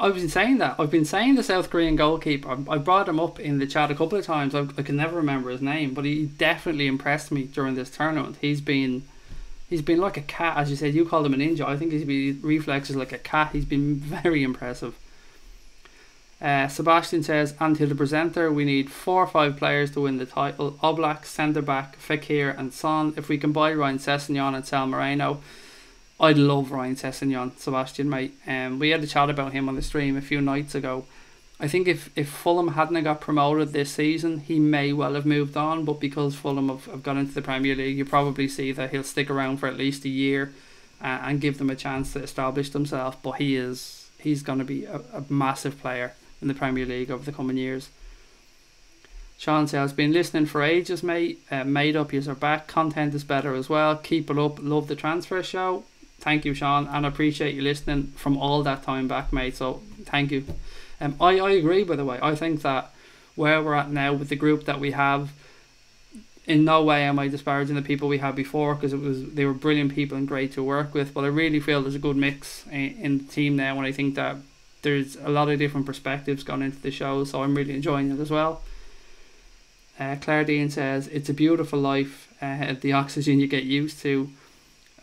I've been saying that. I've been saying the South Korean goalkeeper. I brought him up in the chat a couple of times. I can never remember his name, but he definitely impressed me during this tournament. He's been like a cat, as you said. You called him a ninja. I think he's been reflexes like a cat. He's been very impressive. Sebastian says, and to the presenter, we need 4 or 5 players to win the title. Oblak, centre back, FEKIR and Son. If we can buy Ryan Sessegnon and Sal Moreno, I'd love Ryan Sessegnon, Sebastian, mate. We had a chat about him on the stream a few nights ago. I think if Fulham hadn't got promoted this season, he may well have moved on, but because Fulham have got into the Premier League, you probably see that he'll stick around for at least a year and give them a chance to establish themselves. But he's going to be a massive player in the Premier League over the coming years. Sean says, been listening for ages, mate. Made up, yous are back. Content is better as well. Keep it up. Love the transfer show. Thank you, Sean, and I appreciate you listening from all that time back, mate. So thank you. I agree, by the way. I think that where we're at now with the group that we have, in no way am I disparaging the people we had before, because they were brilliant people and great to work with. But I really feel there's a good mix in the team now, and I think that there's a lot of different perspectives going into the show, so I'm really enjoying it as well. Claire Dean says, it's a beautiful life, the oxygen you get used to,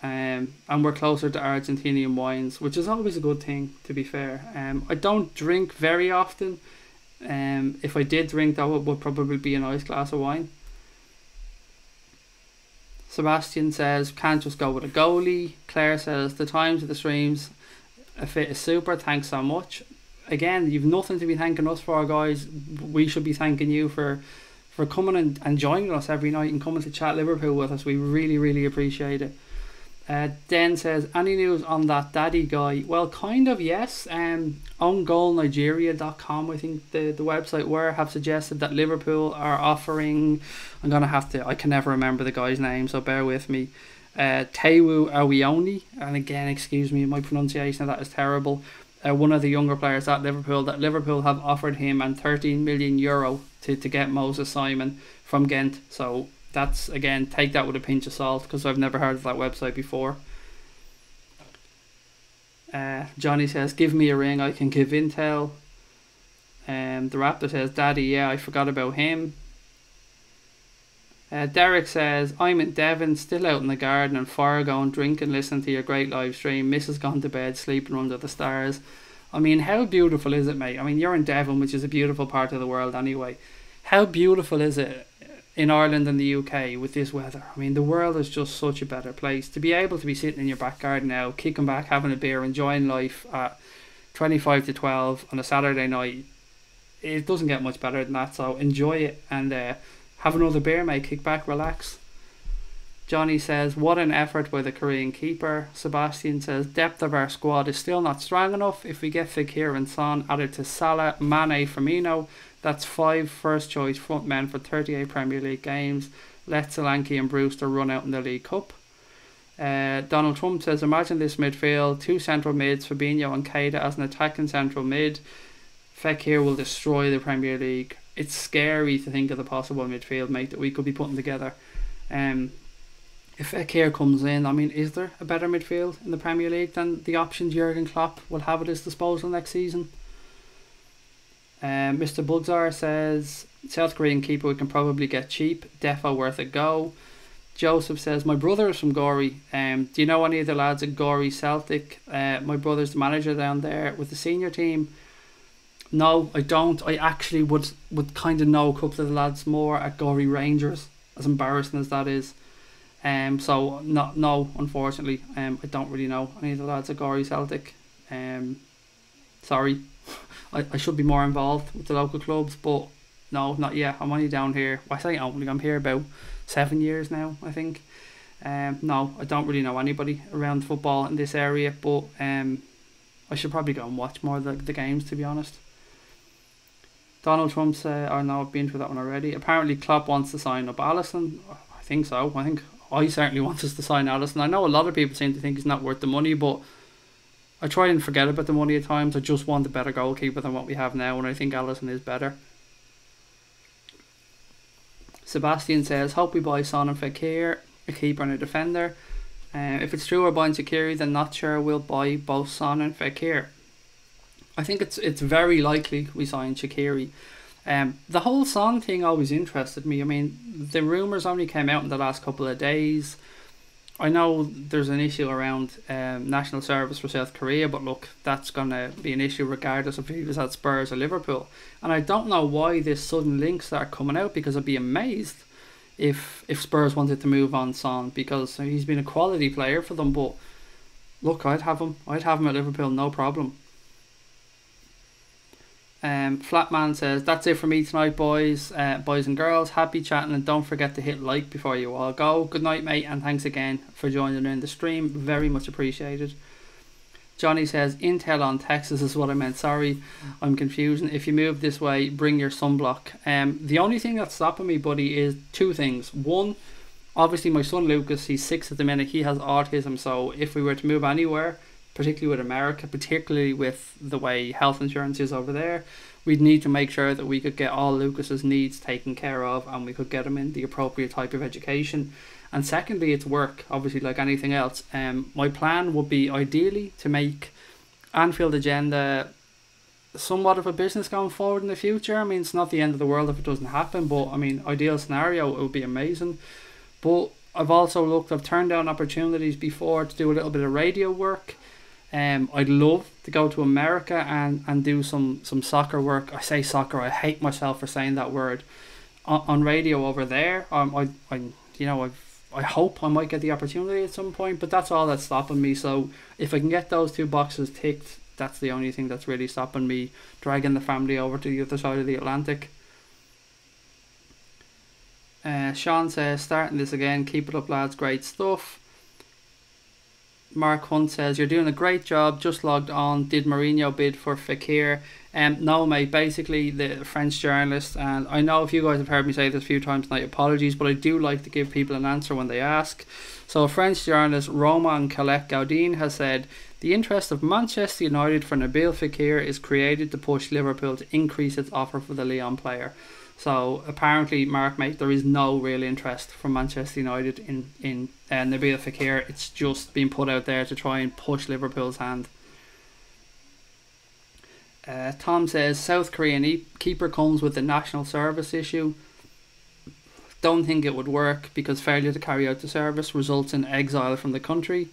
and we're closer to Argentinian wines, which is always a good thing, to be fair. I don't drink very often. If I did drink, that would probably be a nice glass of wine. Sebastian says, can't just go with a goalie. Claire says, the times of the streams, a fit is super, thanks so much. Again, you've nothing to be thanking us for, guys. We should be thanking you for coming and joining us every night and coming to chat Liverpool with us. We really, really appreciate it. Den says, any news on that daddy guy? Well, kind of, yes. OwnGoalNigeria.com, I think the website have suggested that Liverpool are offering, I can never remember the guy's name, so bear with me, Tewu Awioni, and again, excuse me, my pronunciation of that is terrible, one of the younger players at Liverpool, that Liverpool have offered him and €13 million to get Moses Simon from Ghent. So that's, again, take that with a pinch of salt, because I've never heard of that website before. Johnny says, give me a ring, I can give intel. The Raptor says, daddy, yeah, I forgot about him. Derek says, I'm in Devon, still out in the garden and fire going, drinking, listening to your great live stream. Mrs. gone to bed, sleeping under the stars. I mean, how beautiful is it, mate? I mean, you're in Devon, which is a beautiful part of the world anyway. How beautiful is it in Ireland and the UK with this weather? I mean, the world is just such a better place. To be able to be sitting in your back garden now, kicking back, having a beer, enjoying life at 25 to 12 on a Saturday night, it doesn't get much better than that. So enjoy it and have another beer, mate. Kick back, relax. Johnny says, what an effort by the Korean keeper. Sebastian says, depth of our squad is still not strong enough. If we get FEKIR and Son added to Salah, Mane, Firmino, that's 5 first choice front men for 38 Premier League games. Let Solanke and Brewster run out in the League Cup. Donald Trump says, imagine this midfield, 2 central mids, Fabinho and Keita as an attacking central mid. FEKIR will destroy the Premier League. It's scary to think of the possible midfield, mate, that we could be putting together. If FEKIR comes in, I mean, is there a better midfield in the Premier League than the options Jurgen Klopp will have at his disposal next season? Mr. Bugsar says, South Korean keeper we can probably get cheap, defo worth a go. Joseph says, my brother is from Gorey. Do you know any of the lads at Gorey Celtic? My brother's the manager down there with the senior team. No, I don't. I actually would kind of know a couple of the lads more at Gorey Rangers, as embarrassing as that is. So no, unfortunately, I don't really know any of the lads at Gorey Celtic. Sorry, I should be more involved with the local clubs, but no, not yet. I'm only down here. I say only. I'm here about 7 years now, I think. No, I don't really know anybody around football in this area, but I should probably go and watch more of the games, to be honest. Donald Trump said, oh no, I've been through that one already. Apparently Klopp wants to sign up Alisson. I think so. I certainly want us to sign Alisson. I know a lot of people seem to think he's not worth the money, but I try and forget about the money at times. I just want a better goalkeeper than what we have now, and I think Alisson is better. Sebastian says, hope we buy Son and FEKIR, a keeper and a defender. If it's true we're buying Shaqiri, then not sure we'll buy both Son and FEKIR. I think it's very likely we sign Shaqiri. The whole Son thing always interested me. I mean, the rumours only came out in the last couple of days. I know there's an issue around national service for South Korea, but look, that's going to be an issue regardless if he was at Spurs or Liverpool. And I don't know why this sudden links start coming out, because I'd be amazed if Spurs wanted to move on Son, because he's been a quality player for them. But look, I'd have him at Liverpool, no problem. Flatman says, that's it for me tonight, boys and girls. Happy chatting, and don't forget to hit like before you all go. Good night, mate, and thanks again for joining in the stream. Very much appreciated. Johnny says, intel on Texas is what I meant. Sorry, I'm confusing. If you move this way, bring your sunblock. The only thing that's stopping me, buddy, is 2 things. One, obviously my son Lucas, he's 6 at the minute. He has autism, so if we were to move anywhere, particularly with America, particularly with the way health insurance is over there, we'd need to make sure that we could get all Lucas's needs taken care of, and we could get him in the appropriate type of education. And secondly, it's work, obviously, like anything else. My plan would be ideally to make Anfield Agenda somewhat of a business going forward in the future. I mean, it's not the end of the world if it doesn't happen, but I mean, ideal scenario, it would be amazing. But I've turned down opportunities before to do a little bit of radio work. I'd love to go to America and do some soccer work. I say soccer, I hate myself for saying that word, on radio over there. I hope I might get the opportunity at some point, but that's all that's stopping me. So if I can get those two boxes ticked, that's the only thing that's really stopping me dragging the family over to the other side of the Atlantic. Sean says, starting this again, keep it up lads, great stuff. Mark Hunt says, you're doing a great job, just logged on, did Mourinho bid for FEKIR? No mate, basically the French journalist, and I know if you guys have heard me say this a few times tonight, apologies, but I do like to give people an answer when they ask. So French journalist Romain Colette Gaudin has said, the interest of Manchester United for Nabil Fekir is created to push Liverpool to increase its offer for the Lyon player. So apparently, Mark, mate, there is no real interest from Manchester United in Nabil Fekir. It's just been put out there to try and push Liverpool's hand. Tom says, South Korean keeper comes with the national service issue. Don't think it would work because failure to carry out the service results in exile from the country.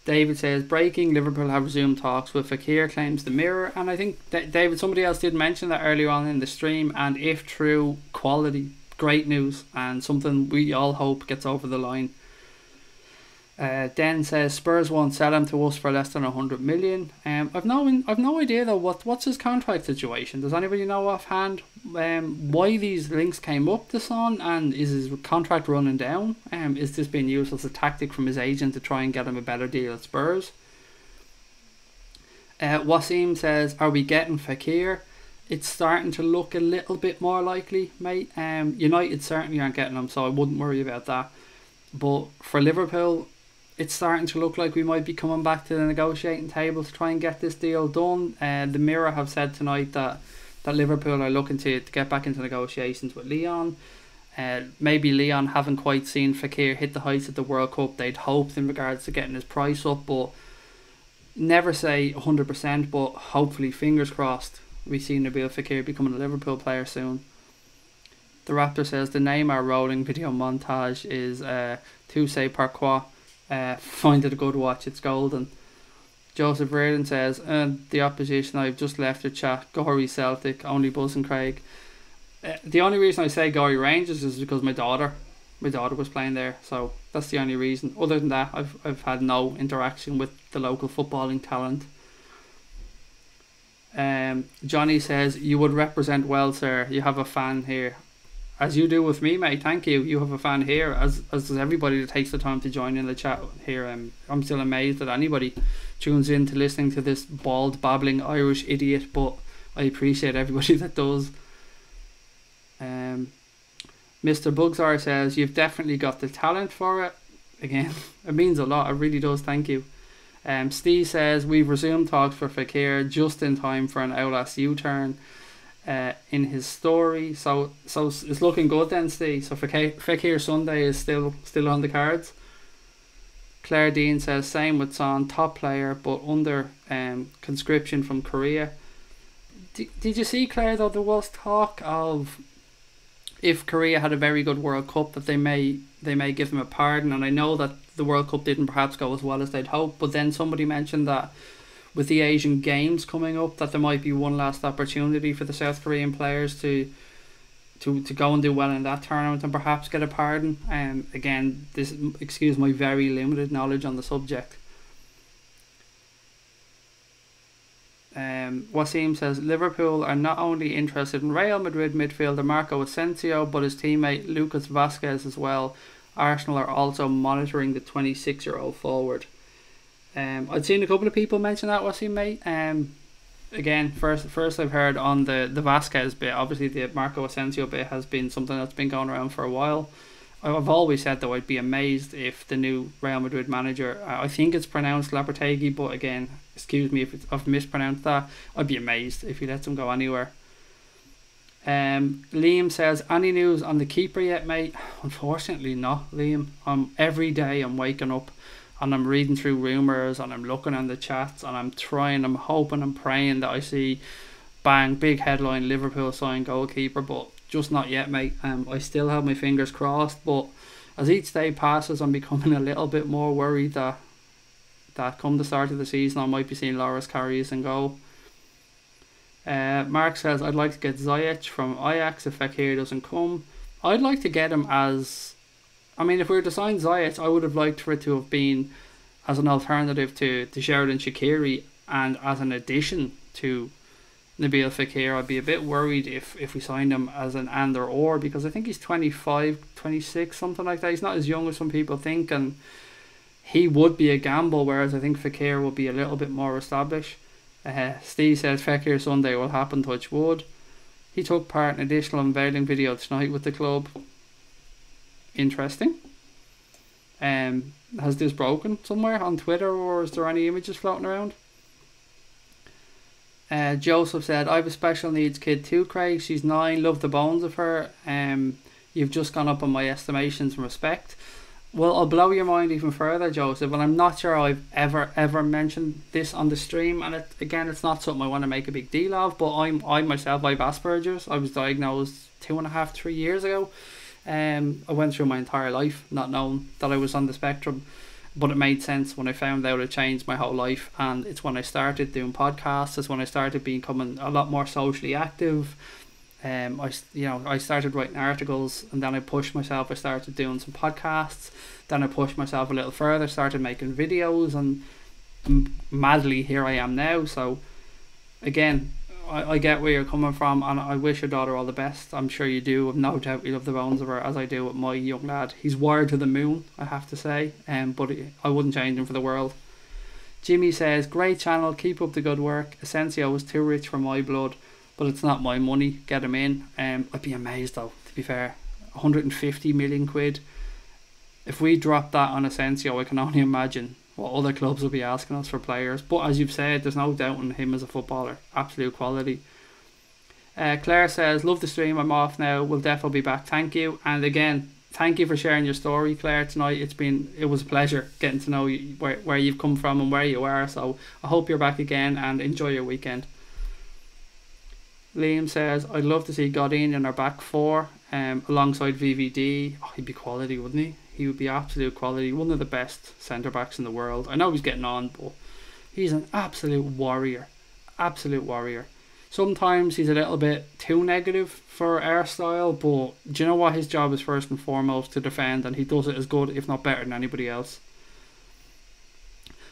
David says, breaking, Liverpool have resumed talks with Fekir, claims the Mirror. And I think, David, somebody else did mention that earlier on in the stream. And if true, quality, great news. And something we all hope gets over the line. Den says, Spurs won't sell him to us for less than 100 million. I've no idea though what's his contract situation. Does anybody know offhand why these links came up to Son, and is his contract running down? Is this being used as a tactic from his agent to try and get him a better deal at Spurs? Wasim says, are we getting Fekir? It's starting to look a little bit more likely, mate. United certainly aren't getting him, so I wouldn't worry about that. But for Liverpool, it's starting to look like we might be coming back to the negotiating table to try and get this deal done. The Mirror have said tonight that Liverpool are looking to get back into negotiations with Lyon. Maybe Lyon haven't quite seen Fekir hit the heights of the World Cup they'd hoped in regards to getting his price up, but never say 100%, but hopefully, fingers crossed, we see Nabil Fekir becoming a Liverpool player soon. The Raptor says the Neymar rolling video montage is tout c'est pourquoi. Find it a good watch, it's golden. Joseph Reardon says, the opposition, I've just left the chat, Gorey Celtic, only buzzing Craig. The only reason I say Gorey Rangers is because my daughter was playing there, so that's the only reason. Other than that, I've had no interaction with the local footballing talent. Johnny says, you would represent well, sir, you have a fan here. As you do with me, mate, thank you. You have a fan here, as does everybody that takes the time to join in the chat here. I'm still amazed that anybody tunes in to listening to this bald, babbling Irish idiot, but I appreciate everybody that does. Mr. Bugsar says, you've definitely got the talent for it. Again, it means a lot, it really does, thank you. Steve says, we've resumed talks for Fekir just in time for an Outlast U-turn. In his story, so it's looking good then, Steve. So Fekir Sunday is still on the cards. Claire Dean says same with Son, top player but under conscription from Korea. Did you see, Claire, though there was talk of if Korea had a very good World Cup that they may give them a pardon, and I know that the World Cup didn't perhaps go as well as they'd hoped, but then somebody mentioned that with the Asian Games coming up, that there might be one last opportunity for the South Korean players to go and do well in that tournament and perhaps get a pardon. Again, excuse my very limited knowledge on the subject. Wasim says Liverpool are not only interested in Real Madrid midfielder Marco Asensio, but his teammate Lucas Vazquez as well. Arsenal are also monitoring the 26-year-old forward. I'd seen a couple of people mention that, Wasim, mate. Again, first I've heard on the Vazquez bit. Obviously the Marco Asensio bit has been something that's been going around for a while. I've always said though I'd be amazed if the new Real Madrid manager, I think it's pronounced Lopetegui, but again, excuse me if I've mispronounced that, I'd be amazed if he lets him go anywhere. Liam says, any news on the keeper yet, mate? Unfortunately not, Liam. Every day I'm waking up, and I'm reading through rumours, and I'm looking on the chats, and I'm hoping, I'm praying that I see, bang, big headline, Liverpool sign goalkeeper, but just not yet, mate. I still have my fingers crossed, but as each day passes, I'm becoming a little bit more worried that come the start of the season, I might be seeing Loris Karius in goal. Mark says, I'd like to get Ziyech from Ajax if FEKIR doesn't come. I'd like to get him as... I mean, if we were to sign Ziyech, I would have liked for it to have been as an alternative to Sheridan Shaqiri and as an addition to Nabil Fekir. I'd be a bit worried if we signed him as an or, because I think he's 25, 26, something like that. He's not as young as some people think, and he would be a gamble, whereas I think Fekir will be a little bit more established. Steve says Fekir Sunday will happen, touch wood. He took part in an additional unveiling video tonight with the club. Interesting. Has this broken somewhere on Twitter, or is there any images floating around? Joseph said, I have a special needs kid too, Craig. She's 9, love the bones of her. You've just gone up on my estimations and respect. Well, I'll blow your mind even further, Joseph, and I'm not sure I've ever mentioned this on the stream, and it's not something I want to make a big deal of, but I myself, I have Asperger's. I was diagnosed 2.5, 3 years ago. I went through my entire life not knowing that I was on the spectrum, but it made sense when I found out. It changed my whole life, and it's when I started doing podcasts, it's when I started becoming a lot more socially active. I started writing articles, and then I pushed myself. I started doing some podcasts. Then I pushed myself a little further, started making videos, and madly here I am now. So again, I get where you're coming from, and I wish your daughter all the best. I'm sure you do. I've no doubt you love the bones of her, as I do with my young lad. He's wired to the moon, I have to say, but I wouldn't change him for the world. Jimmy says, great channel, keep up the good work. Asensio is too rich for my blood, but it's not my money. Get him in. I'd be amazed though, to be fair. 150 million quid. If we drop that on Asensio, I can only imagine what other clubs will be asking us for players. But as you've said, there's no doubt in him as a footballer. Absolute quality. Claire says, love the stream, I'm off now. We'll definitely be back. Thank you. And again, thank you for sharing your story, Claire, tonight. It was a pleasure getting to know you, where you've come from and where you are. So I hope you're back again, and enjoy your weekend. Liam says, I'd love to see Godin in our back four alongside VVD. Oh, he'd be quality, wouldn't he? He would be absolute quality. One of the best centre-backs in the world. I know he's getting on, but he's an absolute warrior. Absolute warrior. Sometimes he's a little bit too negative for our style, but do you know what? His job is first and foremost to defend, and he does it as good, if not better, than anybody else.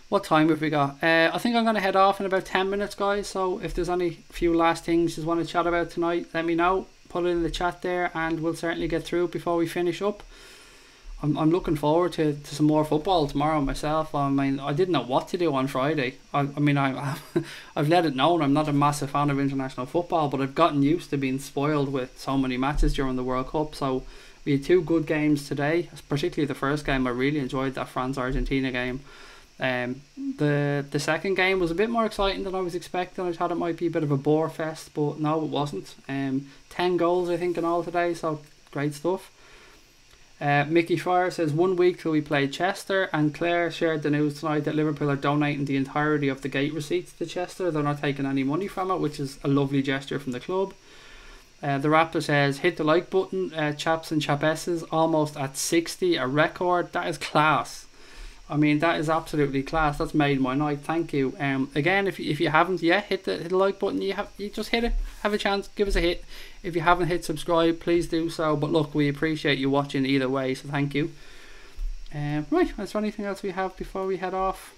What time have we got? I think I'm going to head off in about 10 minutes, guys. So if there's any few last things you want to chat about tonight, let me know. Put it in the chat there, and we'll certainly get through it before we finish up. I'm looking forward to some more football tomorrow myself. I mean, I didn't know what to do on Friday. I've let it known I'm not a massive fan of international football, but I've gotten used to being spoiled with so many matches during the World Cup. So we had 2 good games today, particularly the first game. I really enjoyed that France-Argentina game. The second game was a bit more exciting than I was expecting. I thought it might be a bit of a bore fest, but no, it wasn't. 10 goals I think in all today, so great stuff. Mickey Fire says 1 week till we play Chester, and Claire shared the news tonight that Liverpool are donating the entirety of the gate receipts to Chester. They're not taking any money from it, which is a lovely gesture from the club. The Raptor says, hit the like button, chaps and chapesses, almost at 60, a record. That is class. I mean, that is absolutely class. That's made my night. Thank you. Again, if you haven't yet hit the like button, you just hit it. Have a chance. Give us a hit. If you haven't hit subscribe, please do so. But look, we appreciate you watching either way, so thank you. Right, is there anything else we have before we head off?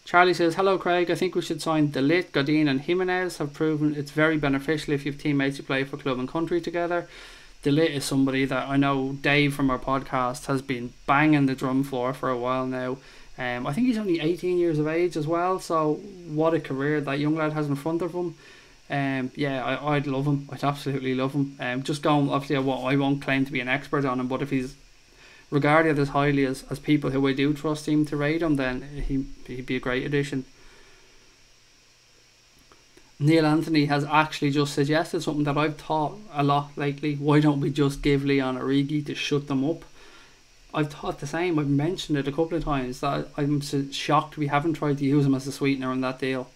Charlie says, hello Craig, I think we should sign De Ligt, Godin and Jimenez. Have proven it's very beneficial if you have teammates who play for club and country together. De Ligt is somebody that I know Dave from our podcast has been banging the drum for a while now. I think he's only 18 years of age as well, so what a career that young lad has in front of him. Yeah, I'd love him. I'd absolutely love him. Just going, obviously I won't claim to be an expert on him, but if he's regarded as highly as people who I do trust seem to rate him, then he'd be a great addition. Neil Anthony has actually just suggested something that I've thought a lot lately. Why don't we just give Leon Origi to shut them up? I've thought the same. I've mentioned it a couple of times that I'm shocked we haven't tried to use him as a sweetener in that deal.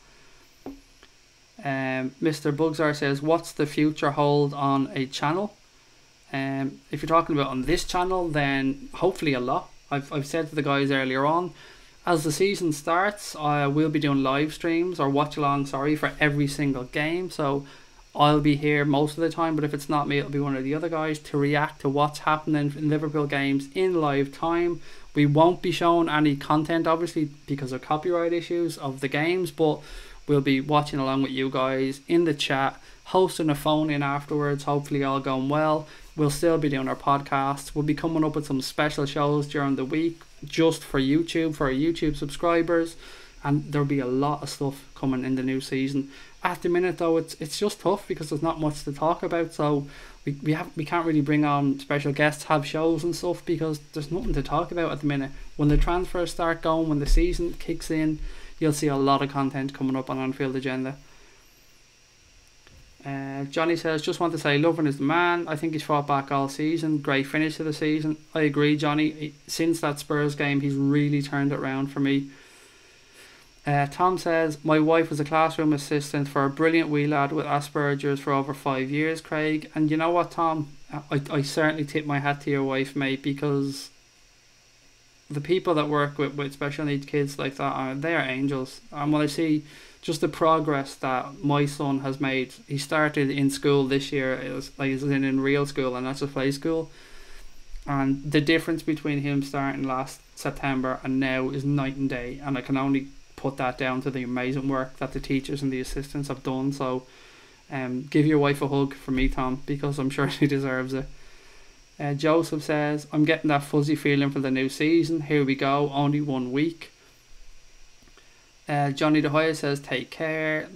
Mr. Bugsar says, what's the future hold on a channel? If you're talking about on this channel, then hopefully a lot. I've said to the guys earlier on, as the season starts, we'll be doing live streams or watch along, for every single game. So I'll be here most of the time, but if it's not me, it'll be one of the other guys to react to what's happening in Liverpool games in live time. We won't be showing any content, obviously, because of copyright issues of the games, but we'll be watching along with you guys in the chat, hosting a phone in afterwards, hopefully all going well. We'll still be doing our podcasts. We'll be coming up with some special shows during the week just for YouTube, for our YouTube subscribers. And there'll be a lot of stuff coming in the new season. At the minute though, it's just tough because there's not much to talk about. So we can't really bring on special guests, have shows and stuff, because there's nothing to talk about at the minute. When the transfers start going, when the season kicks in, you'll see a lot of content coming up on On-Field Agenda. Johnny says, just want to say Lovren is the man. I think he's fought back all season. Great finish to the season. I agree, Johnny. Since that Spurs game, he's really turned it around for me. Tom says, my wife was a classroom assistant for a brilliant wee lad with Asperger's for over 5 years, Craig. And you know what, Tom? I certainly tip my hat to your wife, mate, because the people that work with special needs kids like that, they are angels. And when I see just the progress that my son has made, he started in school this year. It was like he's in real school and not just play school. And the difference between him starting last September and now is night and day. And I can only put that down to the amazing work that the teachers and the assistants have done. So give your wife a hug for me, Tom, because I'm sure she deserves it. Joseph says, I'm getting that fuzzy feeling for the new season. Here we go, only 1 week. Johnny De Hoya says, take care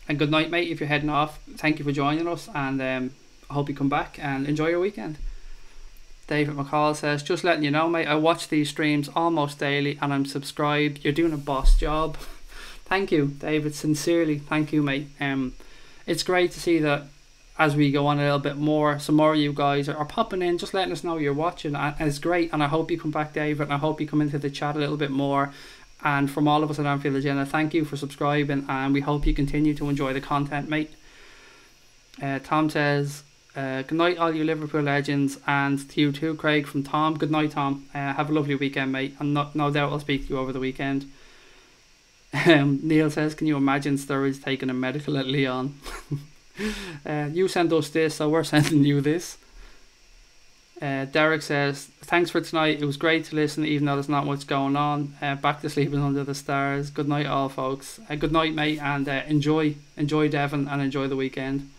and good night, mate, if you're heading off. Thank you for joining us, and I hope you come back and enjoy your weekend. David McCall says, just letting you know, mate, I watch these streams almost daily and I'm subscribed. You're doing a boss job. Thank you, David, sincerely, thank you, mate. It's great to see that as we go on a little bit more, some more of you guys are popping in, just letting us know you're watching, and it's great. And I hope you come back, David, and I hope you come into the chat a little bit more. And from all of us at On-Field Agenda, thank you for subscribing, and we hope you continue to enjoy the content, mate. Tom says, good night, all you Liverpool legends, and to you too, Craig, from Tom. Good night, Tom. Have a lovely weekend, mate, and no doubt I'll speak to you over the weekend. Neil says, can you imagine Sturridge taking a medical at Lyon? You sent us this, so we're sending you this. Derek says, thanks for tonight, it was great to listen even though there's not much going on. Back to sleeping under the stars. Good night all, folks. Good night, mate, and enjoy Devon and enjoy the weekend.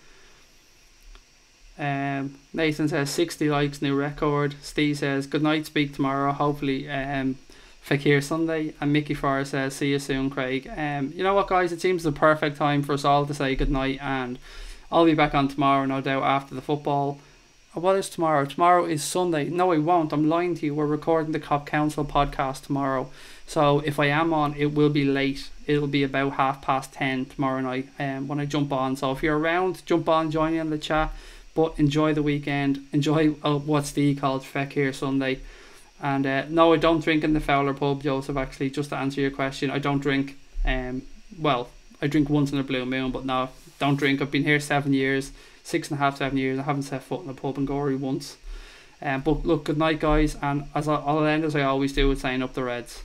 Nathan says 60 likes, new record. Steve says good night, speak tomorrow, hopefully FEKIR Sunday. And Mickey Farr says see you soon, Craig. You know what, guys, it seems the perfect time for us all to say good night, and I'll be back on tomorrow, no doubt, after the football. What is tomorrow? Tomorrow is Sunday. No, I won't. I'm lying to you. We're recording the Cop Council podcast tomorrow. So if I am on, it will be late. It'll be about 10:30 tomorrow night when I jump on. So if you're around, jump on, join me in the chat. But enjoy the weekend. Enjoy what Steve called FEKIR Sunday. And no, I don't drink in the Fowler pub, Joseph, actually, just to answer your question. I don't drink. Well, I drink once in a blue moon, but no, don't drink. I've been here 7 years. 6.5, 7 years. I haven't set foot in a pub in Gorey once. But look, good night, guys, and I'll end as I always do with saying up the Reds.